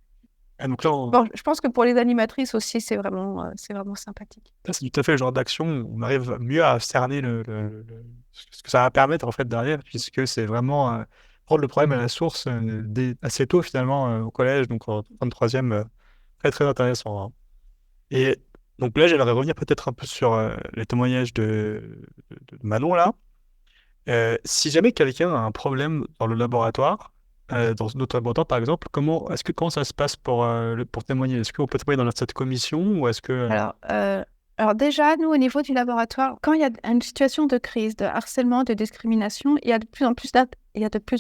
Ah, donc là, Bon, je pense que pour les animatrices aussi, c'est vraiment sympathique. là, c'est tout à fait le genre d'action où on arrive mieux à cerner ce que ça va permettre, en fait, derrière, puisque c'est vraiment prendre le problème à la source assez tôt, finalement, au collège, donc en fin de troisième, très, très intéressant, hein. Et donc là, j'aimerais revenir peut-être un peu sur les témoignages de Manon, là. Si jamais quelqu'un a un problème dans le laboratoire, dans notre laboratoire par exemple, comment ça se passe pour témoigner? Est-ce qu'on peut témoigner dans cette commission ou est-ce que... Alors déjà, nous, au niveau du laboratoire, quand il y a une situation de crise, de harcèlement, de discrimination, il y a de plus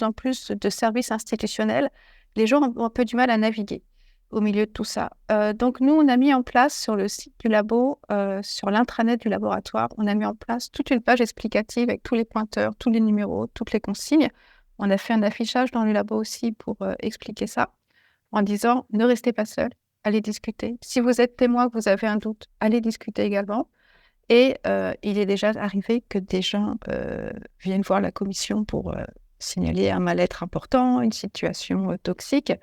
en plus de services institutionnels. Les gens ont un peu du mal à naviguer au milieu de tout ça. Donc nous, on a mis en place sur le site du labo, sur l'intranet du laboratoire, on a mis en place toute une page explicative avec tous les pointeurs, tous les numéros, toutes les consignes. On a fait un affichage dans le labo aussi pour expliquer ça, en disant ne restez pas seuls, allez discuter. Si vous êtes témoin, que vous avez un doute, allez discuter également. Et il est déjà arrivé que des gens viennent voir la commission pour signaler un mal-être important, une situation toxique.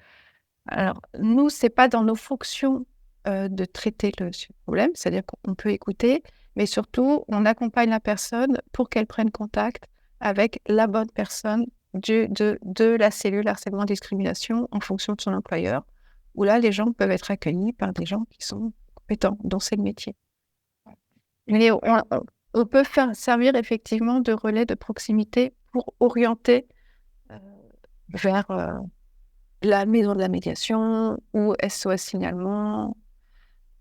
Alors, nous, ce n'est pas dans nos fonctions de traiter ce problème, c'est-à-dire qu'on peut écouter, mais surtout, on accompagne la personne pour qu'elle prenne contact avec la bonne personne de la cellule harcèlement discrimination en fonction de son employeur, où là, les gens peuvent être accueillis par des gens qui sont compétents, dont c'est le métier. Mais on peut servir effectivement de relais de proximité pour orienter vers la maison de la médiation ou SOS signalement.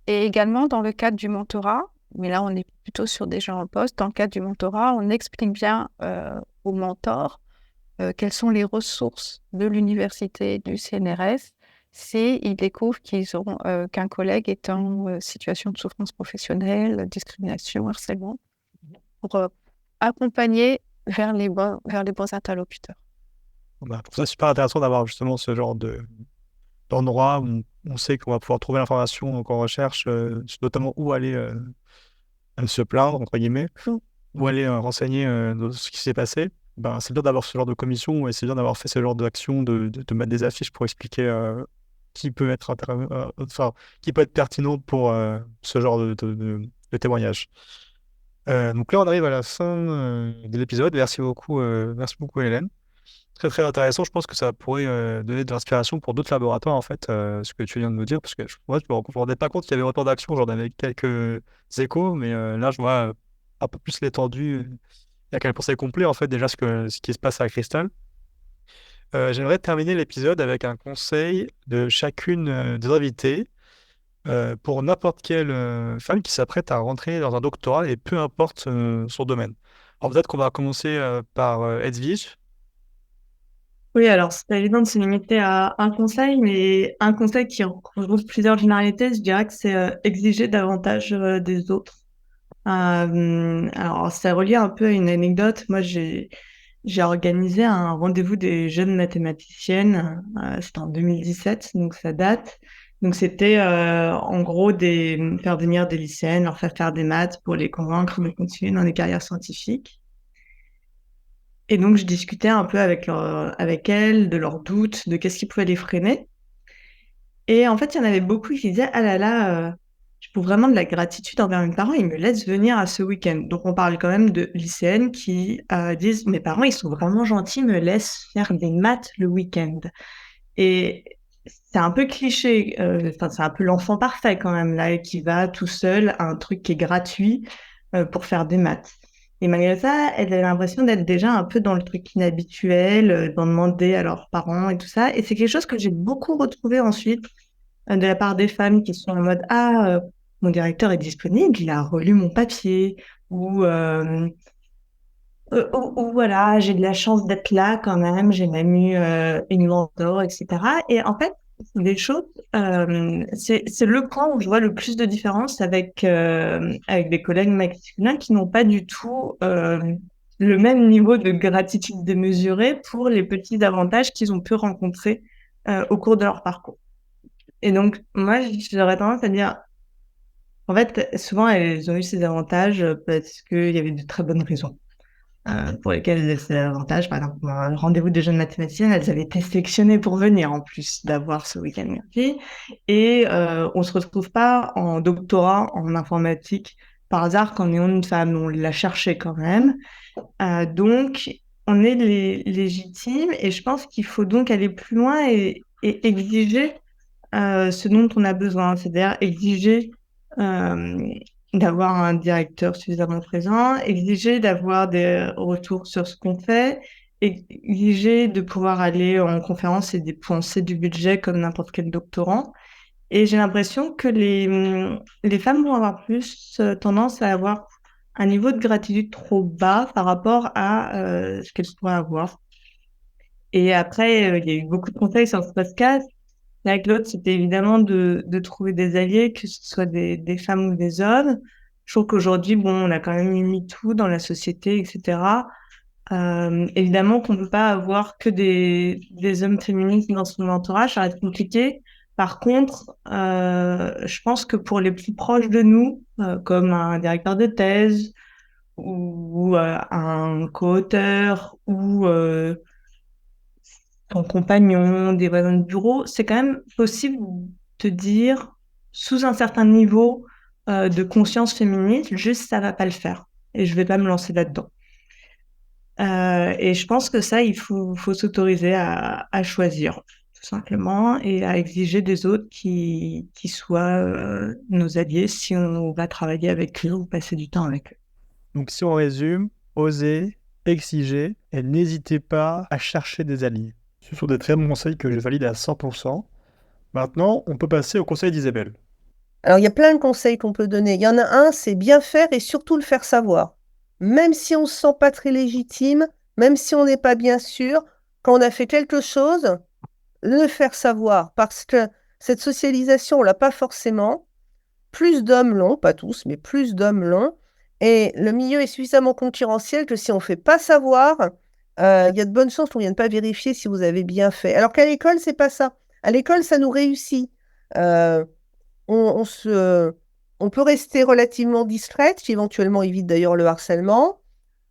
Et également dans le cadre du mentorat, mais là on est plutôt sur des gens en poste, dans le cadre du mentorat, on explique bien aux mentors quelles sont les ressources de l'université, du CNRS, s'ils découvrent qu'un collègue est en situation de souffrance professionnelle, discrimination, harcèlement, pour accompagner vers les bons interlocuteurs. Bah, pour ça, c'est super intéressant d'avoir justement ce genre d'endroit où on sait qu'on va pouvoir trouver l'information qu'on recherche, notamment où aller se plaindre, entre guillemets, où aller renseigner ce qui s'est passé. Ben, c'est bien d'avoir ce genre de commission et c'est bien d'avoir fait ce genre d'action, de mettre des affiches pour expliquer qui peut être qui peut être pertinent pour ce genre de témoignage. Donc là, on arrive à la fin de l'épisode. Merci beaucoup, Hélène. Très très intéressant. Je pense que ça pourrait donner de l'inspiration pour d'autres laboratoires, en fait, ce que tu viens de nous dire, parce que moi, je me rendais pas compte qu'il y avait autant d'actions. J'en avais quelques échos, mais là, je vois un peu plus l'étendue et à quel point c'est complet, en fait, déjà ce qui se passe à Cristal. J'aimerais terminer l'épisode avec un conseil de chacune des invités pour n'importe quelle femme qui s'apprête à rentrer dans un doctorat et peu importe son domaine. Alors peut-être qu'on va commencer par Edwige. Oui, alors c'est pas évident de se limiter à un conseil, mais un conseil qui regroupe plusieurs généralités, je dirais que c'est exiger davantage des autres. Alors ça relie un peu à une anecdote. Moi, j'ai organisé un rendez-vous des jeunes mathématiciennes, c'était en 2017, donc ça date. Donc c'était en gros faire venir des lycéennes, leur faire des maths pour les convaincre de continuer dans des carrières scientifiques. Et donc je discutais un peu avec elles de leurs doutes, de qu'est-ce qui pouvait les freiner. Et en fait, il y en avait beaucoup qui disaient ah là là, je trouve vraiment de la gratitude envers mes parents, ils me laissent venir à ce week-end. Donc on parle quand même de lycéennes qui disent mes parents ils sont vraiment gentils, me laissent faire des maths le week-end. Et c'est un peu cliché, c'est un peu l'enfant parfait quand même là qui va tout seul à un truc qui est gratuit pour faire des maths. Et malgré ça, elles avaient l'impression d'être déjà un peu dans le truc inhabituel, d'en demander à leurs parents et tout ça. Et c'est quelque chose que j'ai beaucoup retrouvé ensuite de la part des femmes qui sont en mode ah, mon directeur est disponible, il a relu mon papier, ou voilà, j'ai de la chance d'être là quand même, j'ai même eu une mentor, etc. Et en fait, c'est des choses, c'est le point où je vois le plus de différence avec des collègues masculins qui n'ont pas du tout le même niveau de gratitude démesurée pour les petits avantages qu'ils ont pu rencontrer au cours de leur parcours. Et donc, moi, j'aurais tendance à dire, en fait, souvent, elles ont eu ces avantages parce qu'il y avait de très bonnes raisons pour lesquelles elles avaient ces avantages. Par exemple, un rendez-vous des jeunes mathématiciennes, elles avaient été sélectionnées pour venir, en plus d'avoir ce week-end gratuit. Et on se retrouve pas en doctorat en informatique par hasard quand on est une femme. On l'a cherché quand même. Donc, on est légitime et je pense qu'il faut donc aller plus loin et exiger ce dont on a besoin, c'est-à-dire exiger d'avoir un directeur suffisamment présent, exiger d'avoir des retours sur ce qu'on fait, exiger de pouvoir aller en conférence et dépenser du budget comme n'importe quel doctorant. Et j'ai l'impression que les femmes vont avoir plus tendance à avoir un niveau de gratitude trop bas par rapport à ce qu'elles pourraient avoir. Et après, il y a eu beaucoup de conseils sur ce podcast. Avec l'autre, c'était évidemment de trouver des alliés, que ce soit des femmes ou des hommes. Je trouve qu'aujourd'hui, bon, on a quand même eu MeToo dans la société, etc. Évidemment qu'on ne peut pas avoir que des hommes féministes dans son entourage, ça va être compliqué. Par contre, je pense que pour les plus proches de nous, comme un directeur de thèse ou un co-auteur ou ton compagnon, des voisins de bureau, c'est quand même possible de dire, sous un certain niveau de conscience féministe, juste ça va pas le faire et je vais pas me lancer là-dedans. Et je pense que ça, il faut s'autoriser à choisir, tout simplement, et à exiger des autres qui soient nos alliés si on va travailler avec eux ou passer du temps avec eux. Donc si on résume, oser, exiger, et n'hésitez pas à chercher des alliés. Ce sont des très bons conseils que je valide à 100%. Maintenant, on peut passer au conseil d'Isabelle. Alors, il y a plein de conseils qu'on peut donner. Il y en a un, c'est bien faire et surtout le faire savoir. Même si on ne se sent pas très légitime, même si on n'est pas bien sûr, quand on a fait quelque chose, le faire savoir. Parce que cette socialisation, on l'a pas forcément. Plus d'hommes l'ont, pas tous, mais plus d'hommes l'ont. Et le milieu est suffisamment concurrentiel que si on ne fait pas savoir, il y a de bonnes chances qu'on ne vienne pas vérifier si vous avez bien fait. Alors qu'à l'école, c'est pas ça. À l'école, ça nous réussit. Euh, on peut rester relativement discrète, qui éventuellement évite d'ailleurs le harcèlement.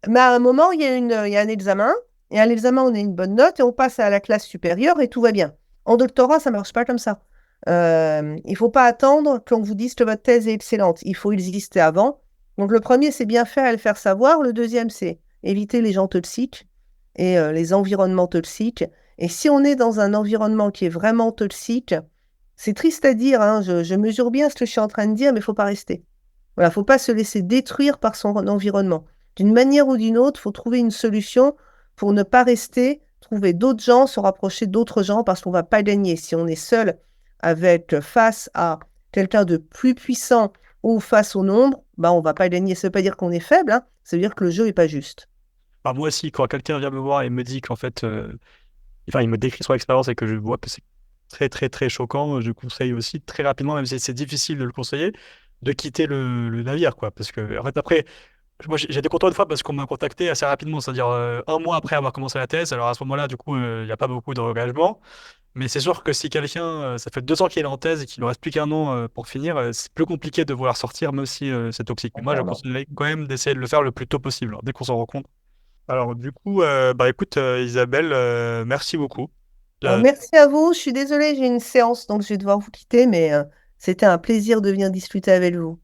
Mais à un moment, il y a un examen. Et à l'examen, on a une bonne note et on passe à la classe supérieure et tout va bien. En doctorat, ça ne marche pas comme ça. Il ne faut pas attendre qu'on vous dise que votre thèse est excellente. Il faut exister avant. Donc le premier, c'est bien faire et le faire savoir. Le deuxième, c'est éviter les gens toxiques et les environnements toxiques. Et si on est dans un environnement qui est vraiment toxique, c'est triste à dire, hein, je mesure bien ce que je suis en train de dire, mais il ne faut pas rester. Voilà, il ne faut pas se laisser détruire par son environnement. D'une manière ou d'une autre, il faut trouver une solution pour ne pas rester, trouver d'autres gens, se rapprocher d'autres gens, parce qu'on ne va pas gagner. Si on est seul face à quelqu'un de plus puissant ou face au nombre, bah, on ne va pas gagner. Ça ne veut pas dire qu'on est faible, hein, ça veut dire que le jeu n'est pas juste. Bah, moi aussi, quand quelqu'un vient me voir et me dit qu'en fait, enfin, il me décrit son expérience et que je vois que c'est très, très, très choquant, je conseille aussi très rapidement, même si c'est difficile de le conseiller, de quitter le navire, quoi. Parce que, en fait, après, moi, j'ai été content une fois parce qu'on m'a contacté assez rapidement, c'est-à-dire un mois après avoir commencé la thèse. Alors à ce moment-là, du coup, il n'y a pas beaucoup d'engagement. Mais c'est sûr que si quelqu'un, ça fait 2 ans qu'il est en thèse et qu'il ne reste plus qu'un an pour finir, c'est plus compliqué de vouloir sortir, même si c'est toxique. Mais moi, je Clairement. conseillerais quand même d'essayer de le faire le plus tôt possible, hein, dès qu'on s'en rend compte. Alors, du coup, bah écoute, Isabelle, merci beaucoup. Alors, Euh, merci à vous. Je suis désolée, j'ai une séance, donc je vais devoir vous quitter, mais c'était un plaisir de venir discuter avec vous.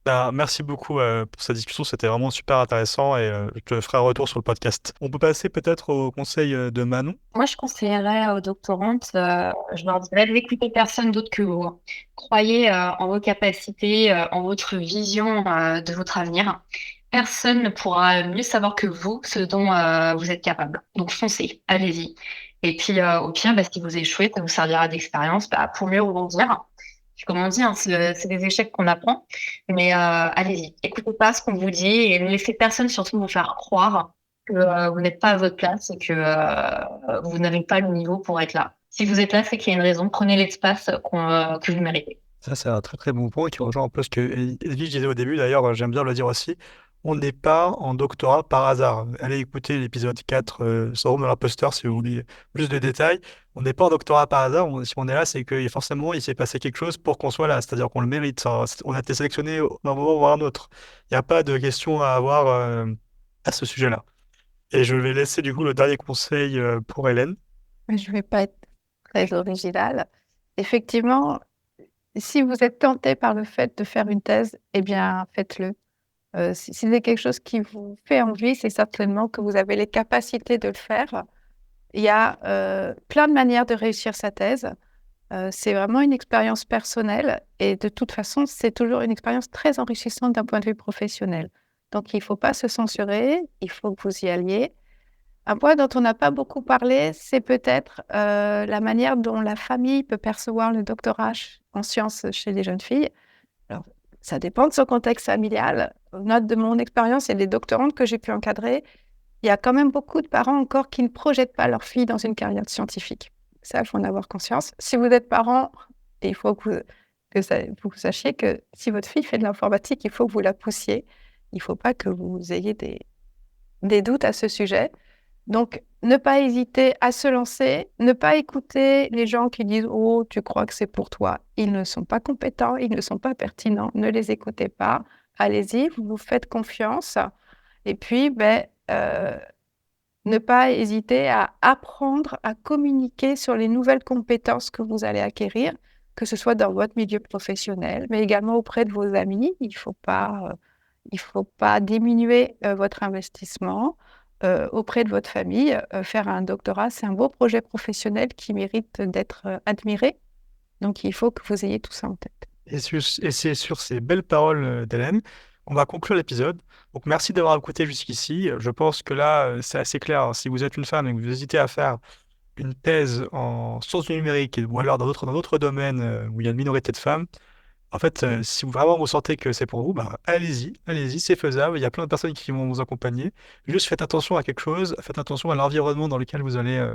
Bah, merci beaucoup pour cette discussion, c'était vraiment super intéressant et je te ferai un retour sur le podcast. On peut passer peut-être au conseil de Manon. Moi, je conseillerais aux doctorantes, je leur dirais de n'écouter personne d'autre que vous. Croyez en vos capacités, en votre vision de votre avenir. personne ne pourra mieux savoir que vous ce dont vous êtes capable. Donc foncez, allez-y. Et puis au pire, si vous échouez, ça vous servira d'expérience pour mieux rebondir. Puis, comme on dit, hein, c'est des échecs qu'on apprend. Mais allez-y, écoutez pas ce qu'on vous dit et ne laissez personne surtout vous faire croire que vous n'êtes pas à votre place et que vous n'avez pas le niveau pour être là. Si vous êtes là, c'est qu'il y a une raison. Prenez l'espace que vous méritez. Ça, c'est un très très bon point qui rejoint un peu ce que Edwige disait au début. D'ailleurs, j'aime bien le dire aussi. On n'est pas en doctorat par hasard. Allez écouter l'épisode 4, Syndrome de l'imposteur, si vous voulez plus de détails. On n'est pas en doctorat par hasard. Si on est là, c'est que forcément, il s'est passé quelque chose pour qu'on soit là. C'est-à-dire qu'on le mérite. On a été sélectionné d'un moment ou à un autre. Il n'y a pas de question à avoir à ce sujet-là. Et je vais laisser du coup le dernier conseil pour Hélène. Je ne vais pas être très originale. Effectivement, si vous êtes tenté par le fait de faire une thèse, eh bien, faites-le. Si c'est quelque chose qui vous fait envie, c'est certainement que vous avez les capacités de le faire. Il y a plein de manières de réussir sa thèse. C'est vraiment une expérience personnelle et de toute façon, c'est toujours une expérience très enrichissante d'un point de vue professionnel. Donc, il ne faut pas se censurer, il faut que vous y alliez. Un point dont on n'a pas beaucoup parlé, c'est peut-être la manière dont la famille peut percevoir le doctorat en sciences chez les jeunes filles. Alors, ça dépend de son contexte familial. Note de mon expérience et des doctorantes que j'ai pu encadrer, il y a quand même beaucoup de parents encore qui ne projettent pas leur fille dans une carrière scientifique. Ça, il faut en avoir conscience. Si vous êtes parent, il faut que vous sachiez que si votre fille fait de l'informatique, il faut que vous la poussiez. Il ne faut pas que vous ayez des doutes à ce sujet. Donc, ne pas hésiter à se lancer, ne pas écouter les gens qui disent « Oh, tu crois que c'est pour toi ». Ils ne sont pas compétents, ils ne sont pas pertinents, ne les écoutez pas. Allez-y, vous vous faites confiance. Et puis, ne pas hésiter à apprendre à communiquer sur les nouvelles compétences que vous allez acquérir, que ce soit dans votre milieu professionnel, mais également auprès de vos amis. Il ne faut pas diminuer votre investissement. Auprès de votre famille, faire un doctorat, c'est un beau projet professionnel qui mérite d'être admiré. Donc, il faut que vous ayez tout ça en tête. Et c'est sur ces belles paroles d'Hélène qu'on va conclure l'épisode. Donc, merci d'avoir écouté jusqu'ici. Je pense que là, c'est assez clair. Si vous êtes une femme et que vous hésitez à faire une thèse en sciences du numérique ou alors dans d'autres domaines où il y a une minorité de femmes, en fait, si vous vraiment vous sentez que c'est pour vous, allez-y, c'est faisable. Il y a plein de personnes qui vont vous accompagner. Juste faites attention à quelque chose, faites attention à l'environnement dans lequel vous allez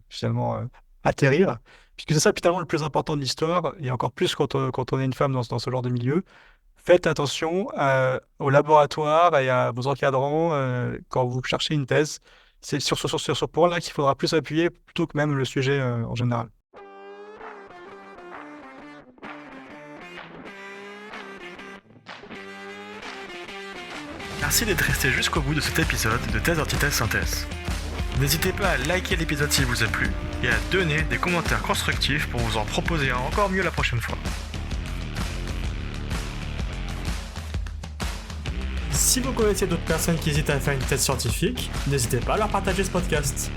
finalement atterrir, puisque c'est ça finalement le plus important de l'histoire, et encore plus quand on est une femme dans ce genre de milieu. Faites attention au laboratoire et à vos encadrants quand vous cherchez une thèse. C'est sur ce point-là qu'il faudra plus appuyer plutôt que même le sujet en général. Merci d'être resté jusqu'au bout de cet épisode de Thèse, Antithèse, Synthèse. N'hésitez pas à liker l'épisode s'il vous a plu et à donner des commentaires constructifs pour vous en proposer un encore mieux la prochaine fois. Si vous connaissez d'autres personnes qui hésitent à faire une thèse scientifique, n'hésitez pas à leur partager ce podcast.